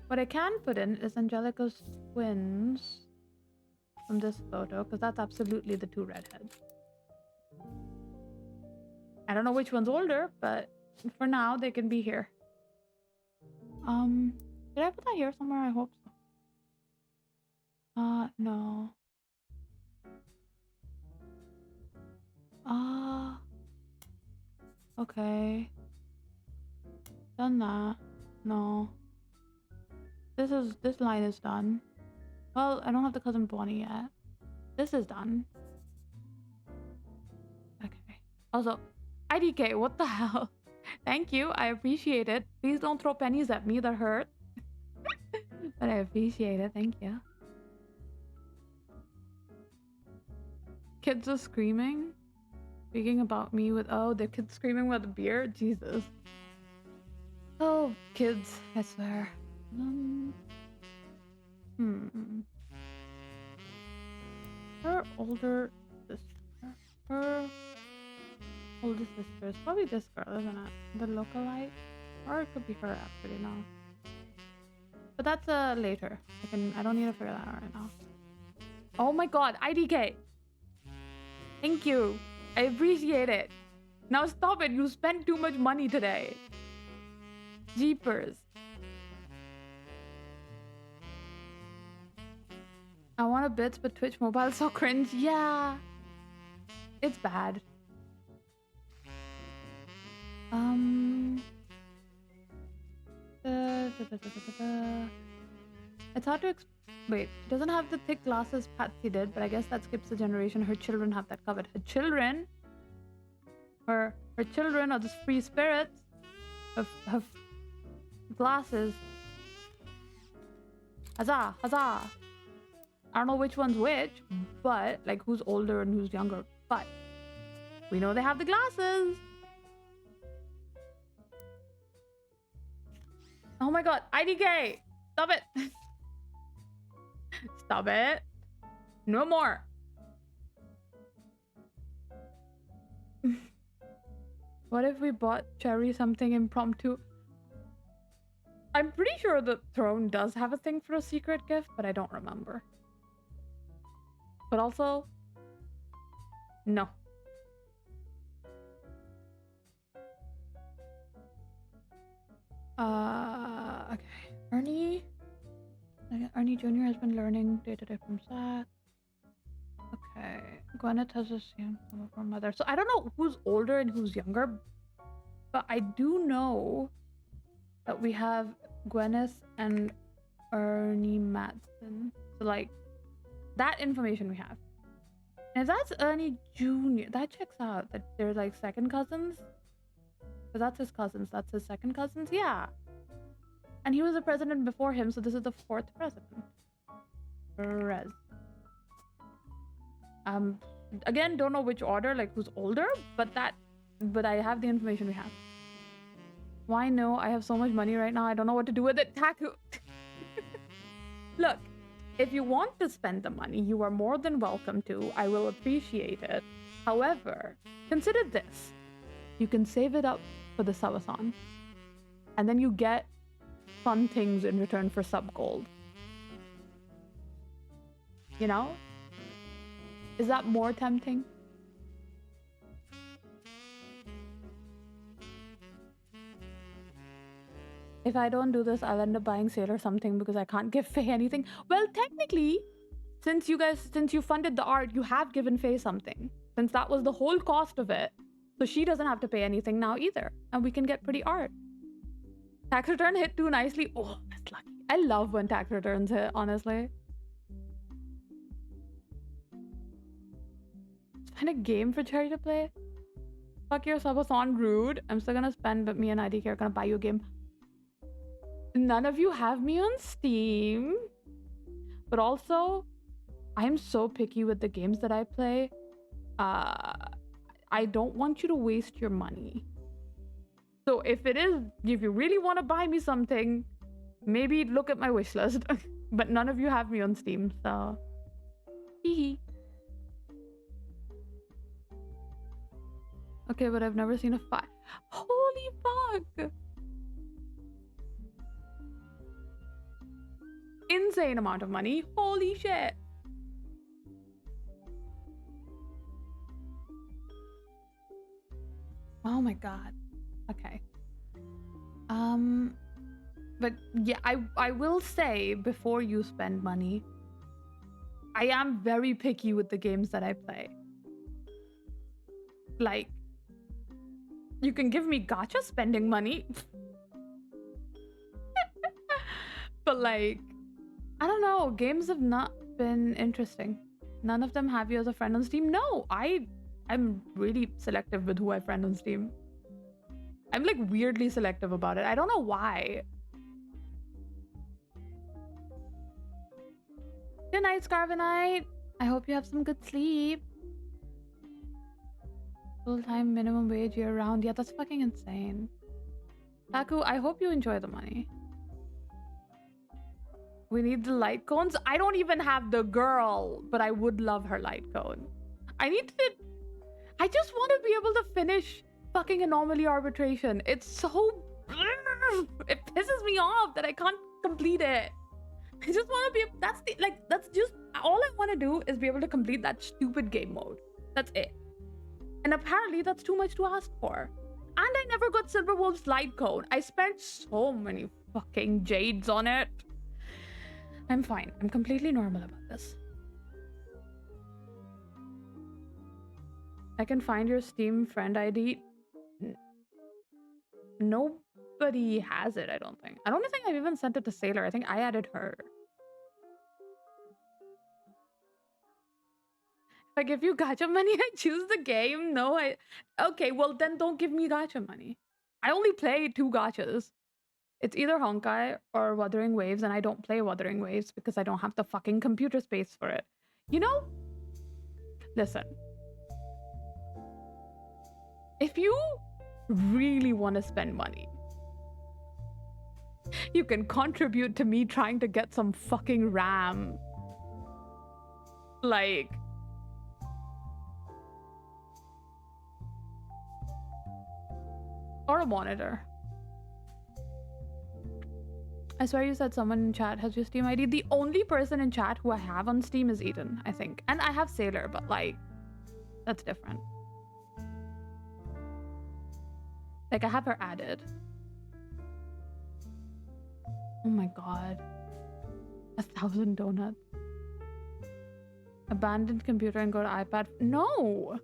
What I can put in is Angelica's twins from this photo, because that's absolutely the two redheads. I don't know which one's older, but for now they can be here. Did I put that here somewhere? I hope so. No. Okay. Done that. No. This line is done. Well, I don't have the cousin Bonnie yet. This is done. Okay. Also, IDK, what the hell? Thank you, I appreciate it. Please don't throw pennies at me, that hurt. But I appreciate it, thank you. Kids are screaming. Speaking about me with, oh, the kids screaming with a beer? Jesus. Oh, kids, I swear. Her older sister. Her older sister is probably this girl, isn't it? The lookalike? Or it could be her, actually, no. But that's later. I don't need to figure that out right now. Oh my god, IDK! Thank you. I appreciate it. Now stop it. You spent too much money today. Jeepers. I want a bits, but Twitch mobile is so cringe. Yeah. It's bad. It's hard to wait, she doesn't have the thick glasses Patsy did, but I guess that skips a generation. Her children have that covered. Her children are the free spirits of glasses. Huzzah, huzzah. I don't know which one's which, but like who's older and who's younger, but we know they have the glasses. Oh my god, IDK! Stop it! Stop it. No more. What if we bought Cherry something impromptu? I'm pretty sure the throne does have a thing for a secret gift, but I don't remember. But also, no. Okay. Ernie Jr. has been learning day-to-day from Zach. Okay. Gwyneth has the same from her mother. So I don't know who's older and who's younger, but I do know that we have Gwyneth and Ernie Madsen. So like, that information we have. And if that's Ernie Jr., that checks out. That they're like second cousins. Because that's his cousins. That's his second cousins. Yeah. And he was the president before him, so this is the fourth president. Perez. Again, don't know which order, like who's older, but I have the information we have. Why no? I have so much money right now. I don't know what to do with it. Taku. Look, if you want to spend the money, you are more than welcome to. I will appreciate it. However, consider this. You can save it up for the subathon. And then you get fun things in return for sub gold. You know? Is that more tempting? If I don't do this, I'll end up buying Sailor something because I can't give Faye anything. Well, technically, since you funded the art, you have given Faye something. Since that was the whole cost of it. So she doesn't have to pay anything now either. And we can get pretty art. Tax return hit too nicely. Oh, that's lucky. I love when tax returns hit, honestly. Find a game for Cherry to play. Fuck your subathon, rude. I'm still gonna spend, but me and IDK are gonna buy you a game. None of you have me on Steam. But also, I'm so picky with the games that I play. I don't want you to waste your money. So if you really want to buy me something, maybe look at my wish list. But none of you have me on Steam, so... Hee. Okay, but I've never seen a fight. Holy fuck! Insane amount of money. Holy shit. Oh my god. Okay. But yeah, I will say before you spend money, I am very picky with the games that I play. Like, you can give me gacha spending money. But like, I don't know, games have not been interesting. None of them have you as a friend on Steam. No, I'm really selective with who I friend on Steam. I'm like weirdly selective about it. I don't know why. Good night, Scarvanite. I hope you have some good sleep. Full-time minimum wage year round. Yeah, that's fucking insane. Taku, I hope you enjoy the money. We need the light cones. I don't even have the girl, but I would love her light cone. I just want to be able to finish fucking Anomaly Arbitration. It's so... It pisses me off that I can't complete it. I just want to be... That's just... All I want to do is be able to complete that stupid game mode. That's it. And apparently that's too much to ask for. And I never got Silverwolf's light cone. I spent so many fucking jades on it. I'm fine. I'm completely normal about this. I can find your Steam friend ID. Nobody has it, I don't think. I don't think I've even sent it to Sailor. I think I added her. If I give you gacha money, I choose the game. No, Okay, well then don't give me gacha money. I only play 2 gachas. It's either Honkai or Wuthering Waves, and I don't play Wuthering Waves because I don't have the fucking computer space for it. You know? Listen. If you really want to spend money, you can contribute to me trying to get some fucking RAM. Like... Or a monitor. I swear you said someone in chat has your Steam ID. The only person in chat who I have on Steam is Eden, I think. And I have Sailor, but like, that's different. Like, I have her added. Oh my god. 1,000 donuts. Abandoned computer and go to iPad. No!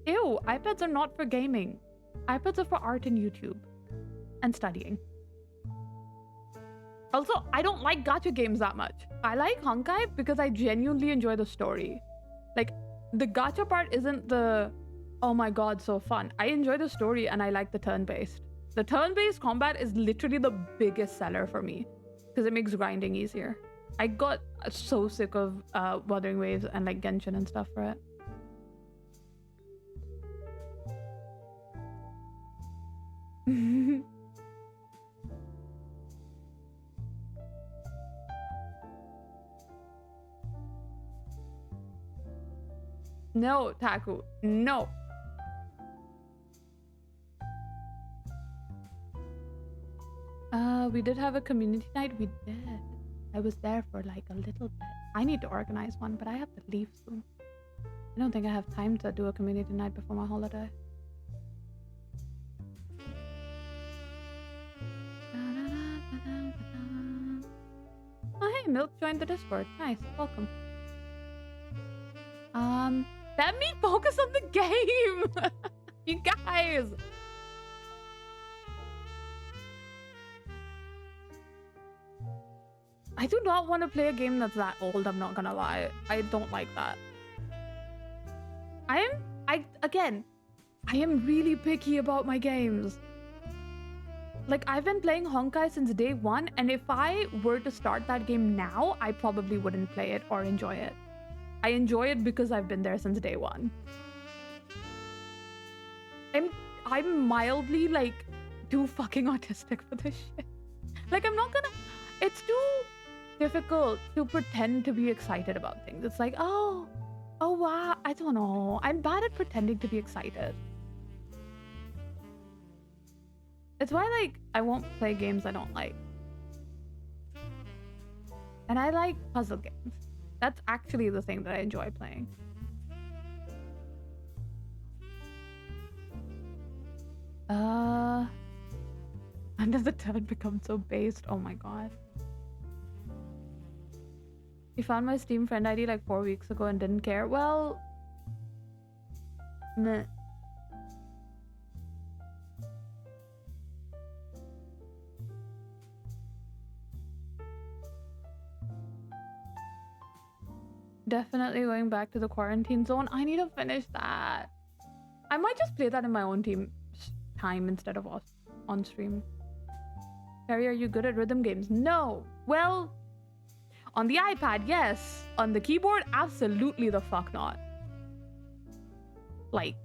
Ew, iPads are not for gaming. iPads are for art and YouTube. And studying. Also, I don't like gacha games that much. I like Honkai because I genuinely enjoy the story. Like, the gacha part isn't the, oh my god, so fun. I enjoy the story and I like the turn-based. The turn-based combat is literally the biggest seller for me because it makes grinding easier. I got so sick of Wuthering Waves and like Genshin and stuff for it. No, Taku. No. We did have a community night. We did. I was there for like a little bit. I need to organize one, but I have to leave soon. I don't think I have time to do a community night before my holiday. Oh, hey, Milk joined the Discord. Nice. Welcome. Let me focus on the game! You guys! I do not want to play a game that's that old, I'm not gonna lie. I don't like that. I am really picky about my games. Like, I've been playing Honkai since day one, and if I were to start that game now, I probably wouldn't play it or enjoy it. I enjoy it because I've been there since day one. I'm mildly, like, too fucking autistic for this shit. Like, I'm not gonna... It's too difficult to pretend to be excited about things. It's like, oh wow, I don't know. I'm bad at pretending to be excited. It's why, like, I won't play games I don't like. And I like puzzle games. That's actually the thing that I enjoy playing. When does the turn become so based? Oh my god. You found my Steam friend ID like 4 weeks ago and didn't care? Well... Meh. Definitely going back to the quarantine zone. I need to finish that. I might just play that in my own time instead of on stream. Harry, are you good at rhythm games? No. Well, on the iPad, yes. On the keyboard, absolutely the fuck not. Like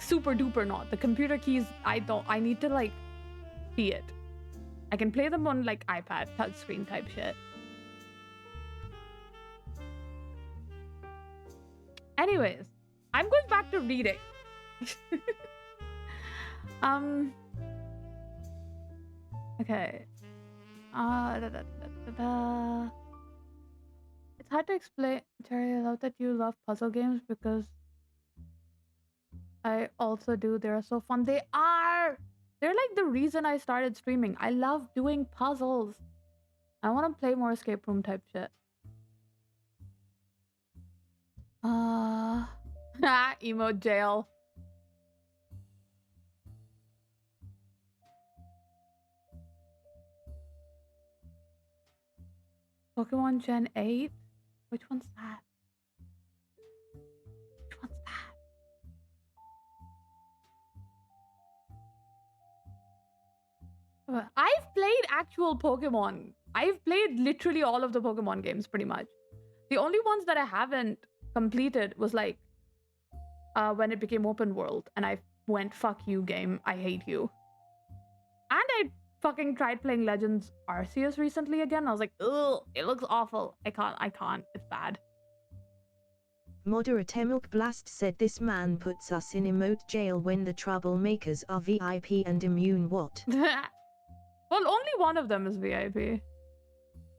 super duper not. The computer keys, I need to like see it. I can play them on like iPad, touchscreen type shit. Anyways, I'm going back to reading. Okay. It's hard to explain. Terry, I love that you love puzzle games because I also do. They're so fun. They are! They're like the reason I started streaming. I love doing puzzles. I want to play more escape room type shit. Emo jail. Pokemon Gen 8? Which one's that? Which one's that? I've played actual Pokemon. I've played literally all of the Pokemon games pretty much. The only ones that I haven't completed was like when it became open world and I went, fuck you game, I hate you. And I fucking tried playing Legends Arceus recently again. I was like, ugh, it looks awful. I can't, it's bad. Moderator Milk Blast said this man puts us in emote jail when the troublemakers are VIP and immune what? Well, only one of them is VIP.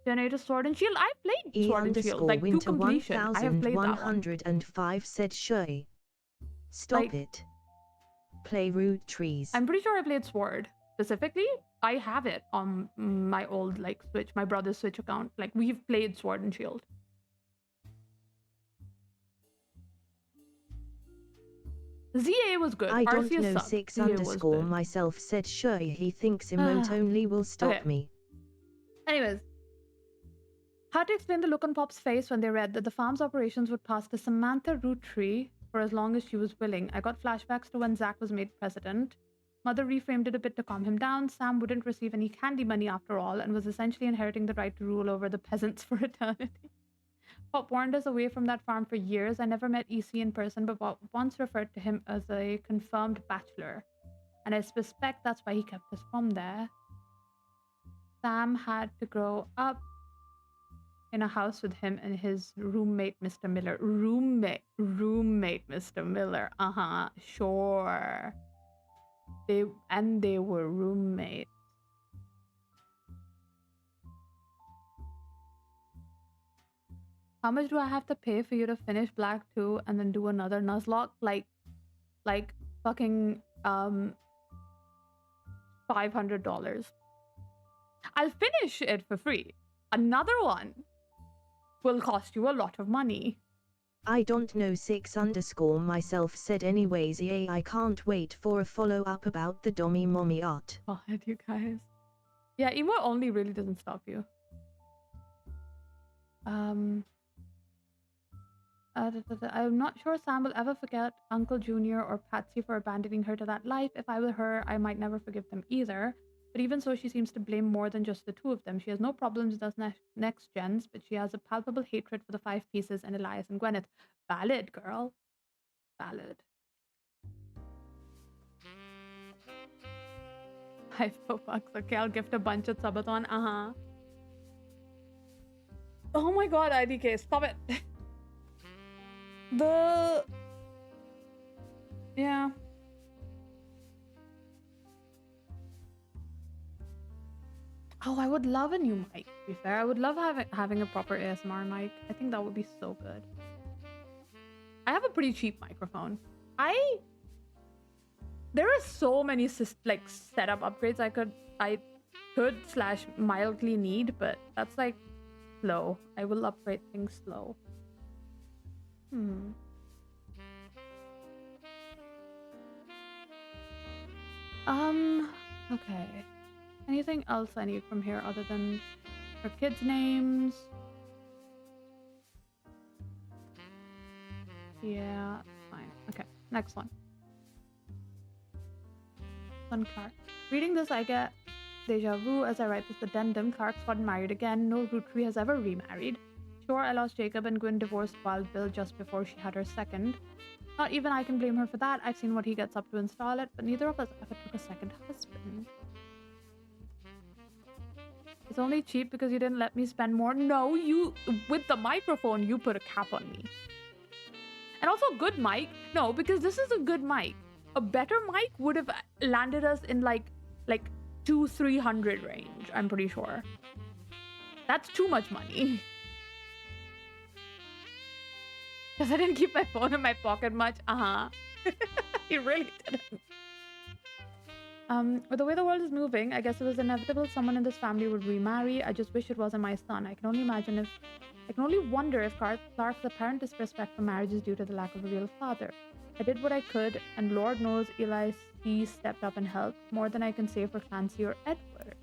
Generator Sword and Shield. I've played Sword and Shield, like to completion. I have played that one. 1105 said Shui. Stop like, it. Play Roottrees. I'm pretty sure I played Sword. Specifically, I have it on my old like Switch, my brother's Switch account. Like we've played Sword and Shield. ZA was good. I don't Arceus know. sucked. 6_ myself said Shui. He thinks emote only will stop me. Anyways. How to explain the look on Pop's face when they read that the farm's operations would pass to Samantha Roottrees for as long as she was willing. I got flashbacks to when Zach was made president. Mother reframed it a bit to calm him down. Sam wouldn't receive any candy money after all and was essentially inheriting the right to rule over the peasants for eternity. Pop warned us away from that farm for years. I never met EC in person, but Pop once referred to him as a confirmed bachelor. And I suspect that's why he kept us from there. Sam had to grow up in a house with him and his roommate, Mr. Miller. Roommate, Mr. Miller. Sure. They were roommates. How much do I have to pay for you to finish Black 2 and then do another Nuzlocke? Like fucking $500. I'll finish it for free. Another one will cost you a lot of money. I don't know 6_myself said anyways, yay, I can't wait for a follow-up about the Dommy Mommy art. God, you guys. Yeah, emo only really doesn't stop you. I'm not sure Sam will ever forget Uncle Junior or Patsy for abandoning her to that life. If I were her, I might never forgive them either. But even so, she seems to blame more than just the two of them. She has no problems with us next gens, but she has a palpable hatred for the Five Pieces and Elias and Gwyneth. Valid, girl. Valid. $5 bucks. Okay, I'll gift a bunch at Subathon. Oh my god, IDK, stop it. Yeah. Oh, I would love a new mic, to be fair. I would love having a proper ASMR mic. I think that would be so good. I have a pretty cheap microphone. There are so many setup upgrades I could / mildly need, but that's like slow. I will upgrade things slow. Okay. Anything else I need from here other than her kids' names? Yeah, fine. Okay, next one. Clark. Reading this, I get deja vu as I write this addendum. Clark's gotten married again. No Roottrie has ever remarried. Sure, I lost Jacob and Gwyn divorced Wild Bill just before she had her second. Not even I can blame her for that. I've seen what he gets up to install it, but neither of us ever took a second husband. It's only cheap because you didn't let me spend more. No, you, with the microphone, you put a cap on me. And also good mic. No, because this is a good mic. A better mic would have landed us in like 200-300 range, I'm pretty sure. That's too much money. Because I didn't keep my phone in my pocket much. You really didn't. With the way the world is moving, I guess it was inevitable someone in this family would remarry. I just wish it wasn't my son. I can only wonder if Clark's apparent disrespect for marriage is due to the lack of a real father. I did what I could, and Lord knows Eli C. stepped up and helped, more than I can say for Clancy or Edward.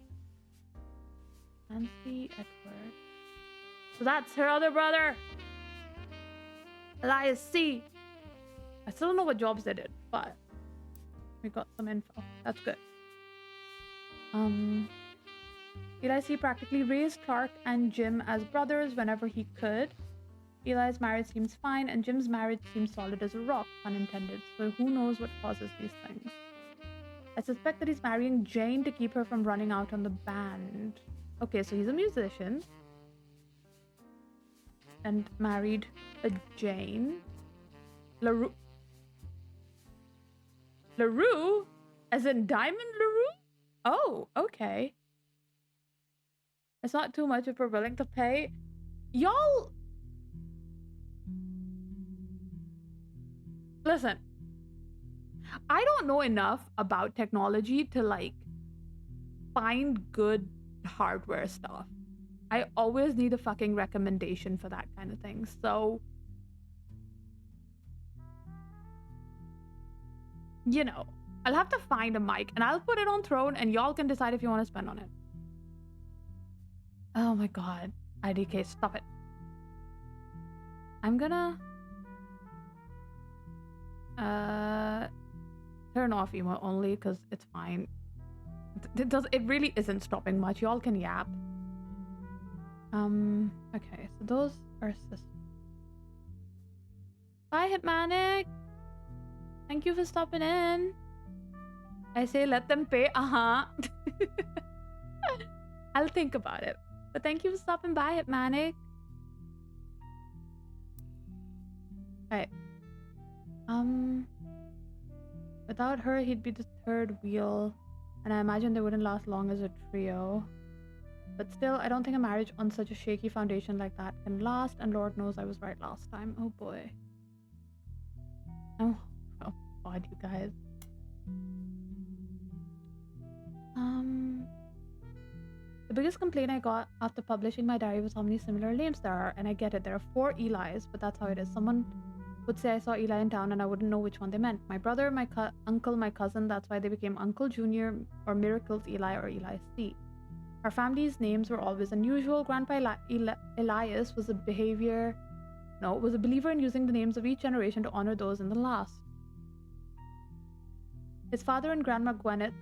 Clancy, Edward. So that's her other brother! Elias C. I still don't know what jobs they did, but we got some info. That's good. Eli C. practically raised Clark and Jim as brothers whenever he could. Eli's marriage seems fine, and Jim's marriage seems solid as a rock, pun intended, so who knows what causes these things. I suspect that he's marrying Jane to keep her from running out on the band. Okay, so he's a musician. And married a Jane. LaRue? As in Diamond LaRue? Oh, okay. It's not too much if we're willing to pay. Y'all... Listen. I don't know enough about technology to, find good hardware stuff. I always need a fucking recommendation for that kind of thing. So, you know, I'll have to find a mic and I'll put it on Throne and y'all can decide if you want to spend on it. Oh my god. IDK, stop it. I'm gonna turn off emo only because it's fine. It really isn't stopping much. Y'all can yap. Okay, so those are systems. Bye, Hitmanic. Thank you for stopping in. I say let them pay. I'll think about it. But thank you for stopping by, Hitmanic. Okay. Without her, he'd be the third wheel, and I imagine they wouldn't last long as a trio. But still, I don't think a marriage on such a shaky foundation like that can last, and Lord knows I was right last time. Oh boy. Oh god, you guys. The biggest complaint I got after publishing my diary was how many similar names there are, and I get it, there are 4 Elis, but that's how it is. Someone would say I saw Eli in town and I wouldn't know which one they meant. My brother, my uncle, my cousin, that's why they became Uncle Junior or Miracles Eli or Eli C. Our family's names were always unusual. Grandpa Elias was a believer in using the names of each generation to honor those in the last. His father and Grandma Gwyneth's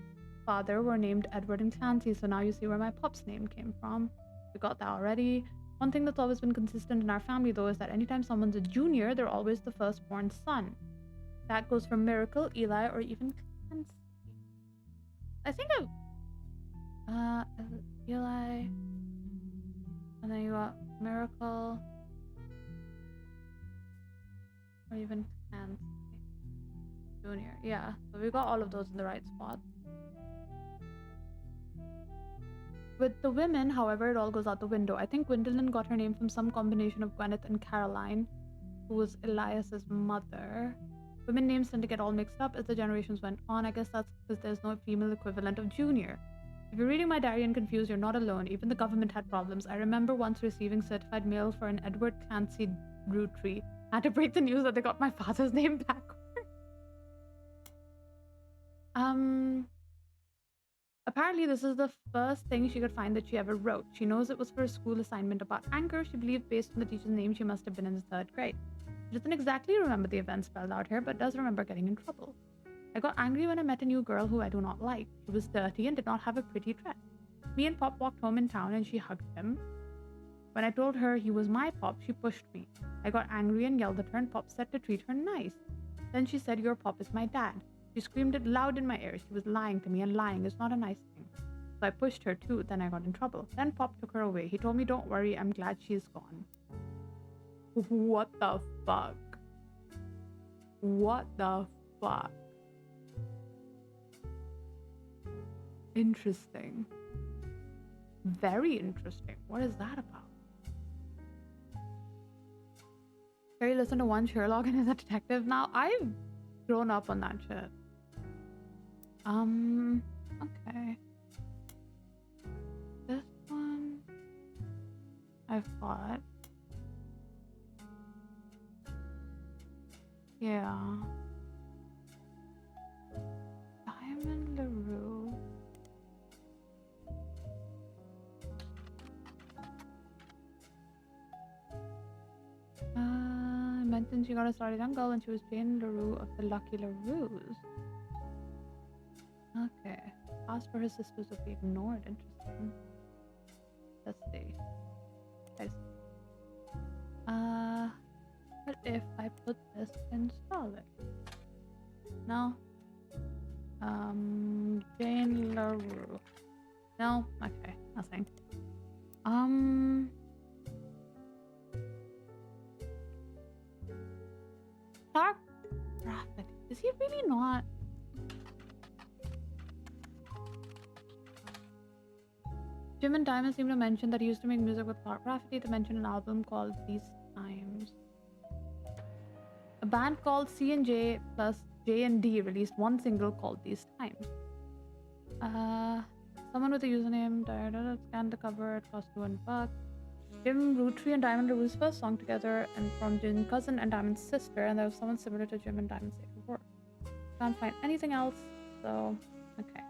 father were named Edward and Clancy, so now you see where my pop's name came from. We got that already. One thing that's always been consistent in our family, though, is that anytime someone's a junior, they're always the firstborn son. That goes for Miracle, Eli, or even Clancy. I think Eli, and then you got Miracle, or even Clancy Junior. Yeah, so we got all of those in the right spot. With the women, however, it all goes out the window. I think Gwendolyn got her name from some combination of Gwyneth and Caroline, who was Elias's mother. Women names tend to get all mixed up as the generations went on. I guess that's because there's no female equivalent of Junior. If you're reading my diary and confused, you're not alone. Even the government had problems. I remember once receiving certified mail for an Edward Clancy Roottrees. I had to break the news that they got my father's name backwards. Apparently, this is the first thing she could find that she ever wrote. She knows it was for a school assignment about anger. She believed based on the teacher's name she must have been in the 3rd grade. She doesn't exactly remember the events spelled out here, but does remember getting in trouble. I got angry when I met a new girl who I do not like. She was dirty and did not have a pretty dress. Me and Pop walked home in town and she hugged him. When I told her he was my Pop, she pushed me. I got angry and yelled at her, and Pop said to treat her nice. Then she said, "Your Pop is my dad." She screamed it loud in my ear. She was lying to me, and lying is not a nice thing. So I pushed her too, then I got in trouble. Then Pop took her away. He told me, "Don't worry, I'm glad she's gone." What the fuck? What the fuck? Interesting. Very interesting. What is that about? Carrie listened to one Sherlock and is a detective now. I've grown up on that shit. Okay. This one I've got. Yeah. Diamond LaRue. I mentioned she got a started young girl when she was Jane LaRue of the Lucky LaRues. Okay. Asked for her sisters would be ignored. Interesting. Let's see. What if I put this in solid? No. Jane LaRue. No. Okay. Nothing. Clark Rafferty. Is he really not? Jim and Diamond seem to mention that he used to make music with Clark Rafferty. They mentioned an album called These Times. A band called C&J plus J&D released one single called These Times. Someone with a username scanned the cover. It cost $200. Jim Roottrees and Diamond LaRue's first song together, and from Jim's cousin and Diamond's sister, and there was someone similar to Jim and Diamond's later work. Can't find anything else, so okay.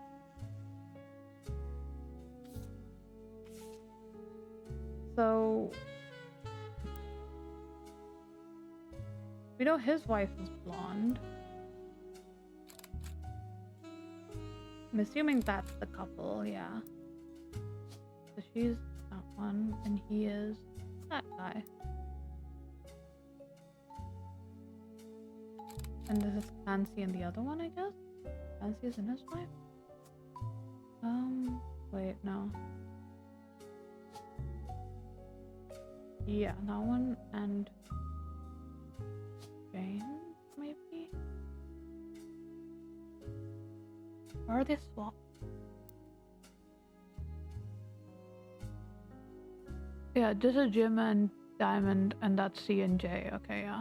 So we know his wife is blonde. I'm assuming that's the couple, yeah. So she's that one, and he is that guy. And this is Clancy and the other one, I guess? Clancy is in his wife? Wait, no. Yeah, that one and Or are they swapped? Yeah, this is Jim and Diamond, and that's C and J. Okay, yeah.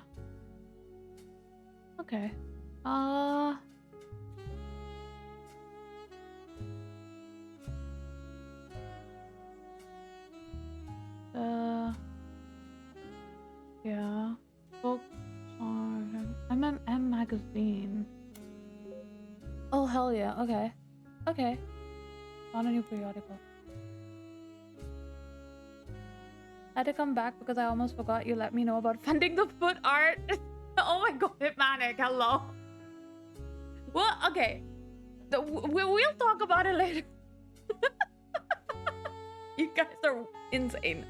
Okay. Yeah. Book on MMM magazine. Oh, hell yeah. Okay. Okay. Found a new periodical. I had to come back because I almost forgot you let me know about funding the foot art. Oh my god, Manic, hello. Well, okay. We'll talk about it later. You guys are insane.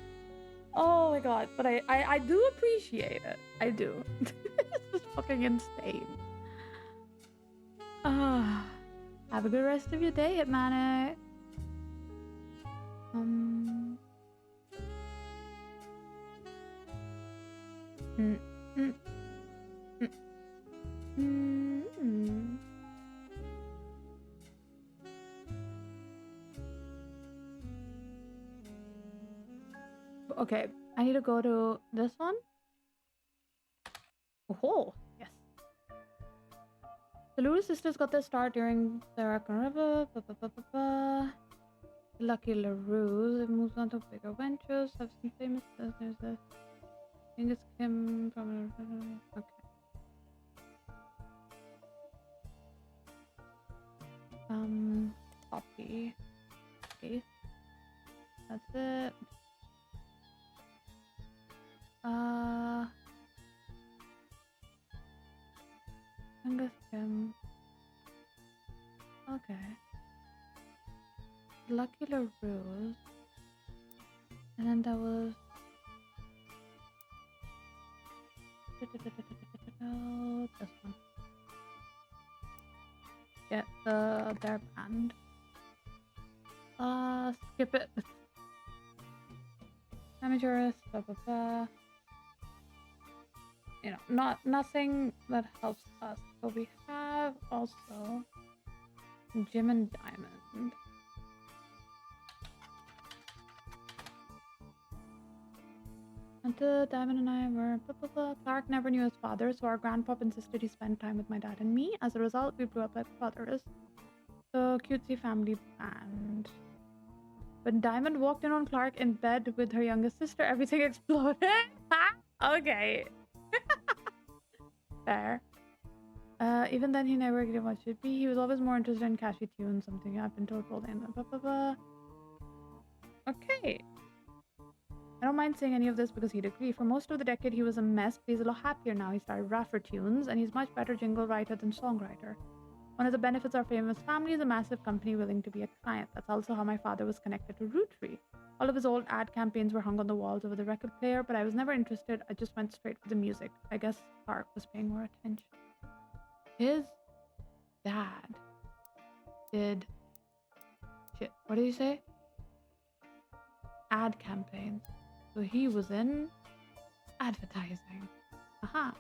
Oh my god, but I do appreciate it. I do. This is fucking insane. Have a good rest of your day, Hitmanic. Okay, I need to go to this one. Oh, yes. The Lulu sisters got their start during the Raccoon River. Lucky LaRue. They've moved on to bigger ventures. Have some famous. There's a. I think it's Kim from. Okay. Copy. Okay. That's it. Angus Kim. Okay. Lucky LaRose. And then there was this one. Yeah, their band. Skip it. Amateurist, blah blah blah. You know, nothing that helps us. But we have also Jim and Diamond. And Diamond and I were blah blah blah. Clark never knew his father, so our grandpop insisted he spend time with my dad and me. As a result, we grew up like brothers. So cutesy family band. When Diamond walked in on Clark in bed with her youngest sister, everything exploded. Okay. Fair. Even then, he never gave what should be. He was always more interested in catchy tunes, something I've been told all day. Blah blah blah. Okay. I don't mind saying any of this because he'd agree. For most of the decade, he was a mess, but he's a little happier now. He started Raffer tunes, and he's much better jingle writer than songwriter. One of the benefits of our famous family is a massive company willing to be a client. That's also how my father was connected to Roottrees. All of his old ad campaigns were hung on the walls over the record player, but I was never interested. I just went straight for the music. I guess Clark was paying more attention. His dad did... Shit, what did he say? Ad campaigns. So he was in advertising. Aha.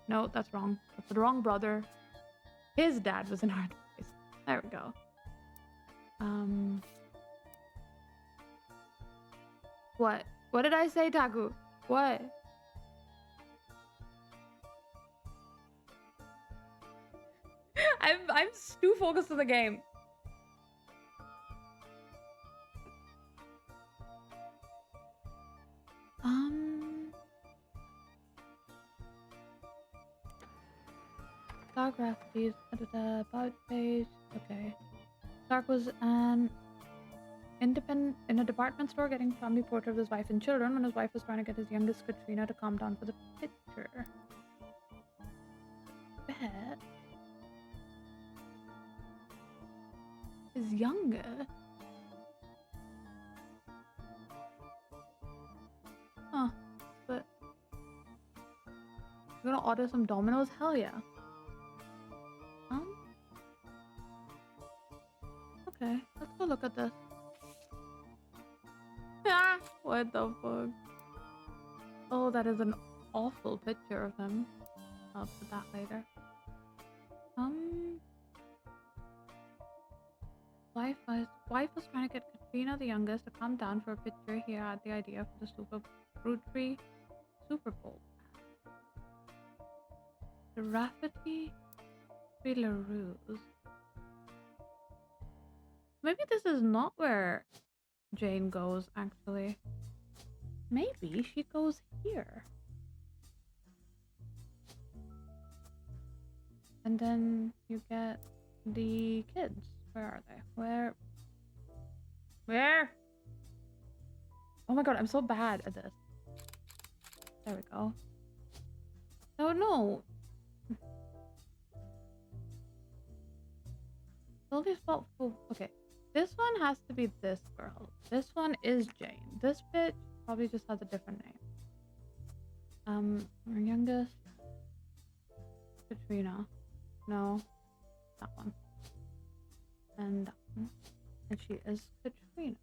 No, that's wrong. That's the wrong brother. His dad was in advertising. There we go. What? What did I say, Taku? What? I'm too focused on the game. Clark Rafferty's about page. Okay. Clark was an independent in a department store getting family portrait of his wife and children when his wife was trying to get his youngest Katrina to calm down for the picture. Bet. His younger. Huh. But you're gonna order some Domino's? Hell yeah. Okay, let's go look at this. Ah, what the fuck? Oh, that is an awful picture of him. I'll put that later. wife was trying to get Katrina, the youngest, to come down for a picture. He had the idea for the Roottrees Super Bowl. The Rafferty Ruse. Maybe this is not where Jane goes, actually. Maybe she goes here. And then you get the kids. Where are they? Where? Oh my god, I'm so bad at this. There we go. Oh no. Slowly spelled full. Okay. This one has to be this girl. This one is Jane. This bitch probably just has a different name. Our youngest. Katrina. No. That one. And that one. And she is Katrina.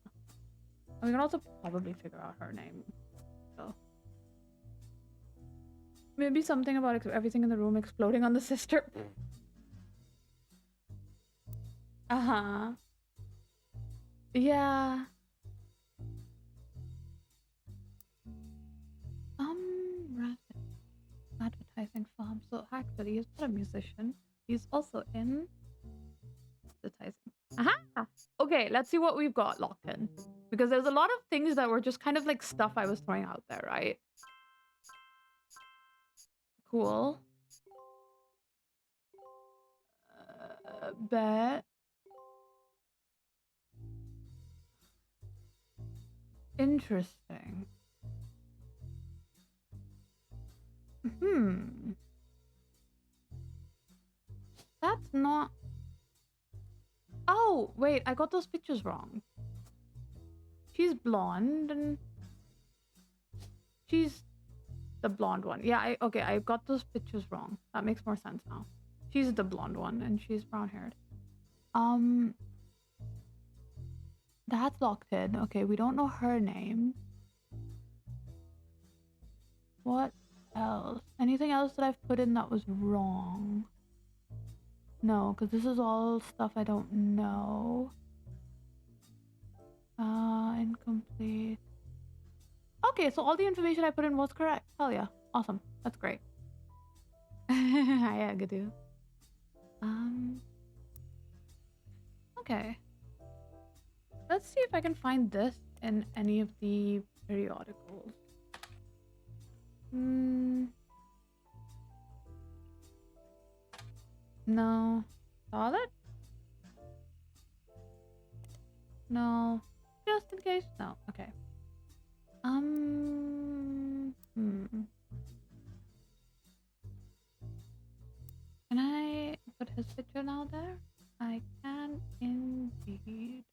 And we can also probably figure out her name. So. Maybe something about everything in the room exploding on the sister. Uh-huh. Yeah. Advertising firm. So actually, he's not a musician. He's also in advertising. Aha! Okay, let's see what we've got locked in. Because there's a lot of things that were just kind of like stuff I was throwing out there, right? Cool. Bet. Interesting. That's not... Oh, wait, I got those pictures wrong. She's blonde and... She's the blonde one. Yeah, okay, I got those pictures wrong. That makes more sense now. She's the blonde one and she's brown-haired. That's locked in. Okay, we don't know her name. What else? Anything else that I've put in that was wrong? No, because this is all stuff I don't know. Incomplete. Okay, so all the information I put in was correct. Hell yeah. Awesome. That's great. Yeah, good do. Okay. Let's see if I can find this in any of the periodicals. No. Solid? No. Just in case? No. Okay. Can I put his picture now there? I can indeed.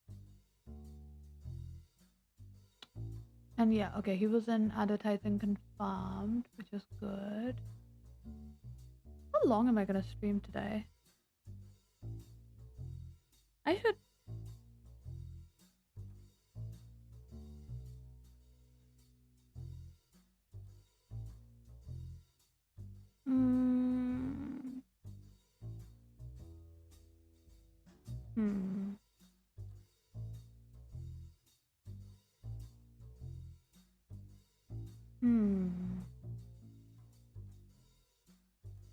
And yeah, okay, he was in advertising confirmed, which is good. How long am I gonna stream today? I should...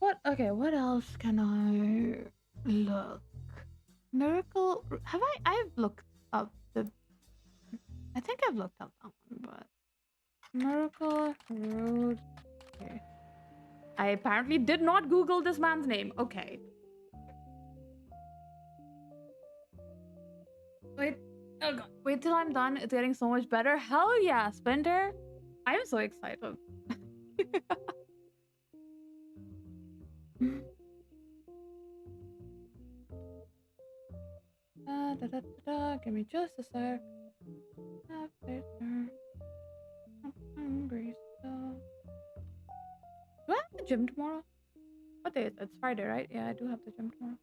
What? Okay, what else can I look? Miracle... Have I've looked up the... I think I've looked up that one, but... Miracle Road... Okay. I apparently did not Google this man's name. Okay. Wait. Oh god. Wait till I'm done. It's getting so much better. Hell yeah, Splinter. I'm so excited. Give me just a sec. I'm hungry still. Do I have the gym tomorrow? What day is it? It's Friday, right? Yeah, I do have the gym tomorrow.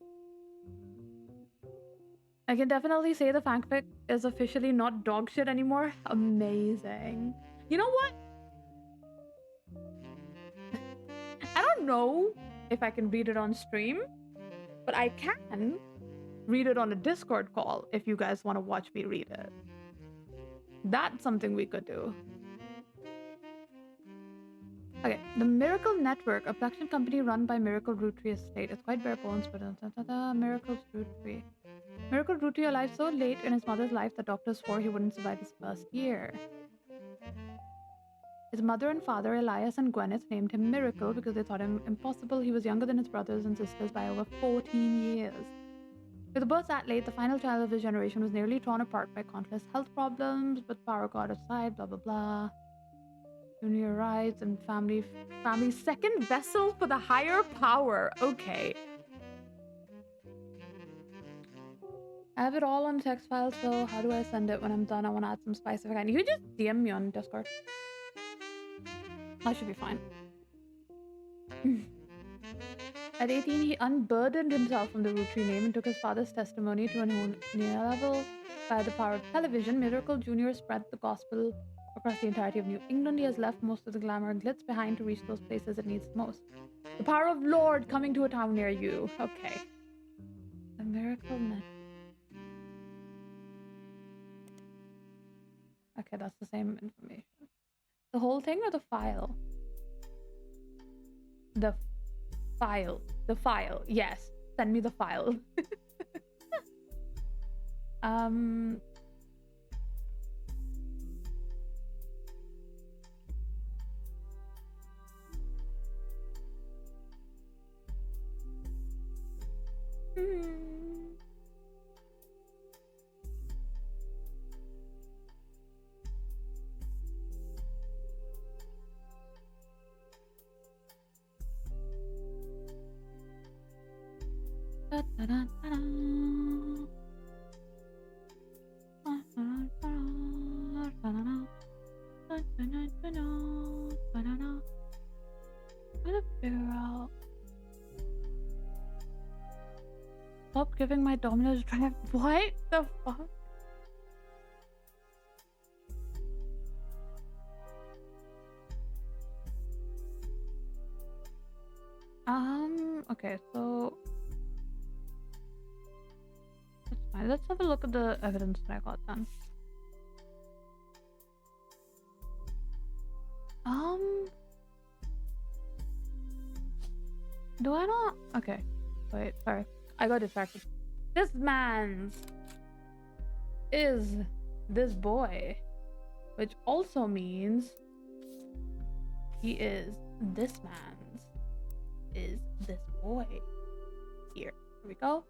I can definitely say the fanfic is officially not dog shit anymore. Amazing. You know what? I don't know if I can read it on stream, but I can. read it on a Discord call if you guys want to watch me read it. That's something we could do. Okay, the Miracle Network, a production company run by Miracle Roottrees Estate. It's quite bare bones, but Miracle's Roottree. Miracle Roottrie alive so late in his mother's life that doctors swore he wouldn't survive his first year. His mother and father, Elias and Gwyneth, named him Miracle because they thought him impossible. He was younger than his brothers and sisters by over 14 years. With a birth that late, the final child of his generation was nearly torn apart by countless health problems, but power got aside, blah blah blah. Junior rights and family's second vessel for the higher power. Okay. I have it all on text file, so how do I send it when I'm done? I want to add some spice if I can. You can just DM me on Discord. That should be fine. At 18, he unburdened himself from the Roottrie name and took his father's testimony to a new level. By the power of television, Miracle Jr. spread the gospel across the entirety of New England. He has left most of the glamour and glitz behind to reach those places it needs most. The power of Lord coming to a town near you. Okay. The Miracle Net. Okay, that's the same information. The whole thing or the file? The file. The file. Yes. Send me the file. Stop giving my Domino's drive. What the fuck? Okay, so that's fine. Let's have a look at the evidence that I got then. Do I not? Okay. Wait, sorry. I got distracted. This man's is this boy, which also means he is this man's is this boy. Here we go.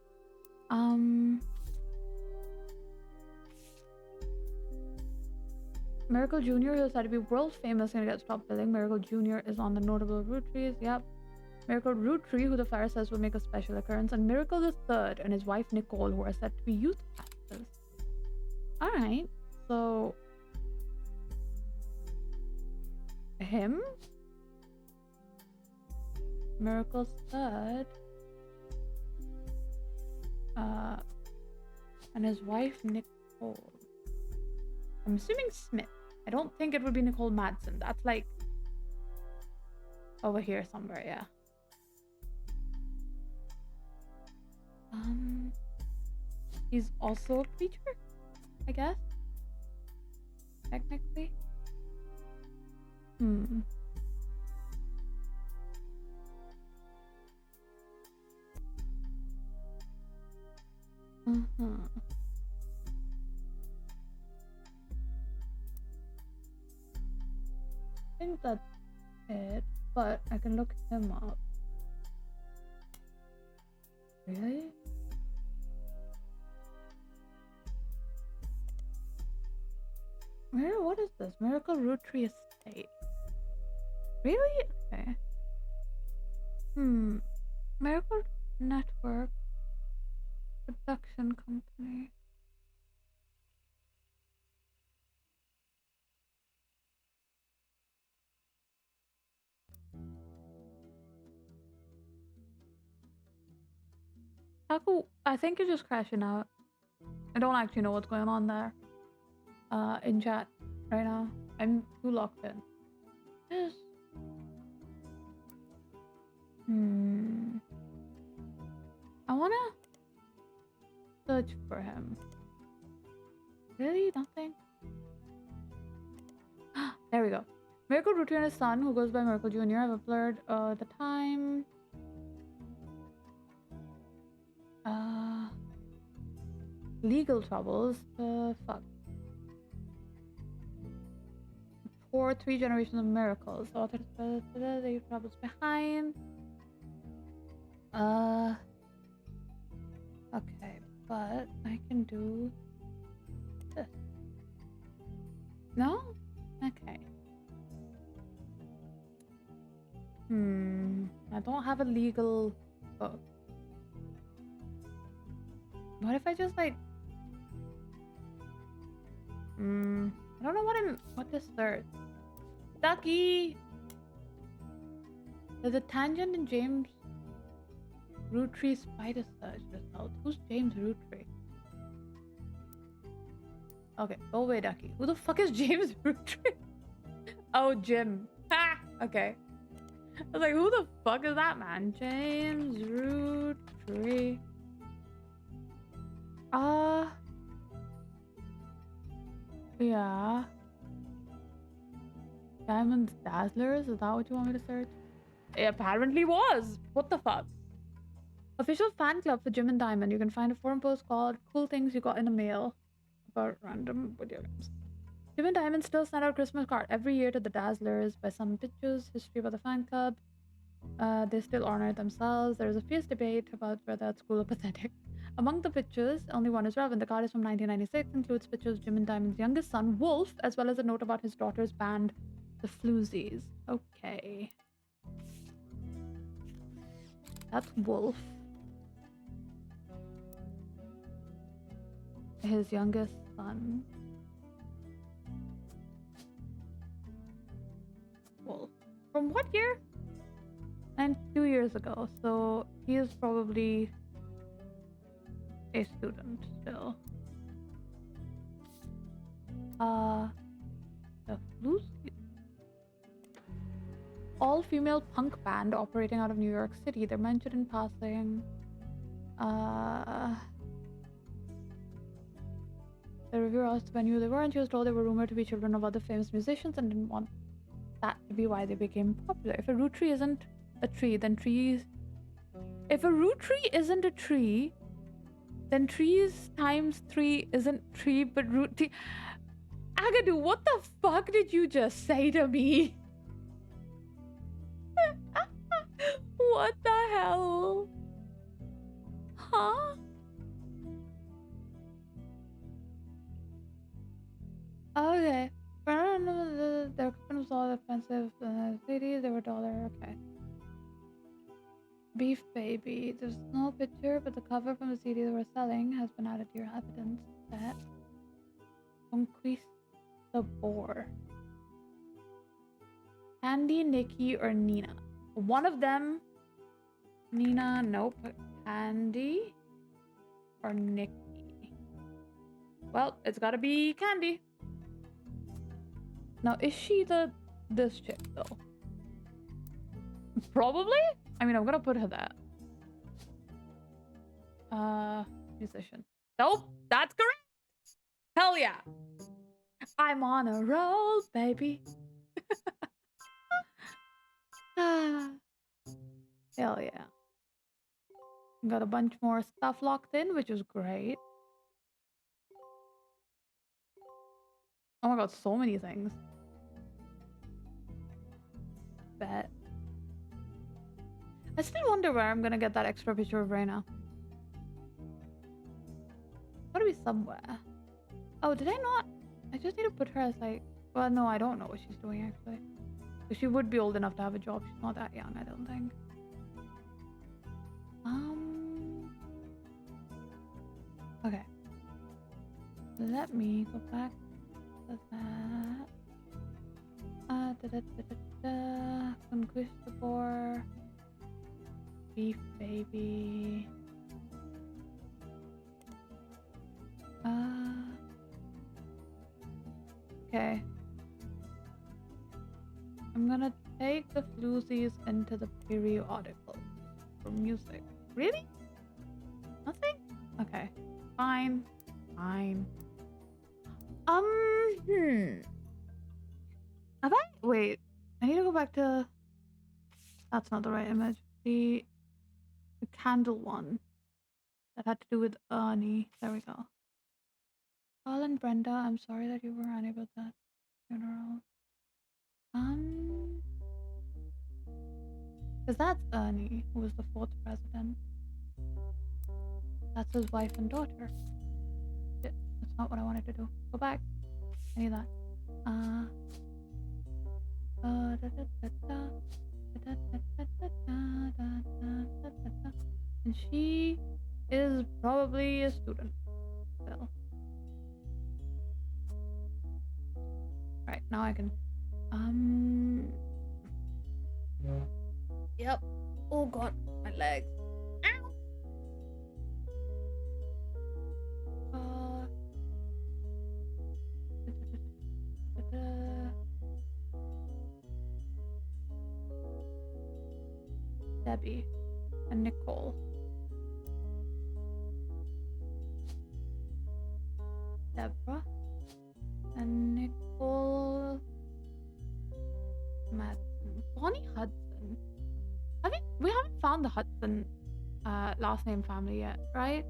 Miracle Jr., who is said to be world famous, gonna get stopped billing. Miracle Jr. is on the notable Roottrees. Yep. Miracle Roottree, who the flyer says will make a special occurrence, and Miracle the Third and his wife Nicole, who are said to be youth pastors. Alright, so him, Miracle's third, and his wife Nicole. I'm assuming Smith. I don't think it would be Nicole Madsen. That's like over here somewhere, yeah. He's also a preacher, I guess. Technically. I think that's it, but I can look him up. Really? What is this? Miracle Roottrie Estate. Really? Okay. Miracle Network Production Company. Taku, I think you're just crashing out. I don't actually know what's going on there. In chat right now. I'm too locked in. Just I wanna search for him? Really? Nothing? There we go. Miracle Roottrie and his son, who goes by Miracle Jr., have uploaded the time. Legal troubles. Fuck. Pour 3 generations of miracles. Authors, the troubles behind. Okay, but I can do this. No? Okay. I don't have a legal book. What if I just like I don't know what to search. Ducky! There's a tangent in James Roottrie spider search result. Who's James Roottrie? Okay, go away, Ducky. Who the fuck is James Roottrie? Oh, Jim. Ha! Okay. I was like, who the fuck is that man? James Roottrie. Yeah. Diamonds Dazzlers? Is that what you want me to search? It apparently was. What the fuck? Official fan club for Jim and Diamond. You can find a forum post called Cool Things You Got in the Mail about random video games. Jim and Diamond still send out a Christmas card every year to the Dazzlers by some pictures, history about the fan club. They still honor themselves. There is a fierce debate about whether that's cool or pathetic. Among the pictures, only one is relevant. The card is from 1996, includes pictures of Jim and Diamond's youngest son, Wolf, as well as a note about his daughter's band, the Floozies. Okay. That's Wolf. His youngest son. Wolf. From what year? And 2 years ago. So he is probably a student still. The Floozies. All-female punk band operating out of New York City. They're mentioned in passing. The reviewer asked when who they were, and she was told they were rumored to be children of other famous musicians and didn't want that to be why they became popular. If a Roottrie isn't a tree, then trees... If a Roottrie isn't a tree, then trees times 3 isn't tree, but Roottrie... Agadoo, what the fuck did you just say to me? What the hell? Huh? Okay. Their equipment was all offensive. CDs, they were $1. Okay. Beef Baby. There's no picture, but the cover from the CD they were selling has been added to your evidence set. Conquistador. Candy, Nikki, or Nina? One of them. Nina, nope. Candy or Nikki? Well, it's gotta be Candy. Now, is she this chick though? Probably? I mean, I'm gonna put her there. Musician. Nope, that's correct. Hell yeah. I'm on a roll, baby. Hell yeah. Got a bunch more stuff locked in, which is great. Oh my god, so many things. Bet. I still wonder where I'm gonna get that extra picture of Reyna. Gotta be somewhere. Oh, did I not? I just need to put her as like... Well, no, I don't know what she's doing actually. But she would be old enough to have a job. She's not that young, I don't think. Okay. Let me go back to that. Conquistador. Beef Baby. Okay. I'm gonna take the Floozies into the periodical for music. Really? Nothing? Okay. Fine. Fine. Have I? Wait. I need to go back to. That's not the right image. The candle one that had to do with Ernie. There we go. Paul and Brenda, I'm sorry that you were unable to funeral. Because that's Ernie, who was the 4th president. That's his wife and daughter. Shit, that's not what I wanted to do. Go back. I need that. And she is probably a student still. Right, now I can. Yep. Oh god, my legs. Ow. Debbie and Nicole. Deborah and Nicole Madsen. Bonnie Hudson. We haven't found the Hudson last name family yet, right?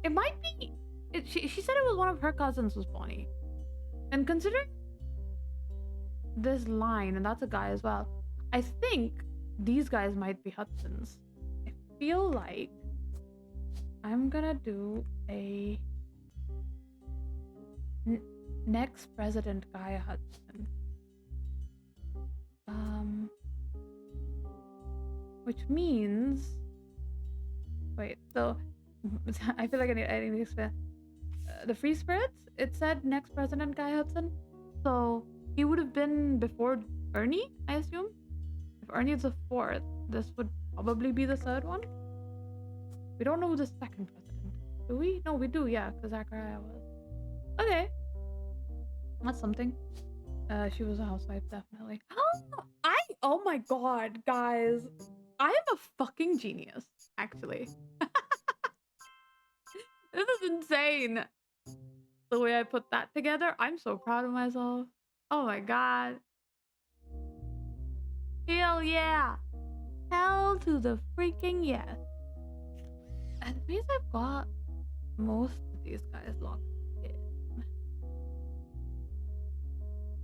It might be. She said it was one of her cousins was Bonnie. And considering this line, and that's a guy as well, I think these guys might be Hudsons. I feel like I'm gonna do a next president guy Hudson. Which means, wait. So I feel like I need to explain. The Free Spirits. It said next president guy Hudson, so he would have been before Ernie, I assume. If Ernie is the 4th, this would probably be the 3rd one. We don't know who the 2nd president. Do we? No, we do. Yeah, because Zachariah was. Okay, that's something. She was a housewife, definitely. Oh my god, guys. I am a fucking genius, actually. This is insane. The way I put that together, I'm so proud of myself. Oh my god. Hell yeah. Hell to the freaking yes. And it means I've got most of these guys locked in.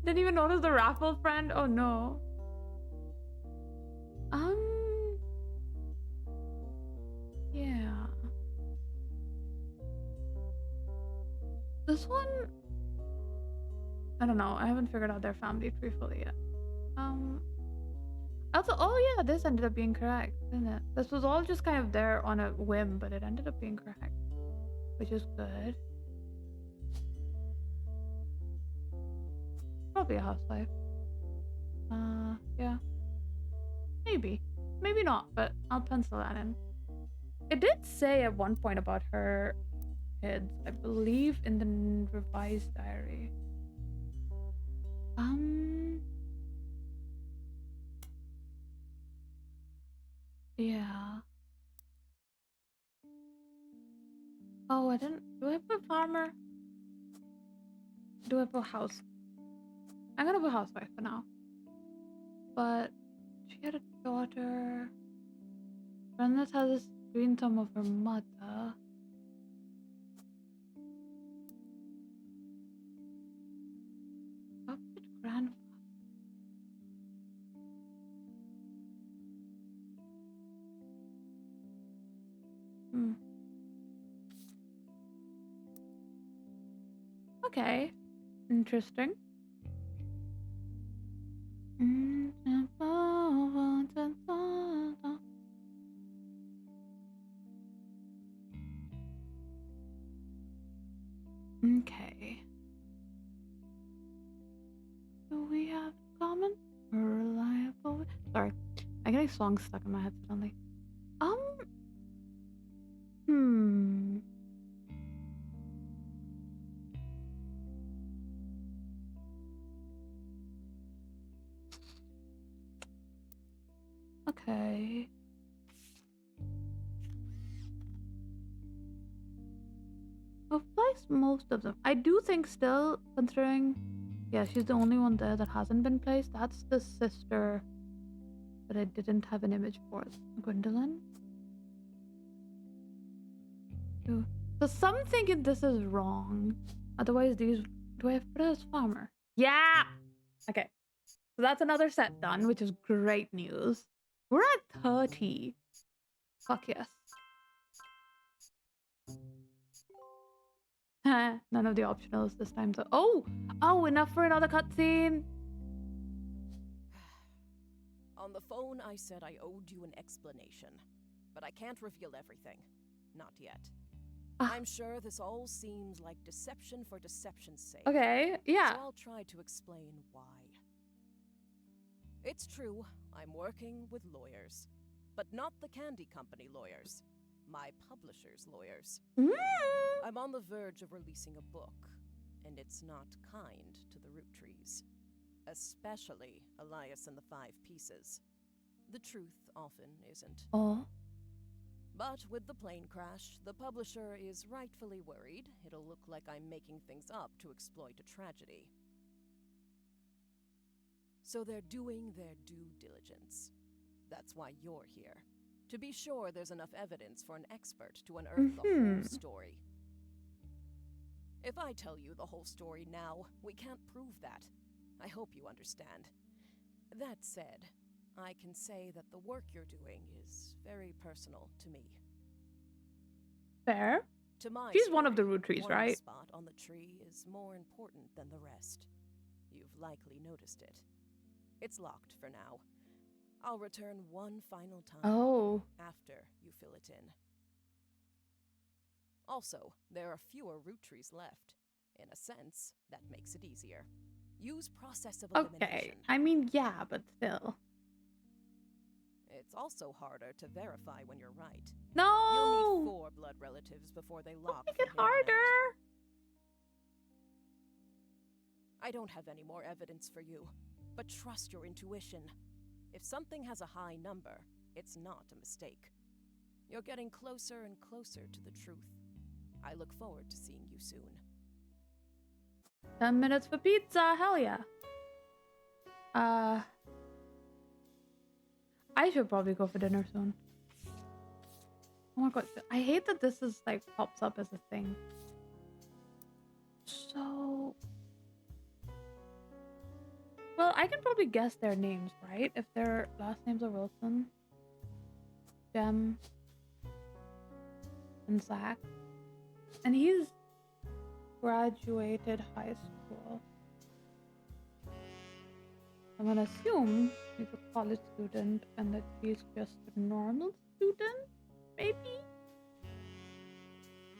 Didn't even notice the raffle friend. Oh no. Yeah. This one, I don't know. I haven't figured out their family tree fully yet. Also, oh yeah, this ended up being correct, didn't it? This was all just kind of there on a whim, but it ended up being correct, which is good. Probably a housewife. Yeah. Maybe. Maybe not, but I'll pencil that in. It did say at one point about her kids, I believe in the revised diary. Yeah. Oh, I didn't. Do I put farmer? Do I put house? I'm gonna put housewife for now. But she had a daughter. Brenda has a screen time of her mother. What did grandfather? Okay. Interesting. Okay. Do we have common? Reliable? Sorry. I'm getting songs stuck in my head suddenly. Okay. placed most of them. I do think still, considering, yeah, she's the only one there that hasn't been placed. That's the sister that I didn't have an image for. Gwendolyn. So some thinking this is wrong. Otherwise, these... Do I have to put it as farmer? Yeah! Okay. So that's another set done, which is great news. We're at 30. Fuck yes. None of the optionals this time. So, oh, enough for another cutscene. On the phone, I said I owed you an explanation, but I can't reveal everything. Not yet. I'm sure this all seems like deception for deception's sake. Okay, yeah. So I'll try to explain why. It's true, I'm working with lawyers, but not the candy company lawyers. My publisher's lawyers. I'm on the verge of releasing a book, and it's not kind to the Roottrees. Especially Elias and the Five Pieces. The truth often isn't. Oh. But with the plane crash, the publisher is rightfully worried it'll look like I'm making things up to exploit a tragedy. So they're doing their due diligence. That's why you're here. To be sure there's enough evidence for an expert to unearth the whole story. If I tell you the whole story now, we can't prove that. I hope you understand. That said, I can say that the work you're doing is very personal to me. Fair. To my She's story, one of the Roottrees, one right? spot on the tree is more important than the rest. You've likely noticed it. It's locked for now. I'll return one final time after you fill it in. Also, there are fewer Roottrees left. In a sense, that makes it easier. Use process of elimination. Okay, I mean, yeah, but still. It's also harder to verify when you're right. No! You'll need 4 blood relatives before they lock. Make it harder! I don't have any more evidence for you, but trust your intuition. If something has a high number, it's not a mistake. You're getting closer and closer to the truth. I look forward to seeing you soon. 10 minutes for pizza, hell yeah. I should probably go for dinner soon. Oh my god, I hate that this is like pops up as a thing. So... Well, I can probably guess their names, right? If their last names are Wilson, Jem, and Zach. And he's graduated high school. I'm gonna assume he's a college student and that she's just a normal student, maybe?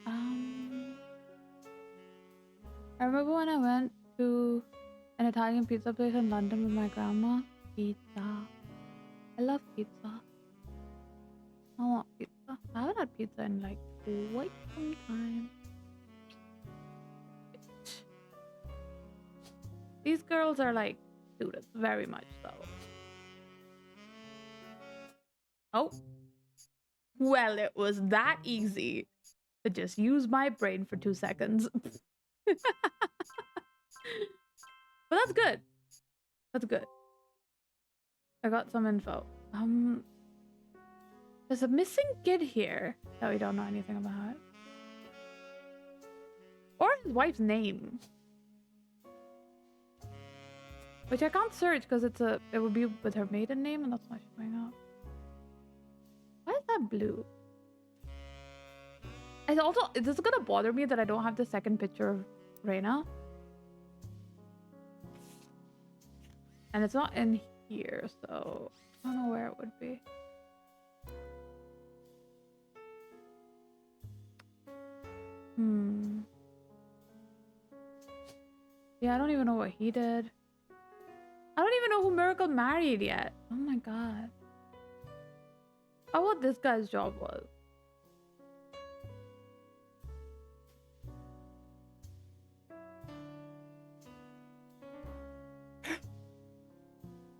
I remember when I went to an Italian pizza place in London with my grandma. Pizza. I love pizza. I want pizza. I haven't had pizza in like quite some time. These girls are like students, very much so. Oh. Well, it was that easy to just use my brain for 2 seconds. But that's good. That's good. I got some info. There's a missing kid here that we don't know anything about. Or his wife's name. Which I can't search because it would be with her maiden name and that's not showing up. Why is that blue? And also, is this gonna bother me that I don't have the second picture of Reyna? And it's not in here, so I don't know where it would be. Yeah, I don't even know what he did. I don't even know who Miracle married yet. Oh my god. What this guy's job was.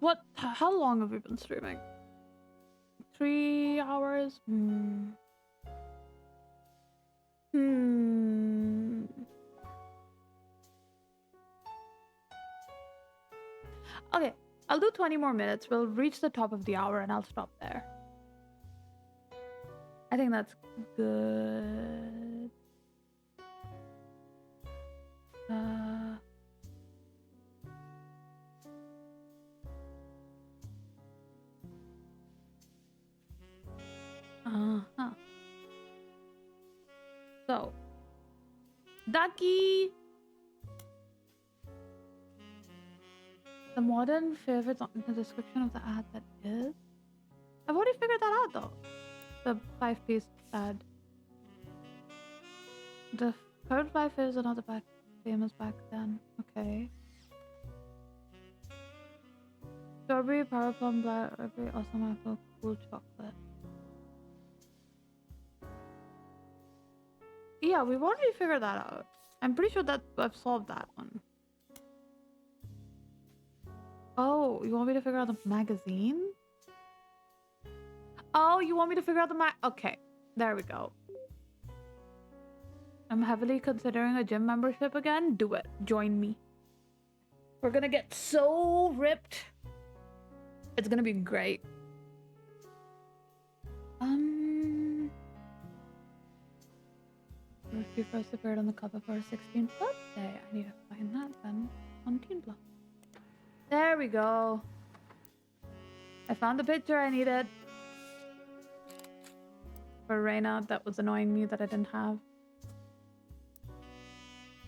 What? How long have we been streaming? 3 hours? Okay, I'll do 20 more minutes. We'll reach the top of the hour and I'll stop there. I think that's good. Uh-huh. So, Ducky. The modern favorites on the description of the ad that is. I've already figured that out though. The 5-piece ad. The third life is another back famous back then. Okay. Strawberry, power plum, blackberry, awesome apple, cool chocolate. Yeah, we've already figured that out. I'm pretty sure that I've solved that one. Oh, you want me to figure out the magazine? Oh, you want me to figure out the okay, there we go. I'm heavily considering a gym membership again. Do it. Join me. We're gonna get so ripped. It's gonna be great. Roottrees first appeared on the cover for her 16th birthday. I need to find that then on Teen Block. There we go. I found the picture I needed for Reina that was annoying me that I didn't have.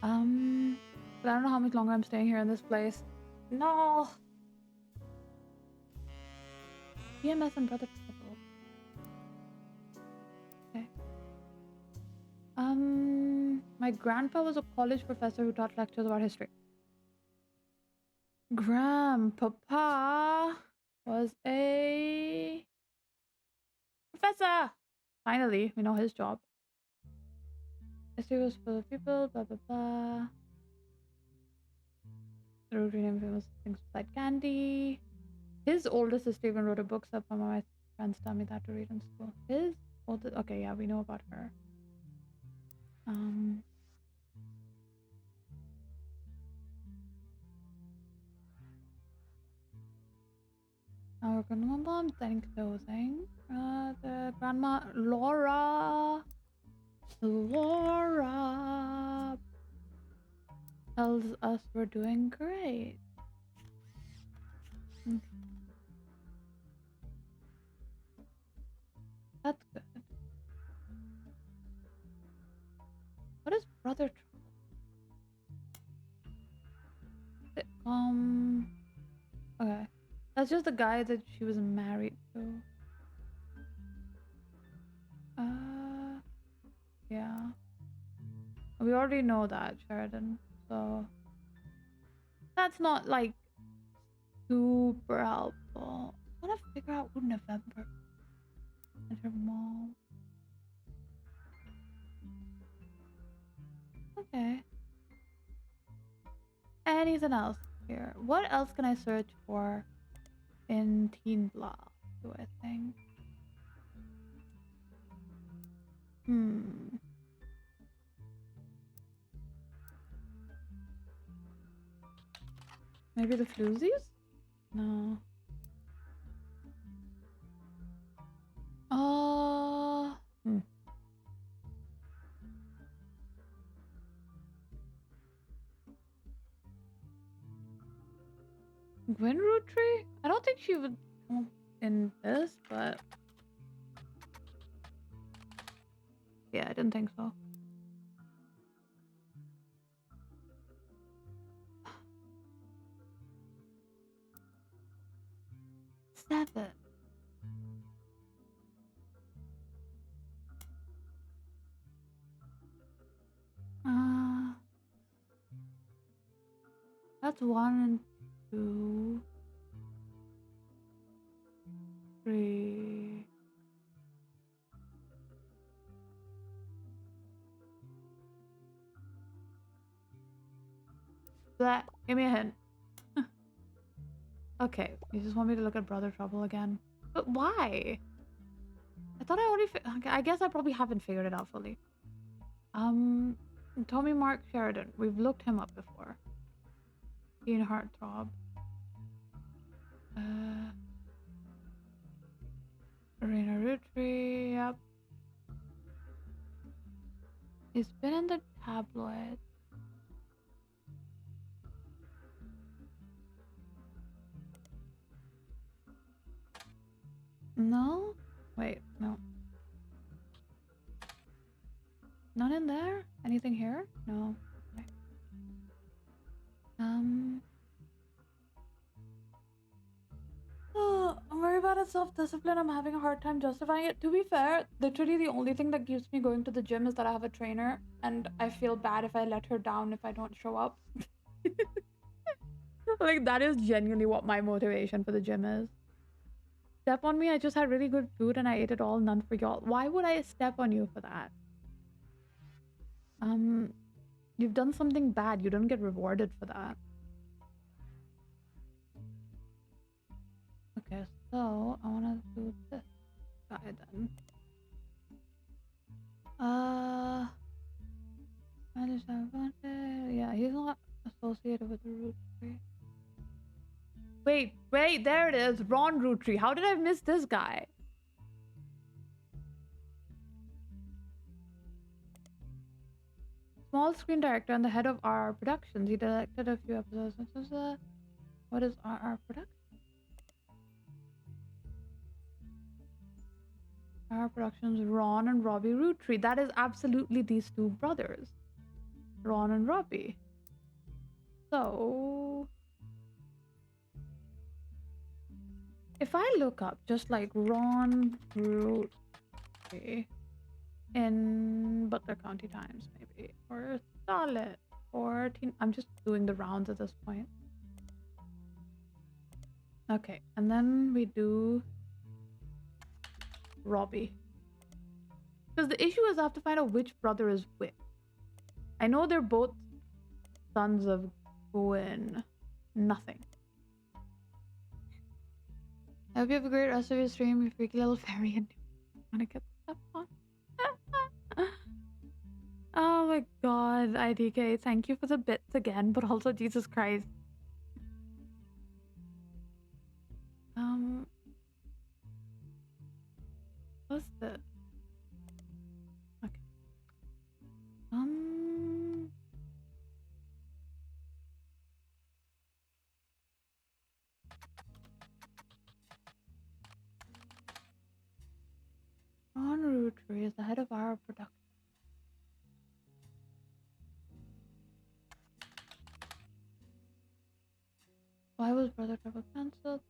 But I don't know how much longer I'm staying here in this place. No. PMS and Brother Trouble. Okay. My grandpa was a college professor who taught lectures about history. Grandpapa was a professor. Finally, we know his job. History was for the people, blah blah blah. The root rename famous things beside candy. His older sister even wrote a book. Some of my friends tell me that to read in school. His older, okay, yeah, we know about her. Our grandma selling clothing. The grandma Laura tells us we're doing great. Okay. That's good. What is Brother Trouble? Okay. That's just the guy that she was married to. Yeah. We already know that, Sheridan. So that's not like super helpful. I want to figure out who November and her mom. Okay. Anything else here? What else can I search for in Teen Blah, do I think? Maybe the floozies? No. Gwen Roottrees? I don't think she would come up in this, but yeah, I didn't think so. Seven. That's 1 and 2, 3. That give me a hint. Okay, you just want me to look at Brother Trouble again, but why? I thought I already. Okay, I guess I probably haven't figured it out fully. Tommy Mark Sheridan. We've looked him up before. Teen Heartthrob. It's been in the tabloid. No? Wait, no. None in there? Anything here? No. Okay. Oh, I'm very bad at self-discipline. I'm having a hard time justifying it. To be fair, literally the only thing that keeps me going to the gym is that I have a trainer, and I feel bad if I let her down if I don't show up. Like, that is genuinely what my motivation for the gym is. Step on me, I just had really good food and I ate it all, none for y'all. Why would I step on you for that? You've done something bad. You don't get rewarded for that. Okay, so I want to do this guy then. Yeah, he's not associated with the root tree. Wait, there it is. Ron Roottrees. How did I miss this guy? Small screen director and the head of RR Productions. He directed a few episodes. What is RR Productions? RR Productions, Ron and Robbie Roottrees. That is absolutely these two brothers. Ron and Robbie. So if I look up just like Ron Roottrees in Butler County Times, maybe, or Charlotte, or I'm just doing the rounds at this point. Okay, and then we do Robbie, because the issue is I have to find out which brother is which. I know they're both sons of Gwen. Nothing. I hope you have a great rest of your stream, you freaky little fairy, and wanna get stuff on. Oh my god, IDK, thank you for the bits again, but also Jesus Christ. What's this? Okay. Ron Roottrees is the head of our production. Why was Brother Trouble cancelled?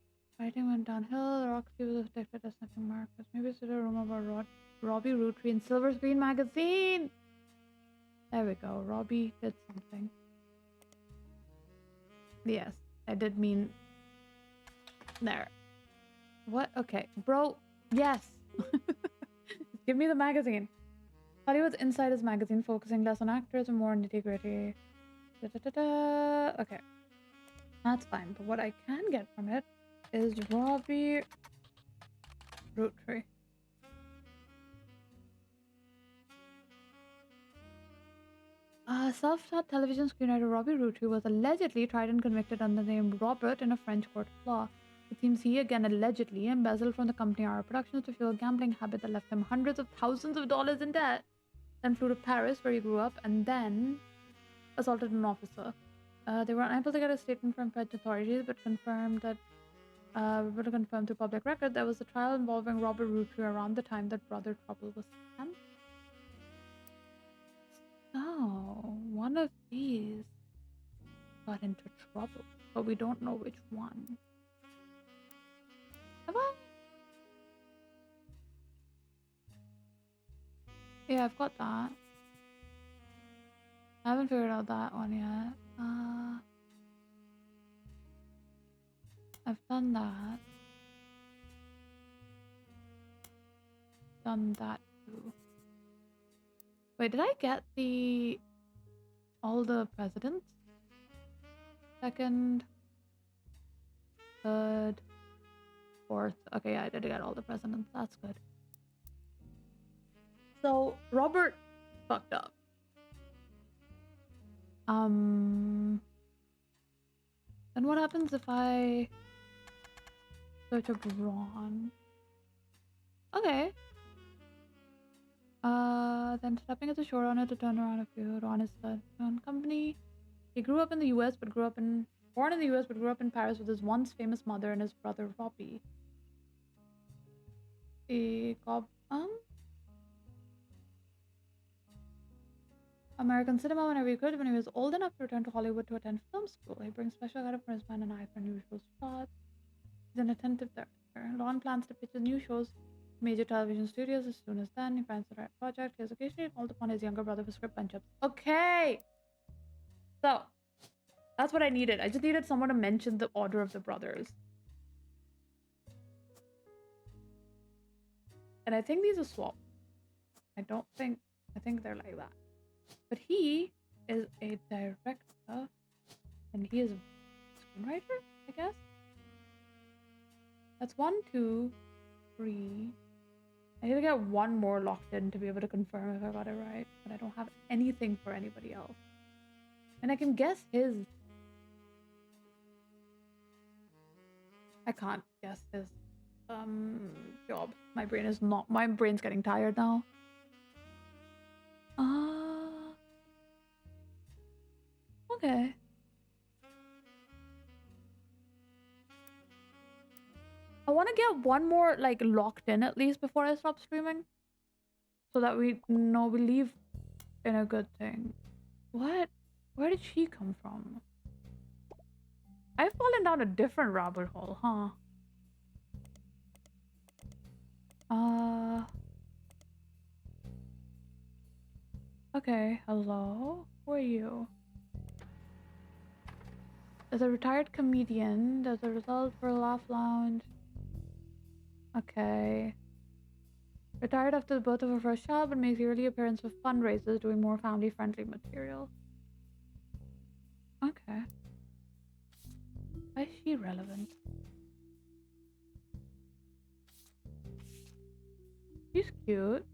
Writing went downhill. Roxy was affected as something Marcus. Maybe it's a rumor about Robbie Roottrees in Silver Screen Magazine. There we go. Robbie did something. Yes, I did mean there. What? Okay, bro. Yes. Give me the magazine. Hollywood's Insiders magazine, focusing less on actors and more on nitty-gritty. Okay. That's fine, but what I can get from it is Robbie Roottrees. Self-taught television screenwriter Robbie Roottrees was allegedly tried and convicted under the name Robert in a French court of law. It seems he again allegedly embezzled from the company RR Productions to fuel a gambling habit that left him hundreds of thousands of dollars in debt. Then flew to Paris, where he grew up, and then assaulted an officer. They were unable to get a statement from French authorities, but confirmed through public record there was a trial involving Robert Roottrees around the time that Brother Trouble was cancelled. So, one of these got into trouble, but we don't know which one. Have I? Yeah, I've got that. I haven't figured out that one yet. I've done that. Done that too. Wait, did I get all the presidents? Second, third, fourth. Okay, yeah, I did get all the presidents. That's good. So Robert fucked up. Then what happens if I search up Ron? Okay. Then stepping as a showrunner to turn around a feud on his own company. He grew up in the U.S. but born in the U.S. but grew up in Paris with his once famous mother and his brother Robbie. He got American cinema whenever he could. When he was old enough to return to Hollywood to attend film school, he brings special kind of charisma and an eye for unusual spots. He's an attentive director. Ron plans to pitch his new shows to major television studios as soon as then. He finds the right project. He has occasionally called upon his younger brother for script punch-ups. Okay! So, that's what I needed. I just needed someone to mention the order of the brothers. And I think these are swapped. I think they're like that. But he is a director. And he is a screenwriter, I guess? That's 1, 2, 3. I need to get one more locked in to be able to confirm if I got it right. But I don't have anything for anybody else. And I can guess his. I can't guess his job. My brain's getting tired now. Okay. I want to get one more like locked in at least before I stop streaming. So that we know we leave in a good thing. What? Where did she come from? I've fallen down a different rabbit hole, huh? Okay, hello? Who are you? As a retired comedian, as a result for a laugh lounge. Okay. Retired after the birth of her first child, but makes yearly appearance for fundraisers, doing more family-friendly material. Okay. Why is she relevant? She's cute.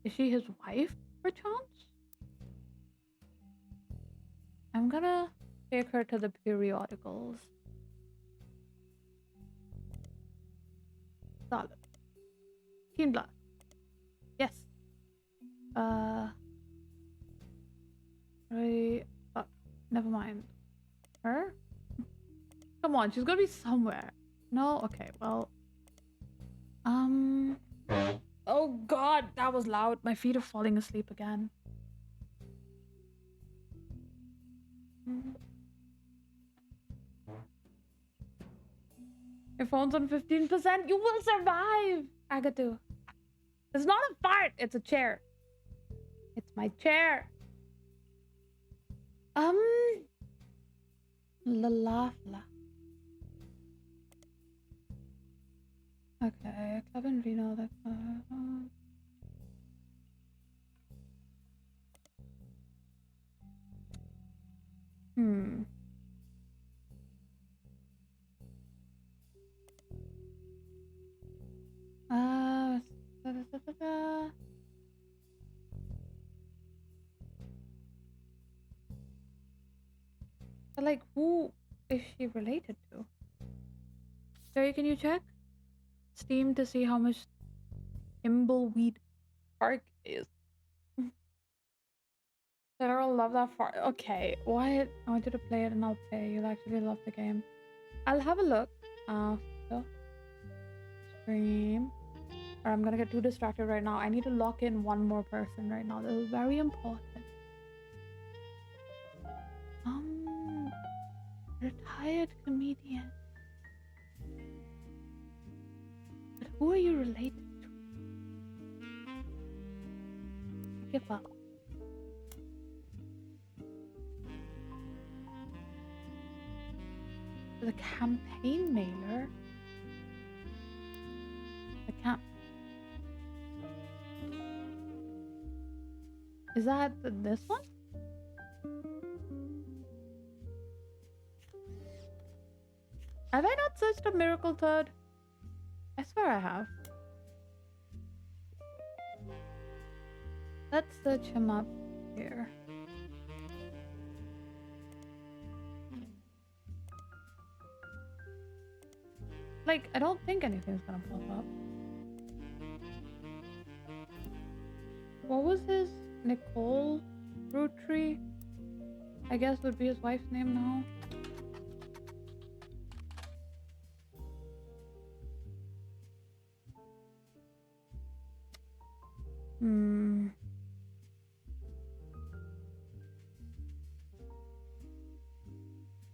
Is she his wife, perchance? I'm gonna take her to the periodicals. Solid. Teen Blood. Yes. Never mind. Her? Come on, she's gonna be somewhere. No? Okay, well. Oh god, that was loud. My feet are falling asleep again. Your phone's on 15%. You will survive, Agatu. It's not a fart. It's a chair. It's my chair. Lalafla. Okay, club in Reno. But like, who is she related to? Jerry, can you check Steam to see how much Thimbleweed Park is? General love that fart. Okay, what? I want you to play it and I'll pay. You'll actually love the game. I'll have a look after stream. Or I'm gonna get too distracted right now. I need to lock in one more person right now. This is very important. Retired comedian. But who are you related to? Give up. The campaign mailer. The camp. Is that this one? Have I not searched a miracle turd? I swear I have. Let's search him up here. Like, I don't think anything's gonna pop up. What was his Nicole Rootree? I guess would be his wife's name now.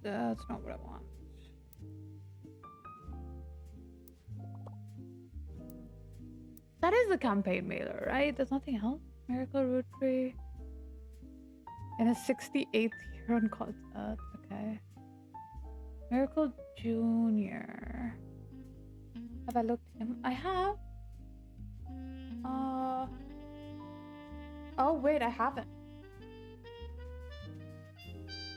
That's not what I want. That is the campaign mailer, right? There's nothing else. Miracle Rootree. In his 68th year on God's Earth. Okay. Miracle Jr. Have I looked him? I have. Oh wait, I haven't.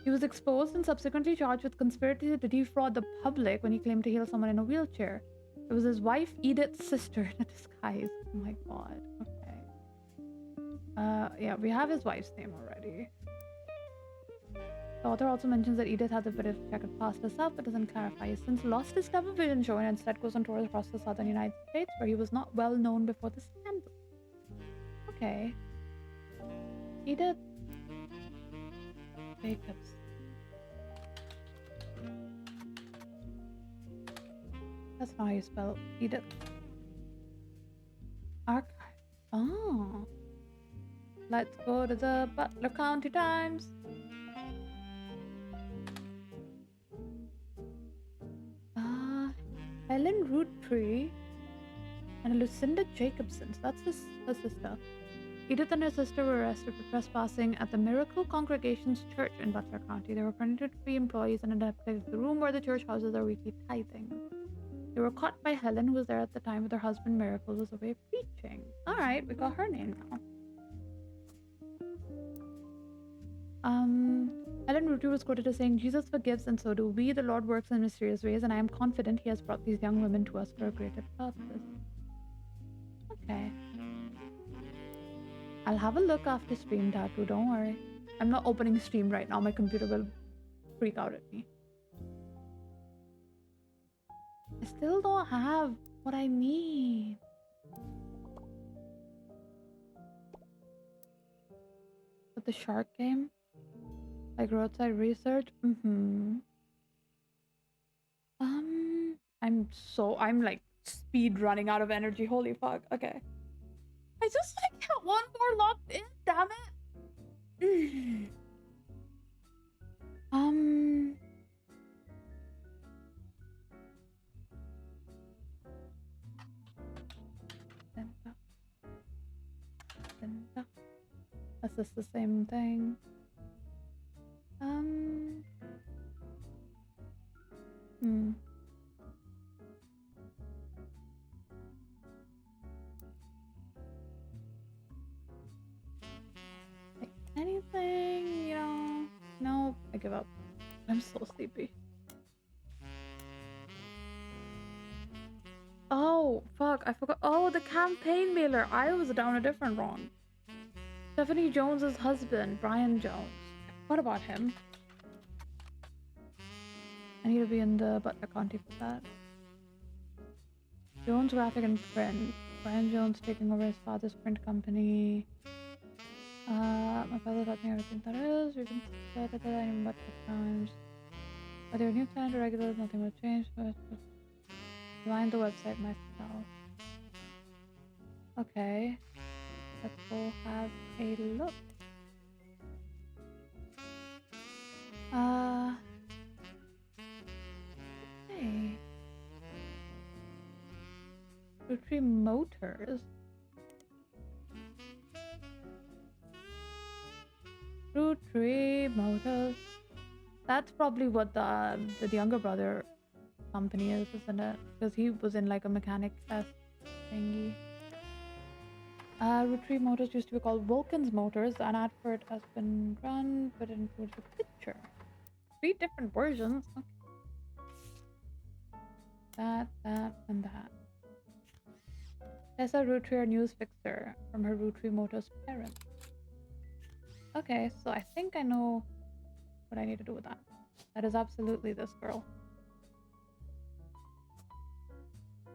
He was exposed and subsequently charged with conspiracy to defraud the public when he claimed to heal someone in a wheelchair. It was his wife, Edith's sister, in a disguise. Oh my god. Okay. Yeah, we have his wife's name already. The author also mentions that Edith had the British checker past herself, but doesn't clarify. He has since lost his television show and instead goes on tours across the southern United States, where he was not well known before the scandal. Okay. Edith Jacobs. That's not how you spell Edith. Archive. Oh. Let's go to the Butler County Times. Helen Rootree and Lucinda Jacobson. That's her sister. Edith and her sister were arrested for trespassing at the Miracle Congregation's church in Butler County. They were permitted to be employees and adapted to the room where the church houses their weekly tithing. They were caught by Helen, who was there at the time with her husband Miracle was away preaching. Alright, we got her name now. Helen Rootree was quoted as saying, "Jesus forgives and so do we. The Lord works in mysterious ways and I am confident he has brought these young women to us for a greater purpose." Okay. I'll have a look after stream, Tattoo, don't worry. I'm not opening stream right now, my computer will freak out at me. I still don't have what I need. With the shark game? Like roadside research? I'm like speed running out of energy. Holy fuck. Okay. I just like got one more locked in, damn it. That's just the same thing. Like anything, you know? No, I give up. I'm so sleepy. Oh, fuck, I forgot. Oh, the campaign mailer. I was down a different wrong. Stephanie Jones's husband, Brian Jones. What about him? I need to be in the Butler County for that. Jones Graphic and Print. Brian Jones taking over his father's print company. My father taught me everything that is. We've been said at the Butler Times. Are there new client or regulars? Nothing will change. But find the website myself. Okay. Let's go have a look. Okay. Roottrees Motors. Roottrees Motors. That's probably what the younger brother company is, isn't it? Because he was in like a mechanic-esque thingy. Roottrees Motors used to be called Vulcan's Motors. An advert has been run, but it includes a picture. 3 different versions. Okay. That, and that. Tessa Roottrees, news fixer from her Roottrees Motors parent. Okay, so I think I know what I need to do with that. That is absolutely this girl.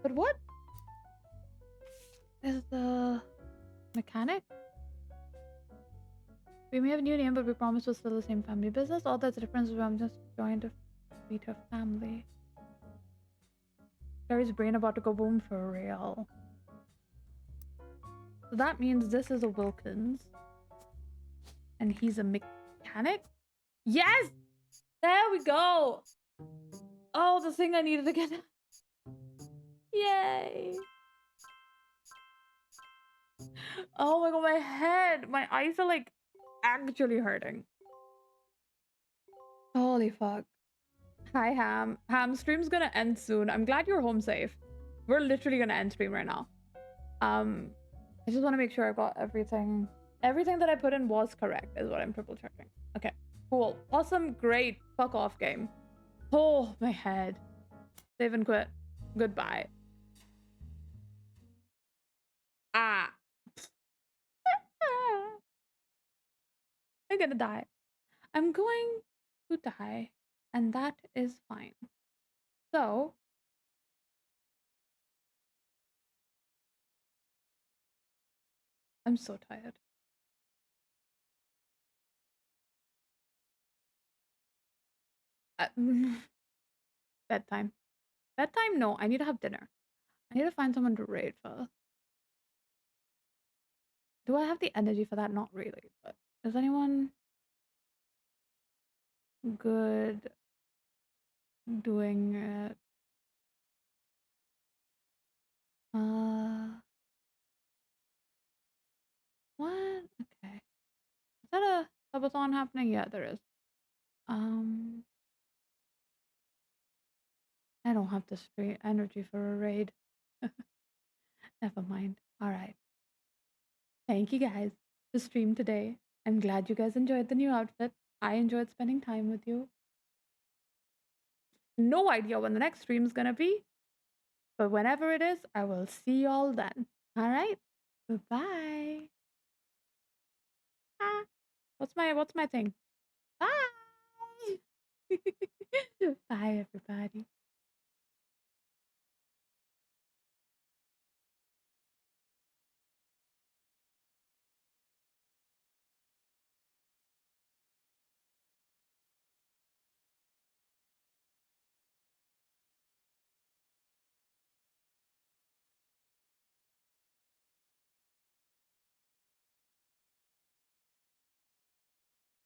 But what is the mechanic We may have a new name, but we promise we're still the same family business. All that's the difference is I'm just joined a sweeter family. Terry's brain about to go boom for real. So that means this is a Wilkins. And he's a mechanic? Yes! There we go! Oh, the thing I needed to get. Yay! Oh my god, my head! My eyes are like actually hurting. Holy fuck. Hi, Ham. Ham, stream's gonna end soon. I'm glad you're home safe. We're literally gonna end stream right now. I just want to make sure I got everything. Everything that I put in was correct, is what I'm triple checking. Okay, cool. Awesome, great. Fuck off game. Oh, my head. Save and quit. Goodbye. Ah. I'm gonna die. I'm going to die. And that is fine. So. I'm so tired. Bedtime. Bedtime? No, I need to have dinner. I need to find someone to raid first. Do I have the energy for that? Not really, but is anyone good doing it? What? Okay. Is that a subathon happening? Yeah, there is. I don't have the straight energy for a raid. Never mind. All right. Thank you guys for stream today. I'm glad you guys enjoyed the new outfit. I enjoyed spending time with you. No idea when the next stream is gonna be, but whenever it is, I will see y'all then. All right. Goodbye. Ah, what's my thing? Bye. Bye, everybody.